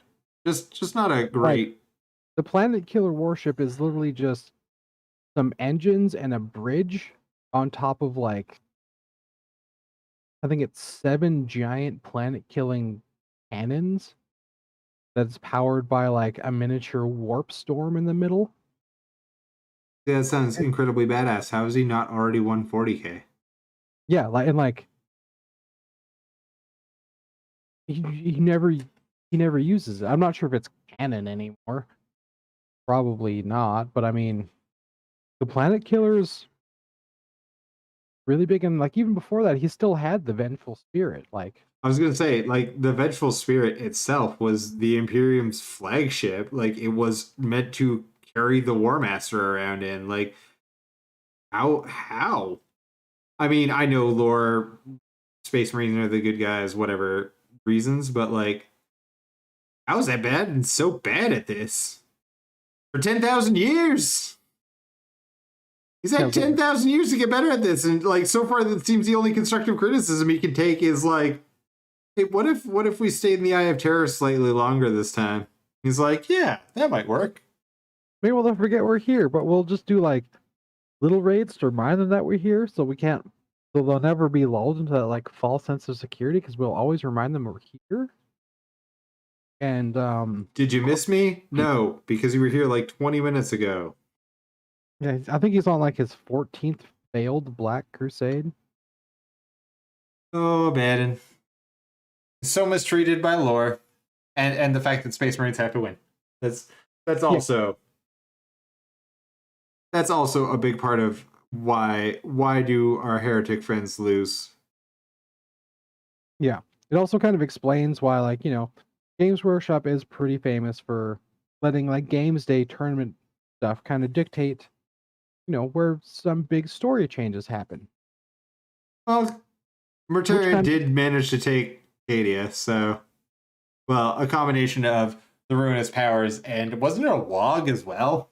Just not a great... Like, the Planet Killer warship is literally just some engines and a bridge on top of like I think it's 7 giant planet-killing cannons that's powered by like a miniature warp storm in the middle. Yeah, that sounds incredibly badass. How is he not already 140k? Yeah, like he never uses it. I'm not sure if it's canon anymore. Probably not, but I mean, the Planet Killer's really big, and like even before that, he still had the Vengeful Spirit. Like I was gonna say, like the Vengeful Spirit itself was the Imperium's flagship. Like it was meant to carry the War Master around in. Like how? I mean, I know lore, Space Marines are the good guys, whatever reasons, but like, how is that bad and so bad at this for 10,000 years? He's had 10,000 years to get better at this, and like so far, it seems the only constructive criticism he can take is like, hey, what if we stayed in the Eye of Terror slightly longer this time? He's like, yeah, that might work. Maybe we'll forget we're here, but we'll just do like little raids to remind them that we're here, so they'll never be lulled into that like false sense of security because we'll always remind them we're here. And did you miss me? No, because you were here like 20 minutes ago. Yeah, I think he's on like his 14th failed Black Crusade. Oh, Abaddon. So mistreated by lore, and the fact that Space Marines have to win. That's also a big part of why do our heretic friends lose. Yeah, it also kind of explains why, like, Games Workshop is pretty famous for letting like Games Day tournament stuff kind of dictate, where some big story changes happen. Well, Mortarion did manage to take Cadia, so a combination of the ruinous powers, and wasn't it a WOG as well?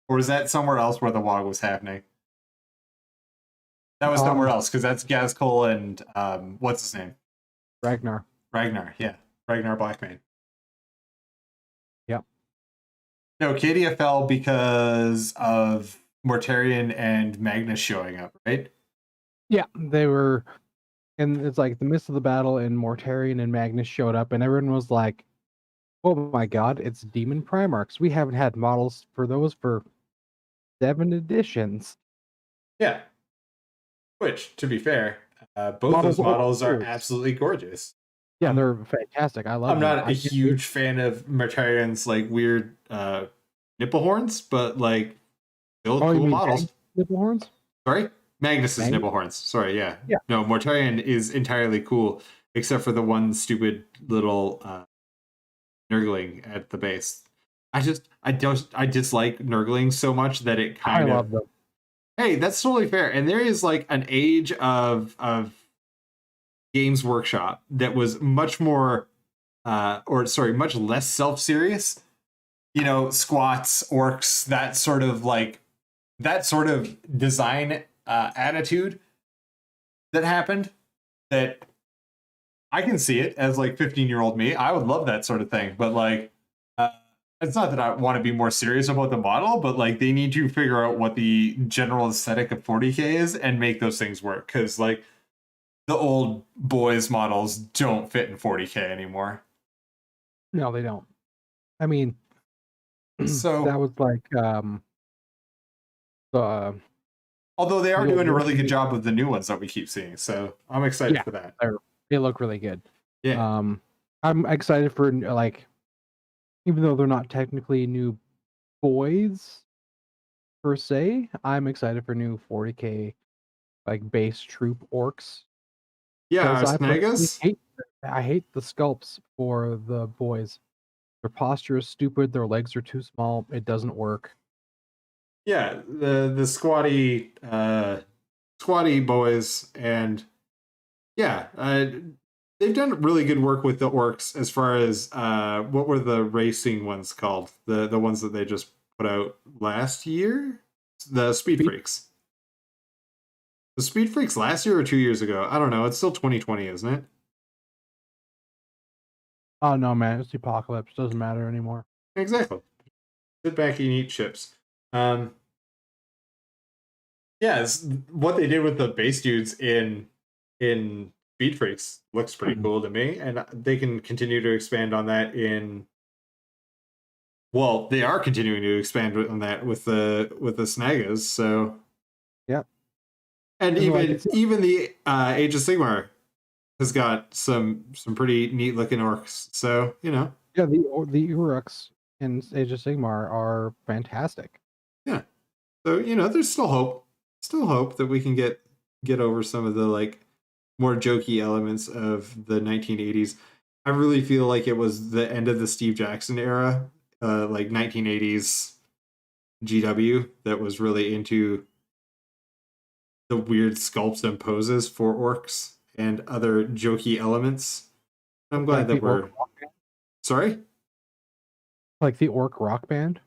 Or was that somewhere else where the WOG was happening? That was somewhere else, because that's Gazkul and what's his name? Ragnar, yeah. Ragnar Blackmane. Yep. No, Cadia fell because of Mortarion and Magnus showing up, right? Yeah, they were, and it's like the midst of the battle, and Mortarion and Magnus showed up, and everyone was like, "Oh my god, it's Demon Primarchs! We haven't had models for those for 7 editions." Yeah. Which, to be fair, both Models those or models are players. absolutely gorgeous. Yeah, I'm they're fantastic. I love I'm them. not a I can't wait. huge fan of Mortarion's like weird nipple horns, but like still Oh, you cool mean models. nipple horns? Sorry, Magnus's Magnus? nipple horns. Sorry, yeah. Yeah. No, Mortarion is entirely cool, except for the one stupid little nurgling at the base. I dislike nurgling so much that it I kind of. love them. Hey, that's totally fair. And there is like an age of Games Workshop that was much more or sorry, much less self-serious. You know, squats, orcs, that sort of design attitude that happened, that I can see it as like 15-year-old me. I would love that sort of thing, but like uh, it's not that I want to be more serious about the model, but like they need to figure out what the general aesthetic of 40k is and make those things work, because like the old boys models don't fit in 40k anymore. No, they don't. I mean, So that was like the although they are the old doing a really good working. job with the new ones that we keep seeing, so I'm excited Yeah, for that. they look really good. Yeah, I'm excited for like, even though they're not technically new boys per se, I'm excited for new 40k like base troop orcs, yeah, because I personally Snagas. hate the sculpts for the boys. Their posture is stupid. Their legs are too small. It doesn't work. Yeah, the squatty boys, and yeah, they've done really good work with the orcs as far as what were the racing ones called? The ones that they just put out last year, the Speed Freaks. The Speed Freaks last year or 2 years ago? I don't know. It's still 2020, isn't it? Oh no, man, it's the apocalypse. Doesn't matter anymore. Exactly. Sit back and eat chips. Um, yeah, what they did with the base dudes in Speed Freaks looks pretty cool to me, and they can continue to expand on that in. Well, they are continuing to expand on that with the Snagas. So, Yep. and And like even the Age of Sigmar has got some pretty neat looking orcs. So yeah, the Uruks in Age of Sigmar are fantastic. yeah. So there's still hope that we can get over some of the like more jokey elements of the 1980s. I really feel like it was the end of the Steve Jackson era, like 1980s GW, that was really into the weird sculpts and poses for orcs and other jokey elements. I'm glad Like the that orc we're sorry. like the orc rock band.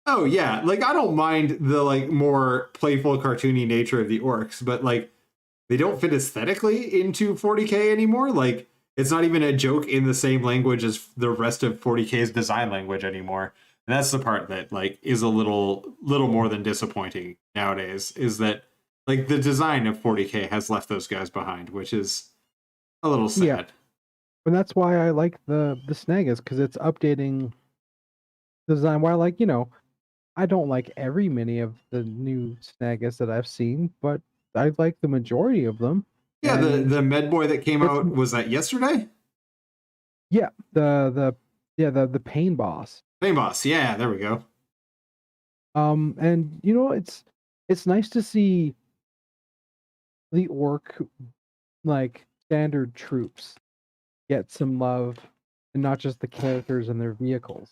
Oh yeah, like I don't mind the like more playful cartoony nature of the orcs, but like they don't fit aesthetically into 40k anymore. Like it's not even a joke in the same language as the rest of 40k's design language anymore. And that's the part that like is a little more than disappointing nowadays, is that like the design of 40k has left those guys behind, which is a little Yeah, sad. and that's why I like the Snagas, because it's updating the design. While like I don't like every mini of the new Snagas that I've seen, but I like the majority of them. Yeah, the And the med boy that came it's out, was that yesterday? yeah, the pain boss. Name boss. Yeah, there we go. And it's nice to see the orc like standard troops get some love, and not just the characters and their vehicles.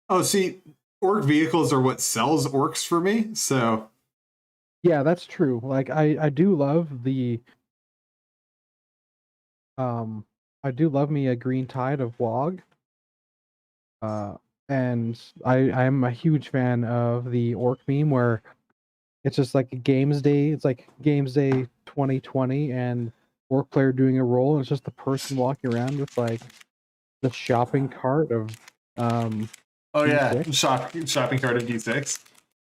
Oh, see, orc vehicles are what sells orcs for me. So Yeah, that's true. Like I do love the um I do love me a green tide of WoG. Uh and I'm a huge fan of the orc meme where it's just like a games day. It's like games day 2020, and orc player doing a role, and it's just the person walking around with like the shopping cart of oh yeah, D6. shopping cart of D6.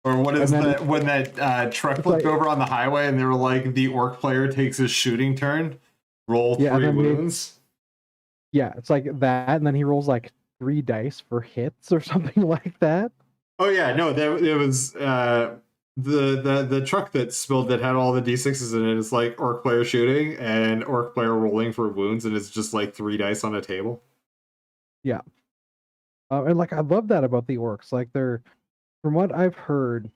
Or what is that when that truck flipped over on the highway and they were like, the orc player takes his shooting turn, roll 3 wounds? Yeah, it's like that, and then he rolls like 3 dice for hits or something like that. Oh yeah, no, it was the truck that spilled that had all the d6s in it. It's like orc player shooting and orc player rolling for wounds, and it's just like 3 dice on a table. Yeah, and like I love that about the orcs. Like they're, from what I've heard,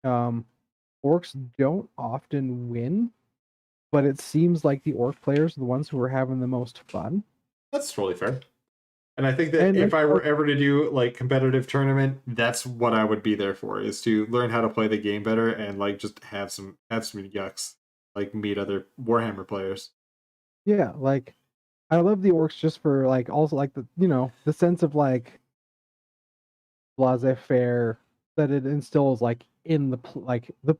orcs don't often win, but it seems like the orc players are the ones who are having the most fun. That's totally fair. And I think that if I were ever to do like competitive tournament, that's what I would be there for, is to learn how to play the game better and like just have some yucks, like meet other Warhammer players. Yeah, like I love the orcs just for like also like the the sense of like laissez-faire that it instills like in the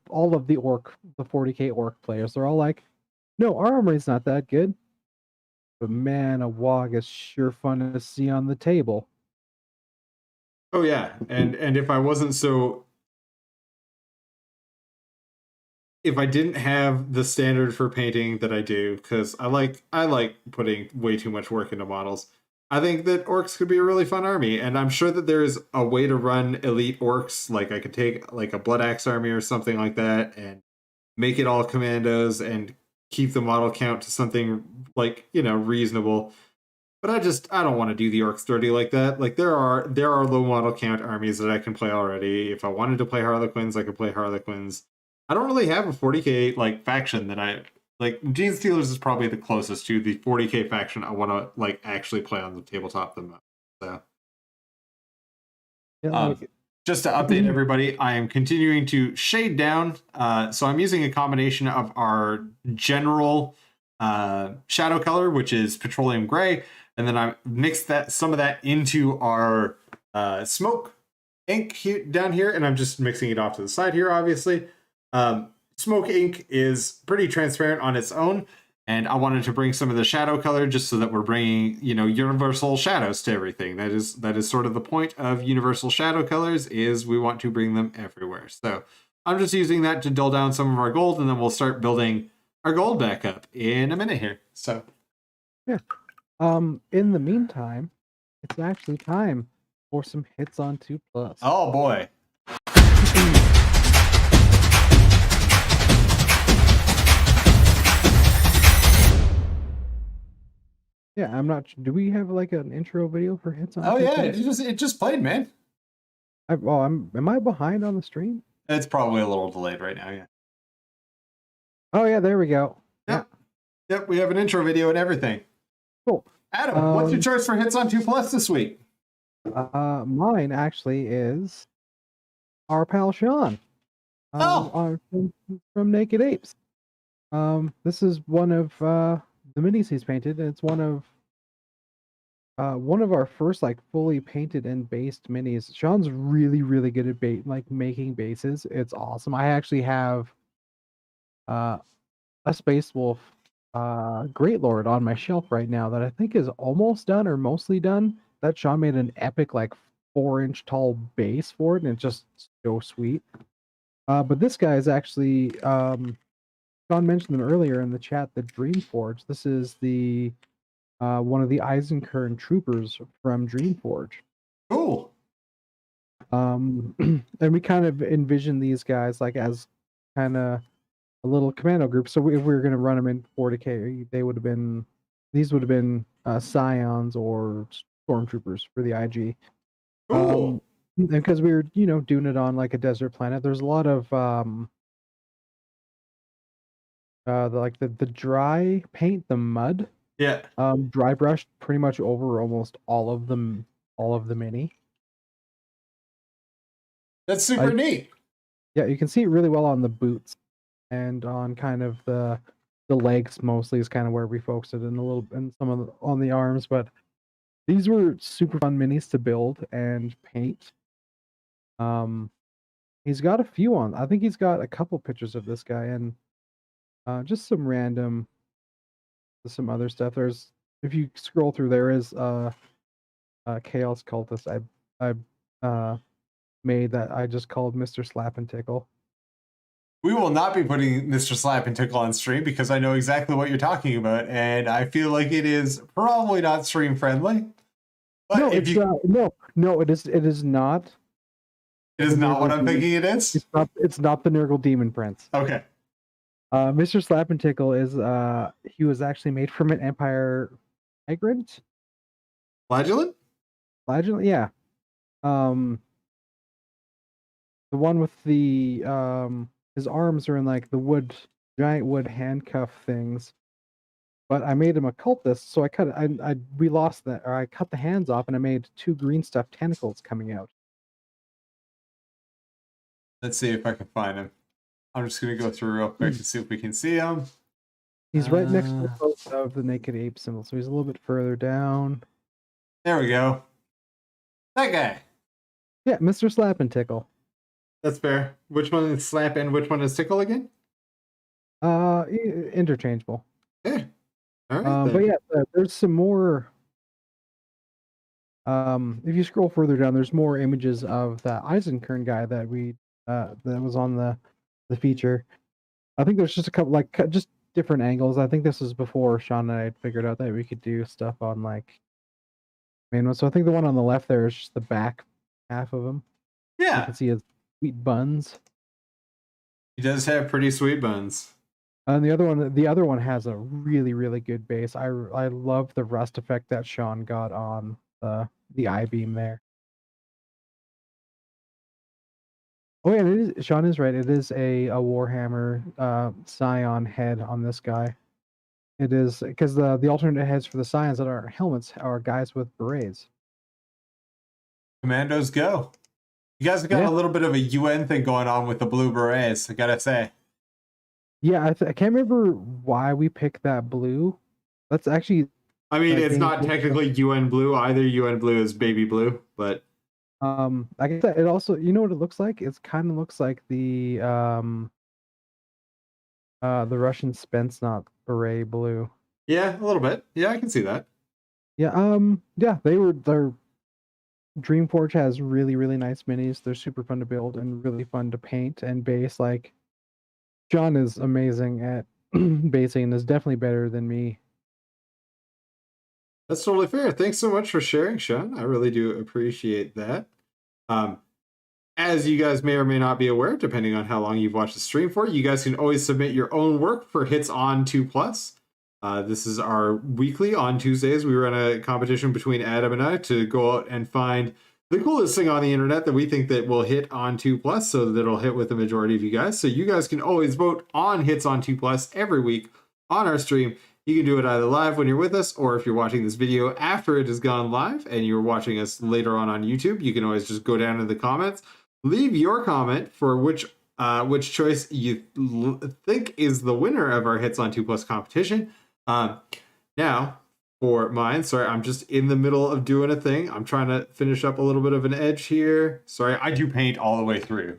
all of the 40k orc players. They're all like, no, our armory's not that good. But man, a wog is sure fun to see on the table. Oh yeah, and if I wasn't so, if I didn't have the standard for painting that I do, because I like putting way too much work into models, I think that orcs could be a really fun army, and I'm sure that there is a way to run elite orcs. Like I could take like a Blood Axe army or something like that, and make it all commandos and keep the model count to something like reasonable. But I don't want to do the orcs dirty like that. Like there are low model count armies that I can play already. If I wanted to play Harlequins, I could play Harlequins. I don't really have a 40k like faction that I like. Gene Stealers is probably the closest to the 40k faction I want to like actually play on the tabletop the most. So yeah, just to update everybody, I am continuing to shade down. So I'm using a combination of our general shadow color, which is petroleum gray, and then I mixed some of that into our smoke ink down here, and I'm just mixing it off to the side here, obviously. Smoke ink is pretty transparent on its own, and I wanted to bring some of the shadow color just so that we're bringing, universal shadows to everything. That is sort of the point of universal shadow colors, is we want to bring them everywhere. So I'm just using that to dull down some of our gold, and then we'll start building our gold back up in a minute here. So yeah. In the meantime, it's actually time for some hits on 2+. Oh boy. Yeah, I'm not. Do we have like an intro video for hits on? Oh yeah, it just played, man. Am I behind on the stream? It's probably a little delayed right now. Yeah. Oh yeah, there we go. Yep. Yeah. Yep, we have an intro video and everything. Cool. Adam, what's your choice for hits on 2+ this week? Mine actually is our pal Sean. From Naked Apes. This is one of the minis he's painted, and it's one of our first like fully painted and based minis. Sean's really, really good at making bases. It's awesome. I actually have a Space Wolf Great Lord on my shelf right now that I think is almost done or mostly done. That Sean made an epic like 4-inch tall base for it, and it's just so sweet. But this guy is actually Sean mentioned them earlier in the chat, the Dreamforge. This is the one of the Eisenkern troopers from Dreamforge. Cool. And we kind of envision these guys like as kind of a little commando group. So if we were going to run them in 40k, these would have been Scions or Stormtroopers for the IG. Cool. Because we were, doing it on like a desert planet. There's a lot of the dry paint, the mud. Yeah. Dry brushed pretty much over almost all of the mini. That's super neat. Yeah, you can see it really well on the boots and on kind of the legs mostly is kind of where we focused it, and some of on the arms, but these were super fun minis to build and paint. He's got a few on. I think he's got a couple pictures of this guy and just some random some other stuff. There's, if you scroll through, there is Chaos Cultist. I made that I just called Mr. Slap and Tickle. We will not be putting Mr. Slap and Tickle on stream because I know exactly what you're talking about, and I feel like it is probably not stream friendly. But No, if it's no, it is. It is not. It is not what I'm thinking it is. It's not. It's not the Nurgle Demon Prince. Okay. Mr. Slap and Tickle is he was actually made from an Empire migrant. Flagellant? Flagellant, yeah. The one with the his arms are in like the giant wood handcuff things. But I made him a cultist, so I cut the hands off and I made 2 green stuffed tentacles coming out. Let's see if I can find him. I'm just gonna go through real quick to see if we can see him. He's right next to the post of the naked ape symbol, so he's a little bit further down. There we go. That guy. Yeah, Mr. Slap and Tickle. That's fair. Which one is Slap and which one is Tickle again? Interchangeable. Yeah. All right. But yeah, there's some more. If you scroll further down, there's more images of the Eisenkern guy that was on the feature. I think there's just a couple just different angles. I think this was before Sean and I had figured out that we could do stuff on like main one. So I think the one on the left there is just the back half of him. Yeah. You can see his sweet buns. He does have pretty sweet buns. And the other one has a really, really good base. I love the rust effect that Sean got on the I-beam there. Oh yeah, Sean is right. It is a Warhammer Scion head on this guy. It is because the alternate heads for the Scions that are helmets are guys with berets. Commandos go. You guys have got a little bit of a UN thing going on with the blue berets, I gotta say. Yeah, I can't remember why we picked that blue. That's actually... I mean, it's not technically UN blue either. UN blue is baby blue, but... I guess it also... You know what it looks like? It kind of looks like the Russian Spetsnaz beret blue. Yeah, a little bit. Yeah, I can see that. Yeah, yeah, their Dreamforge has really, really nice minis. They're super fun to build and really fun to paint and base. Like, John is amazing at basing and is definitely better than me. That's totally fair. Thanks so much for sharing, Sean. I really do appreciate that. As you guys may or may not be aware, depending on how long you've watched the stream for, you guys can always submit your own work for Hits on 2+. This is our weekly. On Tuesdays, we run a competition between Adam and I to go out and find the coolest thing on the internet that we think that will hit on 2+, so that it'll hit with the majority of you guys. So you guys can always vote on Hits on 2+ every week on our stream. You can do it either live when you're with us, or if you're watching this video after it has gone live and you're watching us later on YouTube, you can always just go down in the comments, leave your comment for which choice you think is the winner of our Hits on 2+ competition. Now, for mine, sorry, I'm just in the middle of doing a thing. I'm trying to finish up a little bit of an edge here. Sorry, I do paint all the way through.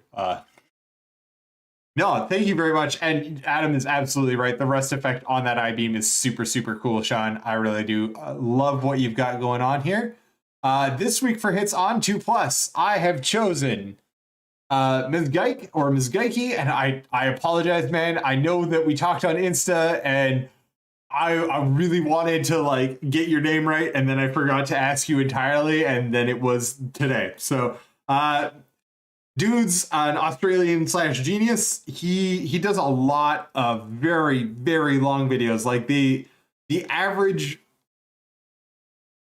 No, thank you very much. And Adam is absolutely right. The rust effect on that I-beam is super, super cool, Sean. I really do love what you've got going on here. This week for Hits on 2+, I have chosen Ms. Geik or Ms. Geiki, and I apologize, man. I know that we talked on Insta, and I really wanted to like get your name right, and then I forgot to ask you entirely, and then it was today. So, dude's an Australian / genius. He does a lot of very, very long videos. Like the average,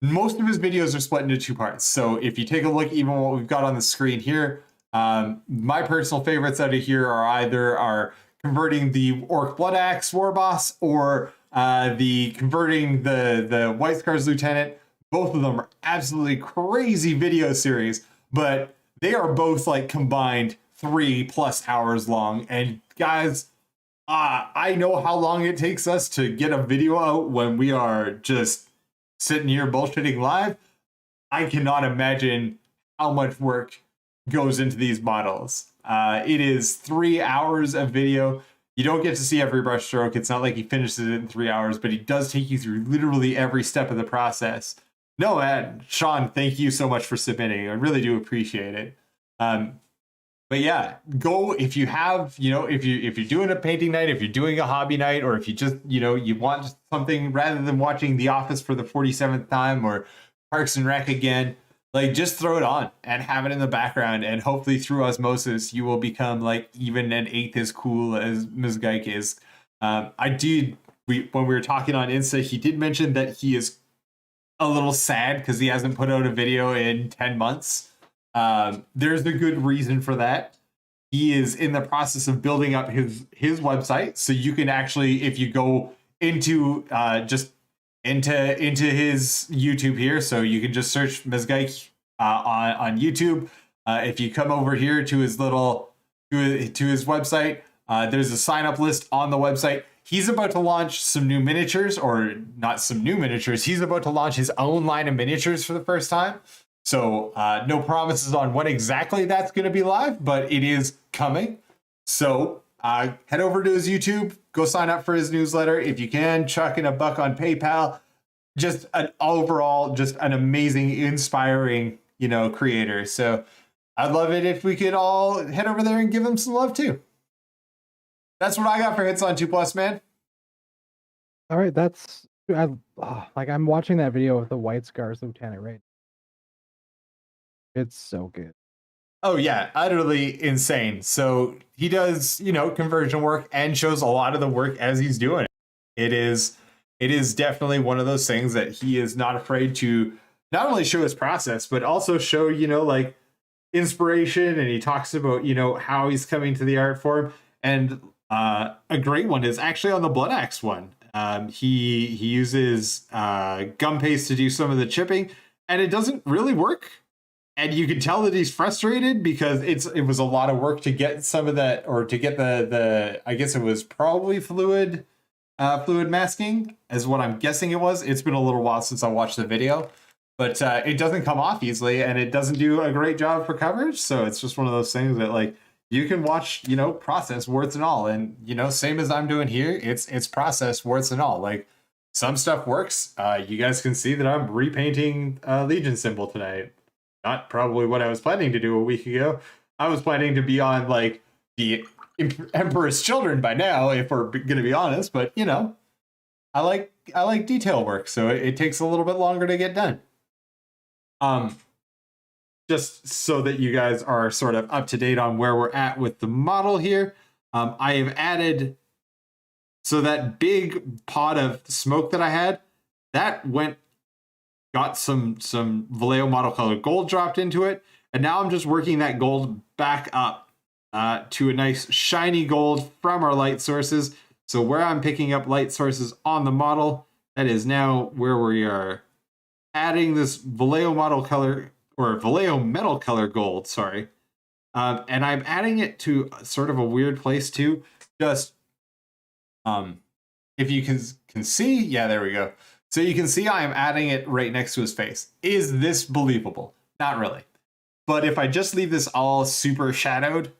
most of his videos are split into 2 parts. So if you take a look, even what we've got on the screen here, my personal favorites out of here are either converting the Orc Blood Axe War Boss or the converting the White Scars Lieutenant. Both of them are absolutely crazy video series, but they are both like combined 3+ hours long. And guys, I know how long it takes us to get a video out when we are just sitting here bullshitting live. I cannot imagine how much work goes into these models. It is 3 hours of video. You don't get to see every brush stroke. It's not like he finishes it in 3 hours, but he does take you through literally every step of the process. No, man, Sean, thank you so much for submitting. I really do appreciate it. But yeah, go if you have, if you're doing a painting night, if you're doing a hobby night, or if you just, you want something rather than watching The Office for the 47th time or Parks and Rec again, like just throw it on and have it in the background, and hopefully through osmosis you will become like even an eighth as cool as Ms. Geik is. When we were talking on Insta, he did mention that he is a little sad because he hasn't put out a video in 10 months. There's a good reason for that. He is in the process of building up his website, so you can actually, if you go into into his YouTube here, so you can just search Mezgeik on YouTube. If you come over here to his little to his website, there's a sign up list on the website. He's about to launch some new miniatures, or not some new miniatures. He's about to launch his own line of miniatures for the first time. So no promises on when exactly that's going to be live, but it is coming. So head over to his YouTube, go sign up for his newsletter. If you can, chuck in a buck on PayPal. Just an overall, just an amazing, inspiring, creator. So I'd love it if we could all head over there and give him some love too. That's what I got for Hits on 2+, man. All right, I'm watching that video of the White Scars Lieutenant right. It's so good. Oh yeah, utterly insane. So he does, conversion work and shows a lot of the work as he's doing it. It is definitely one of those things that he is not afraid to not only show his process, but also show, like inspiration. And he talks about, how he's coming to the art form. And a great one is actually on the Blood Axe one. He uses gum paste to do some of the chipping, and it doesn't really work. And you can tell that he's frustrated because it was a lot of work to get some of that, or to get the I guess it was probably fluid masking, is what I'm guessing it was. It's been a little while since I watched the video, but it doesn't come off easily, and it doesn't do a great job for coverage. So it's just one of those things that, like, you can watch, process warts and all, and same as I'm doing here, it's process warts and all. Like, some stuff works. You guys can see that I'm repainting a Legion symbol tonight. Not probably what I was planning to do a week ago. I was planning to be on like the Emperor's Children by now, if we're going to be honest. But I like detail work, so it takes a little bit longer to get done. Just so that you guys are sort of up to date on where we're at with the model here, I have added, so that big pot of smoke that I had, that got some Vallejo model color gold dropped into it, and now I'm just working that gold back up to a nice shiny gold from our light sources. So where I'm picking up light sources on the model, that is now where we are adding this Vallejo model color, or Vallejo metal color gold, sorry. And I'm adding it to sort of a weird place too. Just if you can see, yeah, there we go. So you can see I am adding it right next to his face. Is this believable? Not really. But if I just leave this all super shadowed,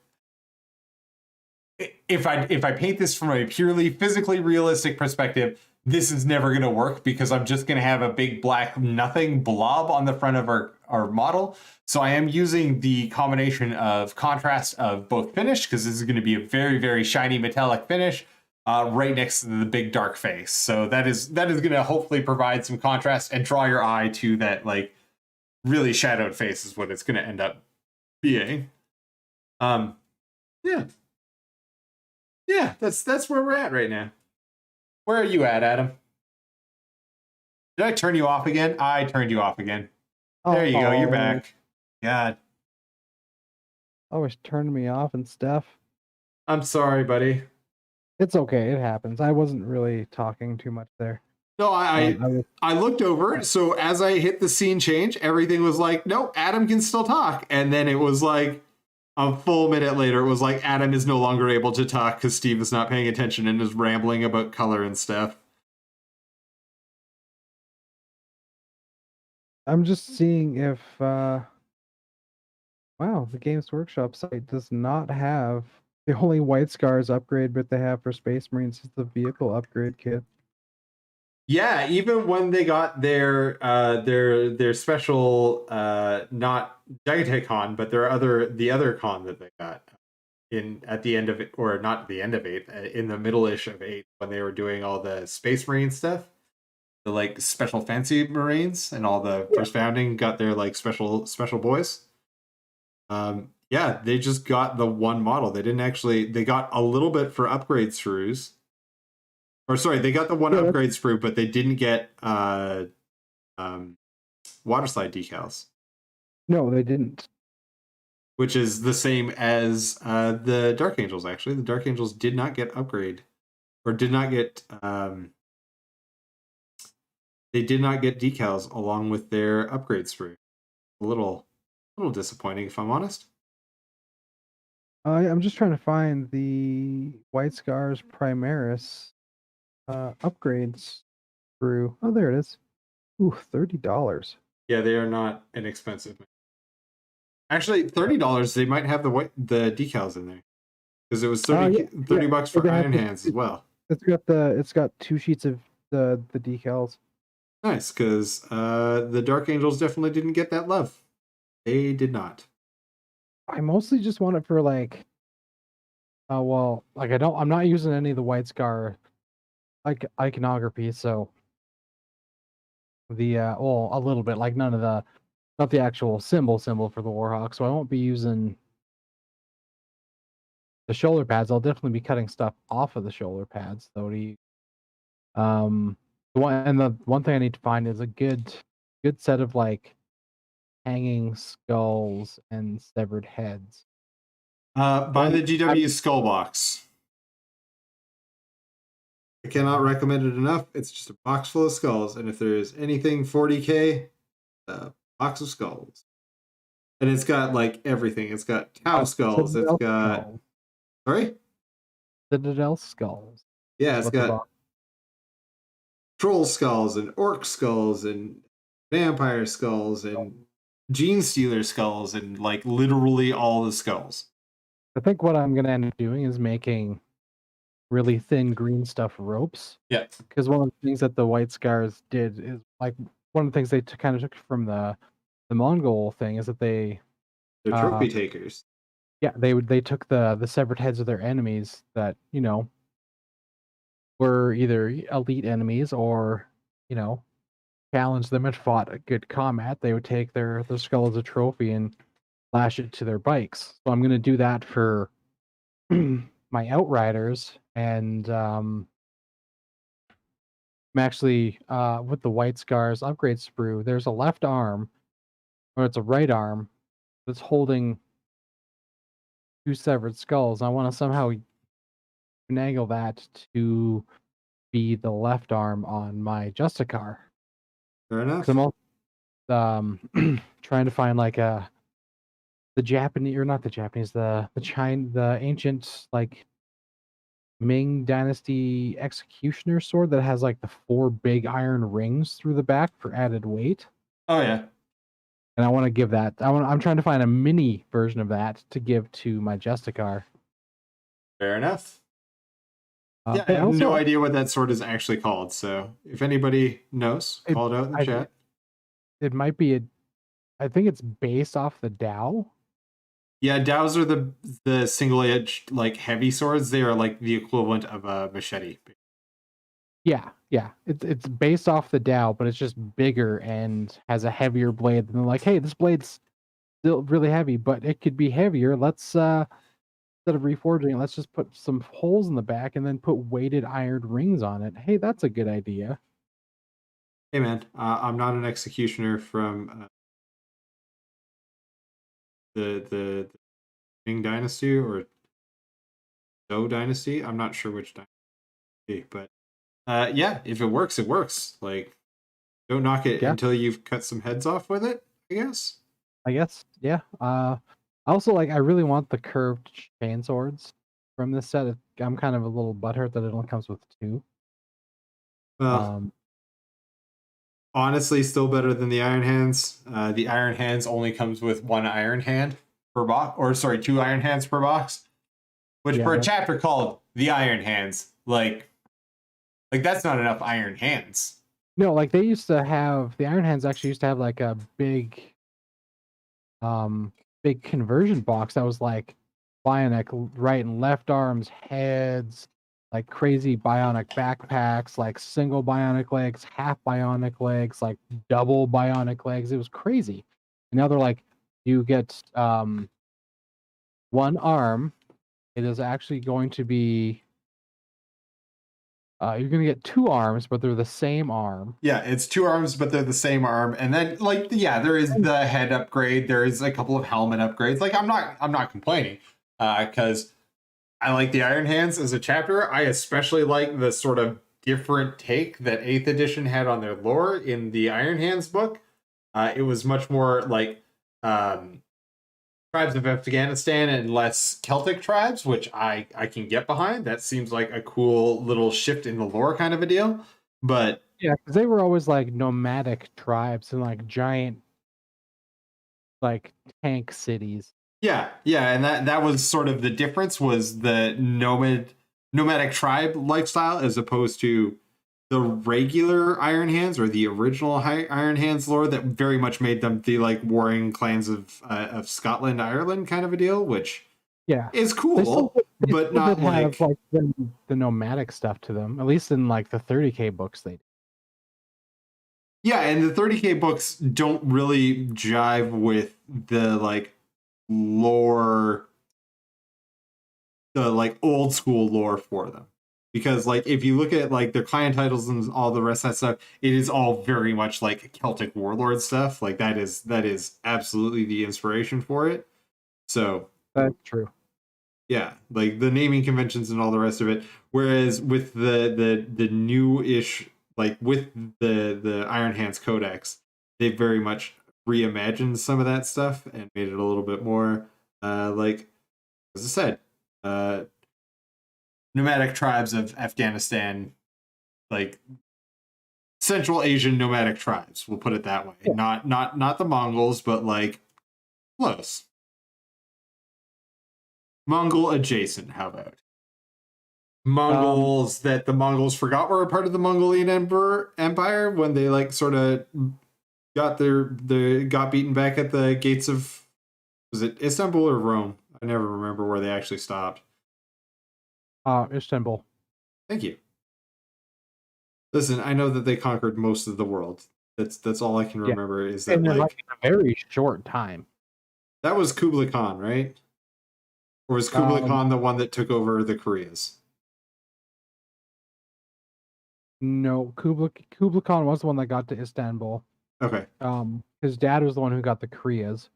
if I paint this from a purely physically realistic perspective, this is never going to work, because I'm just going to have a big black nothing blob on the front of our model. So I am using the combination of contrast of both finish, because this is going to be a very, very shiny metallic finish, right next to the big dark face. So that is going to hopefully provide some contrast and draw your eye to that, like, really shadowed face is what it's going to end up being. Yeah, that's where we're at right now. Where are you at, Adam? Did I turn you off again? I turned you off again. There you go. You're back. God. Always turned me off and stuff. I'm sorry, buddy. It's okay. It happens. I wasn't really talking too much there. No, I looked over. So as I hit the scene change, everything was like, no, Adam can still talk. And then it was like a full minute later, it was like Adam is no longer able to talk because Steve is not paying attention and is rambling about color and stuff. I'm just seeing if wow, the Games Workshop site does not have the only White Scars upgrade bit they have for Space Marines is the vehicle upgrade kit. Yeah, even when they got their special not Gigantic con, but the other con that they got in at the end of it, or not the end of it, in the middle-ish of 8, when they were doing all the Space Marine stuff, the like special fancy Marines and all the first founding got their like special boys. Yeah, they just got the one model. They didn't actually. They got a little bit for upgrade sprues. Or sorry, they got the one upgrade sprue, but they didn't get water slide decals. No, they didn't. Which is the same as the Dark Angels. Actually, the Dark Angels did not get upgrade, or did not get. They did not get decals along with their upgrade sprue. A little disappointing, if I'm honest. I'm just trying to find the White Scars Primaris upgrades through. Oh, there it is. Ooh, $30. Yeah, they are not inexpensive. Actually, $30. They might have the decals in there, because it was $30 for Iron Hands as well. It's got 2 sheets of the decals. Nice, because the Dark Angels definitely didn't get that love. They did not. I mostly just want it for like, well, like I'm not using any of the White Scar like iconography, so the well, a little bit, like none of the, not the actual symbol for the Warhawk, so I won't be using the shoulder pads. I'll definitely be cutting stuff off of the shoulder pads though. The one thing I need to find is a good set of like hanging skulls and severed heads. Buy the GW skull box. I cannot recommend it enough. It's just a box full of skulls, and if there is anything 40k, a box of skulls. And it's got like everything. It's got cow skulls. It's got skulls. Sorry? Citadel skulls. Yeah, it's got troll skulls and orc skulls and vampire skulls and gene stealer skulls and like literally all the skulls. I think what I'm gonna end up doing is making really thin green stuff ropes. Yeah. Because one of the things that the White Scars did is like one of the things they kind of took from the Mongol thing is that they're trophy takers. Yeah, they took the severed heads of their enemies that, you know, were either elite enemies or, you know, challenged them and fought a good combat. They would take their skull as a trophy and lash it to their bikes. So I'm gonna do that for my Outriders, and I'm actually with the White Scars upgrade sprue, there's a left arm, or it's a right arm, that's holding 2 severed skulls. I want to somehow finagle that to be the left arm on my Justicar. Fair enough. I'm also trying to find like the Japanese, or not the Japanese, the ancient like Ming Dynasty executioner sword that has like the 4 big iron rings through the back for added weight. Oh yeah. And I want to give that. I'm trying to find a mini version of that to give to my Justicar. Fair enough. Yeah, I have no idea what that sword is actually called. So if anybody knows, call it out in the chat. It might be I think it's based off the Dao. Yeah, Daos are the single edge like heavy swords. They are like the equivalent of a machete. Yeah. It's based off the Dao, but it's just bigger and has a heavier blade. And they're like, hey, this blade's still really heavy, but it could be heavier. Let's instead of reforging it, let's just put some holes in the back and then put weighted iron rings on it. Hey, that's a good idea. Hey man, I'm not an executioner from the Ming Dynasty or Zhou Dynasty. I'm not sure which dynasty, but yeah, if it works, it works. Like, don't knock it until you've cut some heads off with it, I guess, yeah. Also, like, I really want the curved chain swords from this set. I'm kind of a little butthurt that it only comes with 2. Well, honestly, still better than the Iron Hands. The Iron Hands only comes with 1 Iron Hand per box, or sorry, 2 Iron Hands per box. Which for a chapter called the Iron Hands, like that's not enough Iron Hands. No, like they used to have the Iron Hands actually used to have like a big conversion box that was like bionic right and left arms, heads, like crazy bionic backpacks, like single bionic legs, half bionic legs, like double bionic legs. It was crazy. And now they're like, you get one arm. It is actually going to be you're gonna get two arms, but they're the same arm. Yeah, it's two arms, but they're the same arm. And then, like, yeah, there is the head upgrade. There is a couple of helmet upgrades. Like, I'm not complaining, because I like the Iron Hands as a chapter. I especially like the sort of different take that 8th edition had on their lore in the Iron Hands book. It was much more like tribes of Afghanistan and less Celtic tribes, which I can get behind. That seems like a cool little shift in the lore kind of a deal. But yeah, because they were always like nomadic tribes and like giant like tank cities. yeah, and that was sort of the difference, was the nomadic tribe lifestyle as opposed to the regular Iron Hands or the original Iron Hands lore that very much made them the like warring clans of Scotland, Ireland kind of a deal, which is cool, but not like have, like the nomadic stuff to them. At least in like the 30K books, they. Yeah, and the 30K books don't really jive with the like lore, the like old school lore for them. Because like if you look at like their clan titles and all the rest of that stuff, it is all very much like Celtic warlord stuff. Like that is absolutely the inspiration for it. So that's true. Yeah, like the naming conventions and all the rest of it. Whereas with the new-ish, like with the Iron Hands Codex, they very much reimagined some of that stuff and made it a little bit more like, as I said, nomadic tribes of Afghanistan, like Central Asian nomadic tribes. We'll put it that way. Yeah. Not the Mongols, but like close. Mongol adjacent. How about Mongols that the Mongols forgot were a part of the Mongolian Empire when they like sort of got got beaten back at the gates of, was it Istanbul or Rome? I never remember where they actually stopped. Istanbul. Thank you. Listen, I know that they conquered most of the world. That's all I can remember is that like in a very short time. That was Kublai Khan, right? Or was Kublai Khan the one that took over the Koreas? No, Kublai Khan was the one that got to Istanbul. Okay. His dad was the one who got the Koreas.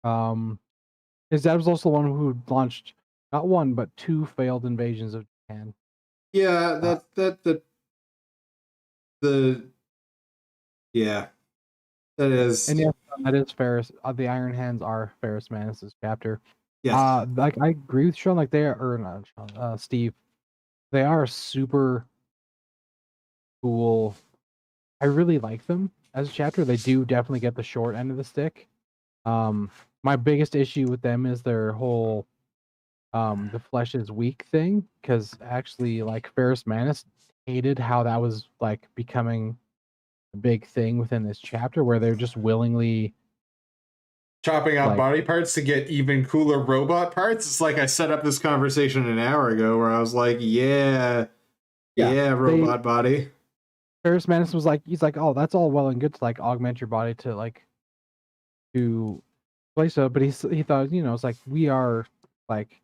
His dad was also the one who launched not one but two failed invasions of Japan. Yeah, that is. And yes, that is Ferris. The Iron Hands are Ferris Manus's chapter. Yes. Like I agree with Sean. Like they are, or not Sean, Steve. They are super cool. I really like them as a chapter. They do definitely get the short end of the stick. My biggest issue with them is their whole the flesh is weak thing, because actually like Ferris Manus hated how that was like becoming a big thing within this chapter, where they're just willingly chopping out body parts to get even cooler robot parts. It's like I set up this conversation an hour ago where I was like, yeah, robot body. Ferris Manus was like, he's like, oh, that's all well and good to like augment your body to like to play so, but he thought, it's like we are like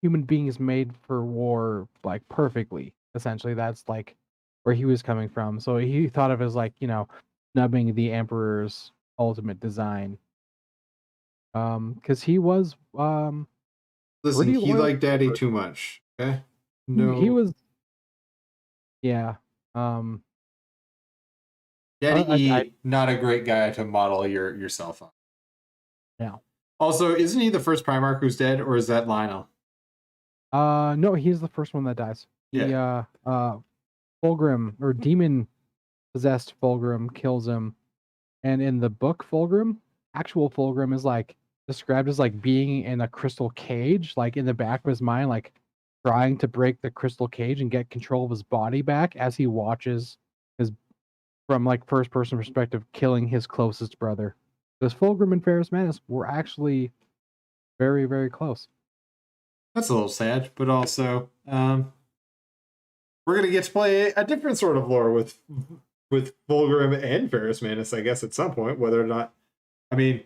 human beings made for war, like perfectly. Essentially, that's like where he was coming from. So he thought of it as like, snubbing the Emperor's ultimate design. Because he was listen, he liked Daddy too much. Okay, no, he was. Yeah. Daddy not a great guy to model yourself on. Yeah. Also, isn't he the first Primarch who's dead, or is that Lionel? No, he's the first one that dies. Yeah. Fulgrim, or demon possessed Fulgrim, kills him. And in the book Fulgrim, actual Fulgrim is like described as like being in a crystal cage, like in the back of his mind, like trying to break the crystal cage and get control of his body back as he watches his, from like first person perspective, killing his closest brother. Because Fulgrim and Ferrus Manus were actually very, very close. That's a little sad, but also we're gonna get to play a different sort of lore with Fulgrim and Ferrus Manus, I guess, at some point. Whether or not, I mean,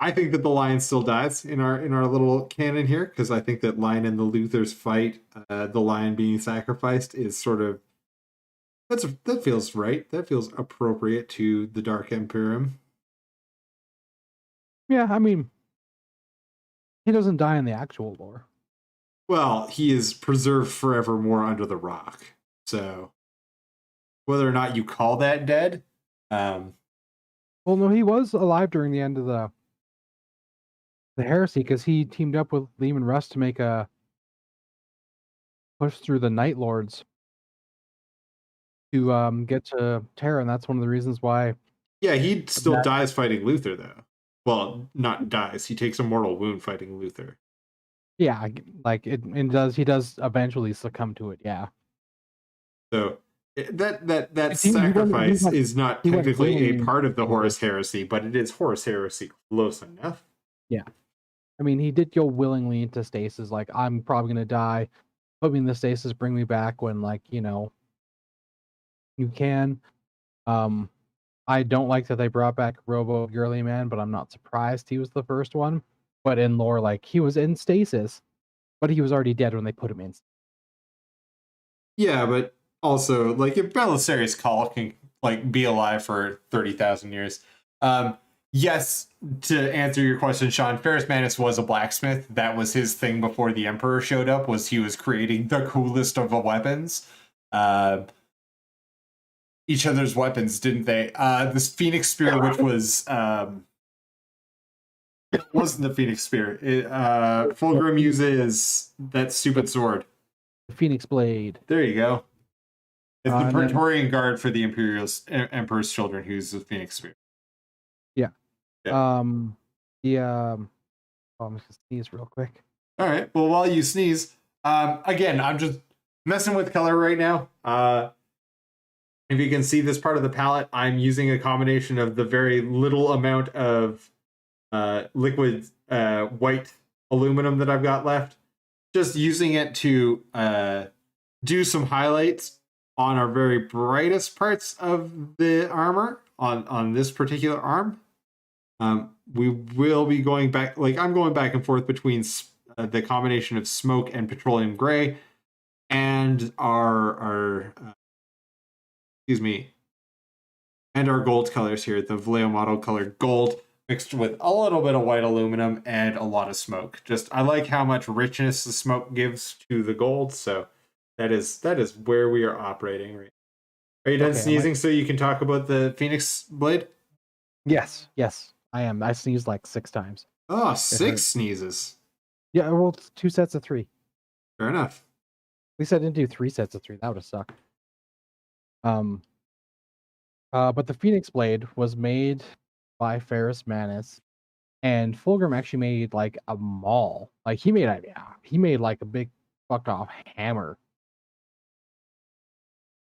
I think that the Lion still dies in our little canon here, because I think that Lion and the Luthers fight, the Lion being sacrificed, is sort of that feels right. That feels appropriate to the Dark Imperium. Yeah, I mean, he doesn't die in the actual lore. Well, he is preserved forevermore under the rock. So whether or not you call that dead, well, no, he was alive during the end of the Heresy, because he teamed up with Leman Russ to make a push through the Night Lords to get to Terra, and that's one of the reasons why. Yeah, he still dies fighting Luther, though. Well, not dies. He takes a mortal wound fighting Luther. Yeah, like he does eventually succumb to it. Yeah. So that sacrifice is not technically a part of the Horus Heresy, but it is Horus Heresy close enough. Yeah. I mean, he did go willingly into stasis. Like, I'm probably gonna die. Put me in the stasis. Bring me back when, like, you can. I don't like that they brought back Robo Girly Man, but I'm not surprised he was the first one. But in lore, like, he was in stasis, but he was already dead when they put him in. Yeah, but also, like, if Belisarius Cawl can like be alive for 30,000 years, yes, to answer your question, Sean, Ferrus Manus was a blacksmith. That was his thing before the Emperor showed up, was he was creating the coolest of the weapons. Each other's weapons, didn't they? This Phoenix Spear, which was... it wasn't the Phoenix Spear. Fulgrim uses that stupid sword. The Phoenix Blade. There you go. It's the Praetorian Guard for the Emperor's children who uses the Phoenix Spear. Yeah. I'm just gonna sneeze real quick. All right. Well, while you sneeze, again, I'm just messing with color right now. If you can see this part of the palette, I'm using a combination of the very little amount of liquid white aluminum that I've got left. Just using it to do some highlights on our very brightest parts of the armor on this particular arm. We will be going back, like I'm going back and forth between the combination of smoke and petroleum gray and our gold colors here, the Vallejo model colored gold mixed with a little bit of white aluminum and a lot of smoke. Just, I like how much richness the smoke gives to the gold, so that is where we are operating right now. Are you done sneezing so you can talk about the Phoenix Blade? Yes, I am. I sneezed like 6 times. Oh, 6 sneezes. Yeah, well, it's 2 sets of 3. Fair enough. At least I didn't do 3 sets of 3. That would have sucked. But the Phoenix Blade was made by Ferrus Manus, and Fulgrim actually made like a maul. Like he made like a big fuck off hammer.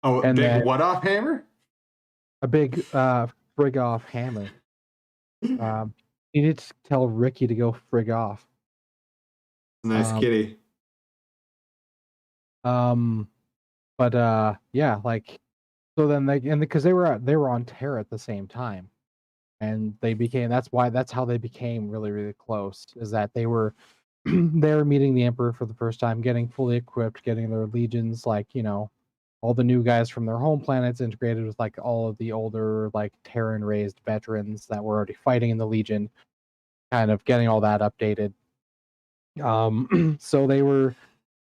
Oh, a big what off hammer? A big frig off hammer. He did tell Ricky to go frig off. Nice kitty. But yeah, like, so then because they were on Terra at the same time, and that's how they became really, really close, is that they were meeting the Emperor for the first time, getting fully equipped, getting their legions, like, all the new guys from their home planets integrated with like all of the older like Terran raised veterans that were already fighting in the Legion, kind of getting all that updated. So they were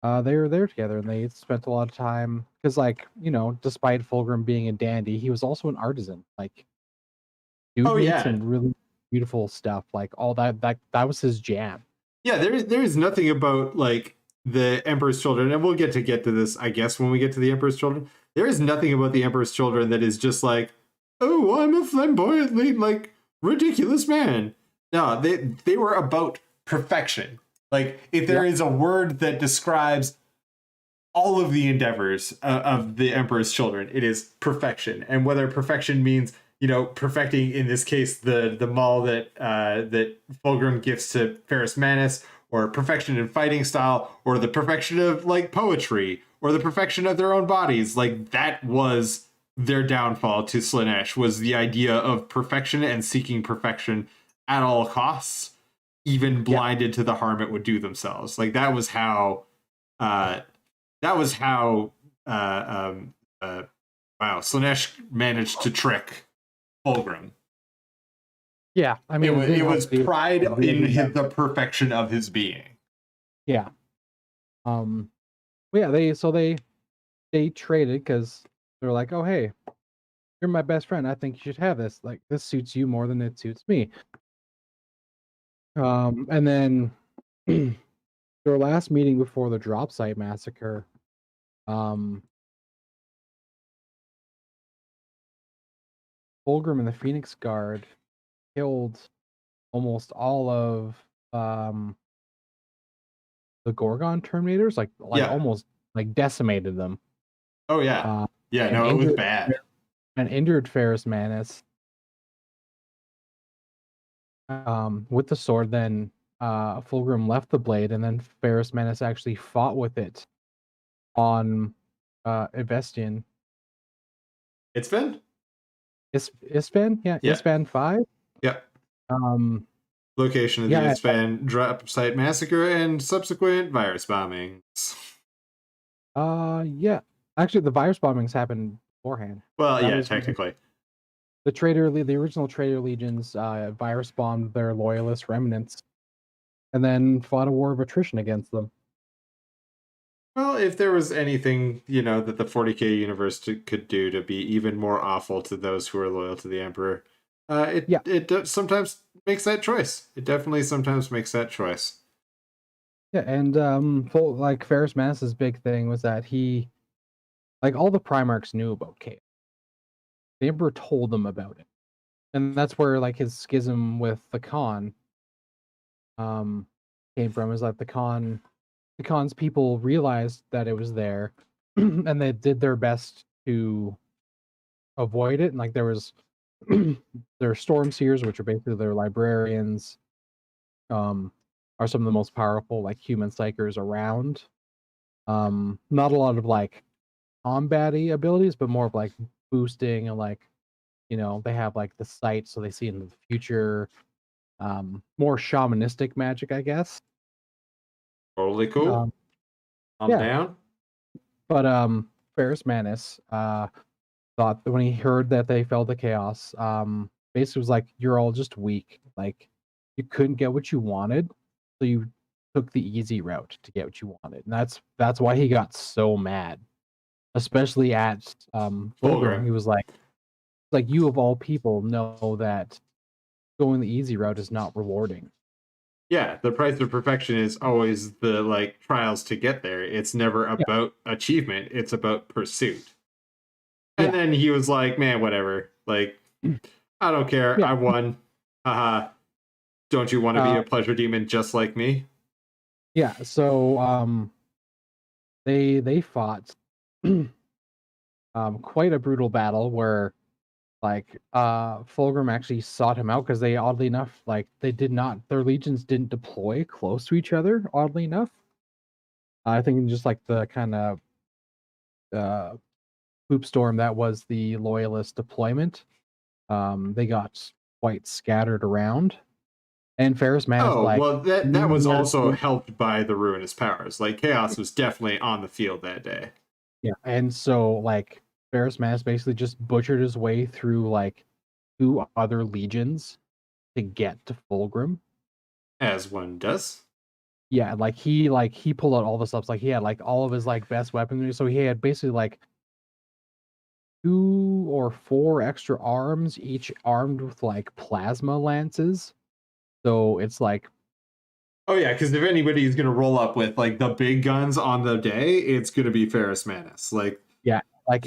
there together, and they spent a lot of time, because, like, despite Fulgrim being a dandy, he was also an artisan. Like, some really beautiful stuff. Like all that was his jam. Yeah, there is nothing about like the Emperor's Children, and we'll get to this, I guess, when we get to the Emperor's Children. There is nothing about the Emperor's Children that is just like, oh, I'm a flamboyantly like ridiculous man. No, they were about perfection. Like, if there is a word that describes all of the endeavors of the Emperor's children. It is perfection, and whether perfection means, you know, perfecting in this case the maul that that Fulgrim gives to Ferrus Manus, or perfection in fighting style, or the perfection of like poetry, or the perfection of their own bodies. Like that was their downfall to Slaanesh, was the idea of perfection and seeking perfection at all costs, even blinded to the harm it would do themselves. Like that was how Slaanesh managed to trick Fulgrim. Yeah, I mean, it was pride in the perfection of his being. Yeah. Yeah, they traded because they're like, oh hey, you're my best friend. I think you should have this. Like this suits you more than it suits me. And then their last meeting before the drop site massacre, Fulgrim and the Phoenix Guard killed almost all of the Gorgon Terminators, like almost like decimated them. Oh yeah, no, it was bad. And injured Ferrus Manus with the sword. Then Fulgrim left the blade, and then Ferrus Manus actually fought with it on Evestian. Ispan? Ispan? Yeah, Ispan 5? Yeah. Location of the Ispan drop site massacre and subsequent virus bombings. Yeah. Actually, the virus bombings happened beforehand. Well, yeah, technically. The original Traitor Legions virus bombed their loyalist remnants and then fought a war of attrition against them. Well, if there was anything, you know, that the 40k universe could do to be even more awful to those who are loyal to the Emperor, it sometimes makes that choice. It definitely sometimes makes that choice. Yeah, and like Ferrus Manus's big thing was that he, like all the Primarchs knew about Chaos. The Emperor told them about it, and that's where like his schism with the Khan came from. Is that the Khan's people realized that it was there, and they did their best to avoid it. And like there was their Storm Seers, which are basically their librarians, are some of the most powerful like human psychers around. Not a lot of like combat-y abilities, but more of like boosting and like, you know, they have like the sight, so they see into the future. More shamanistic magic, I guess. Totally cool. I'm down. But Ferrus Manus thought that when he heard that they fell to chaos, basically was like, you're all just weak. Like you couldn't get what you wanted, so you took the easy route to get what you wanted. And that's why he got so mad. Especially at Fulgrim. He was like you of all people know that going the easy route is not rewarding. Yeah, the price of perfection is always the like trials to get there. It's never about achievement, it's about pursuit. And then he was like, man, whatever. Like, I don't care. I won. Haha. Don't you want to be a pleasure demon just like me? Yeah, so they fought quite a brutal battle where like Fulgrim actually sought him out because they, oddly enough, like their legions didn't deploy close to each other, oddly enough. I think just like the kind of poop storm that was the loyalist deployment, they got quite scattered around. And Ferrus Manus, well, that was also helped by the ruinous powers. Like Chaos was definitely on the field that day. Yeah, and so like Ferrus Manus basically just butchered his way through like 2 other legions to get to Fulgrim. As one does. Yeah, like he pulled out all the stops. Like he had like all of his like best weaponry. So he had basically like 2 or 4 extra arms, each armed with like plasma lances. So it's like, oh yeah, because if anybody is gonna roll up with like the big guns on the day, it's gonna be Ferrus Manus. Like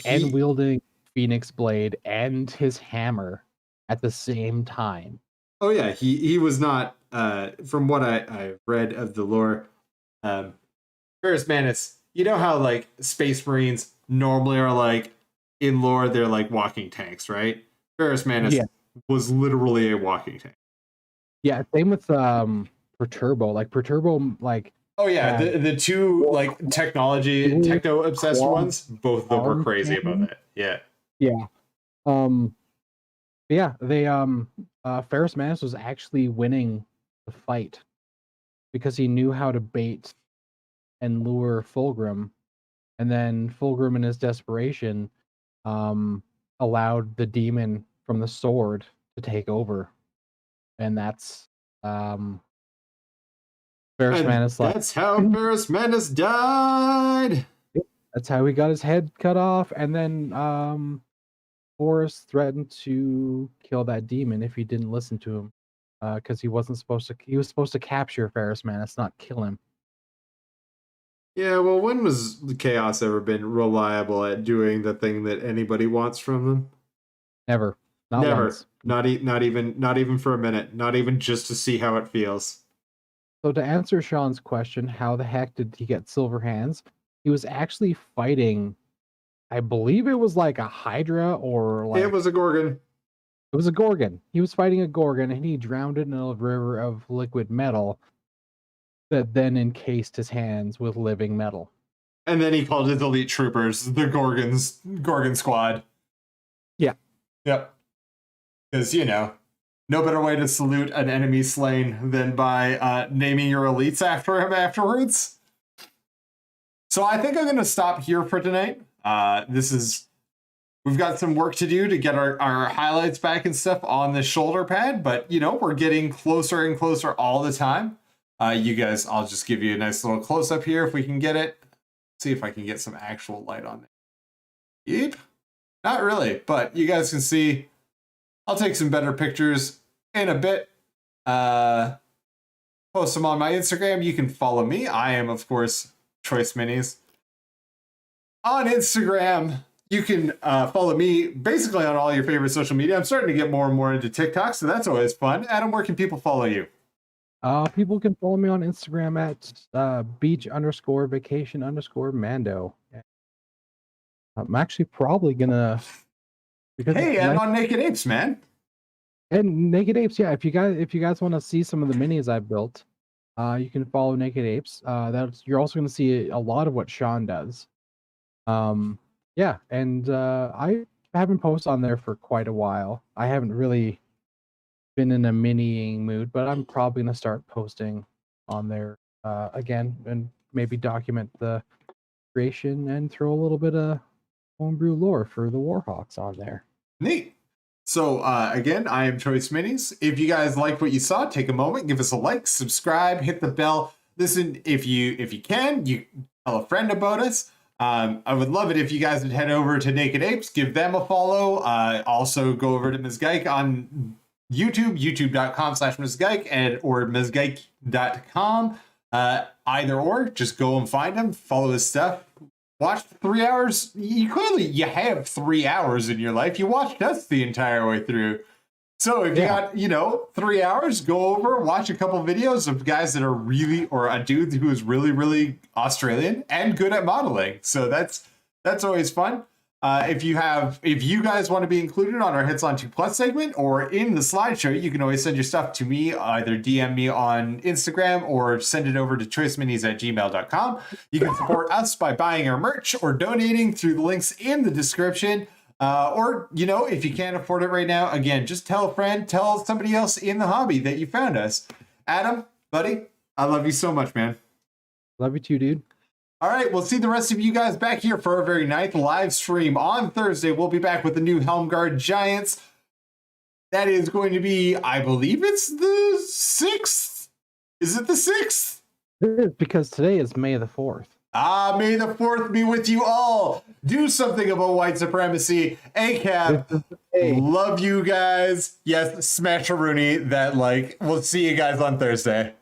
and wielding Phoenix Blade and his hammer at the same time. Oh yeah, he was not. From what I read of the lore, Ferrus Manus you know how like Space Marines normally are like in lore, they're like walking tanks, right? Ferrus Manus was literally a walking tank. Yeah, same with Perturbo. Like Perturbo, like oh yeah, the two like techno obsessed ones, both of them were crazy about that. Yeah. Yeah. Yeah, they Ferrus Manus was actually winning the fight because he knew how to bait and lure Fulgrim, and then Fulgrim in his desperation allowed the demon from the sword to take over. And that's Ferrus Manus. That's how Ferrus Manus died. That's how he got his head cut off, and then Horus threatened to kill that demon if he didn't listen to him, because he wasn't supposed to. He was supposed to capture Ferrus Manus, not kill him. Yeah, well, when was Chaos ever been reliable at doing the thing that anybody wants from them? Never. Never. Once. Not even for a minute. Not even just to see how it feels. So to answer Sean's question, how the heck did he get silver hands? He was actually fighting, I believe it was like a Hydra or like... It was a Gorgon. It was a Gorgon. He was fighting a Gorgon and he drowned it in a river of liquid metal that then encased his hands with living metal. And then he called his elite troopers the Gorgon Squad. Yeah. Yep. Because, you know, no better way to salute an enemy slain than by naming your elites after him afterwards. So I think I'm going to stop here for tonight. We've got some work to do to get our highlights back and stuff on the shoulder pad, but, you know, we're getting closer and closer all the time. You guys, I'll just give you a nice little close-up here if we can get it. See if I can get some actual light on there. Yep. Not really, but you guys can see. I'll take some better pictures in a bit. Post them on my Instagram. You can follow me. I am, of course, Choice Minis. On Instagram, you can follow me basically on all your favorite social media. I'm starting to get more and more into TikTok, so that's always fun. Adam, where can people follow you? People can follow me on Instagram at beach_vacation_Mando. I'm actually probably gonna. And on Naked Apes, man. And Naked Apes, yeah. If you guys want to see some of the minis I've built, you can follow Naked Apes. You're also gonna see a lot of what Sean does. Yeah, and I haven't posted on there for quite a while. I haven't really been in a miniing mood, but I'm probably gonna start posting on there again and maybe document the creation and throw a little bit of homebrew lore for the Warhawks on there. Neat. So again, I am Choice Minis. If you guys liked what you saw, take a moment, give us a like, subscribe, hit the bell. Listen, if you can, you tell a friend about us. I would love it if you guys would head over to Naked Apes, give them a follow. Also go over to Ms. Geik on YouTube, youtube.com/MsGeik or MsGeik.com. Either or, just go and find him, follow his stuff. Watch 3 hours. You have 3 hours in your life. You watched us the entire way through. So if you got, 3 hours, go over, watch a couple videos of guys that are really, or a dude who is really, really Australian and good at modeling. So that's always fun. If you guys want to be included on our Hits on 2 Plus segment or in the slideshow, you can always send your stuff to me, either DM me on Instagram or send it over to choiceminis@gmail.com. You can support us by buying our merch or donating through the links in the description. Or, if you can't afford it right now, again, just tell a friend, tell somebody else in the hobby that you found us. Adam, buddy, I love you so much, man. Love you too, dude. All right, we'll see the rest of you guys back here for our very 9th live stream on Thursday. We'll be back with the new Helmguard Giants. That is going to be, I believe it's the 6th. Is it the 6th? It is, because today is May the 4th. May the 4th be with you all. Do something about white supremacy. ACAB, love you guys. Yes, smash a Rooney. We'll see you guys on Thursday.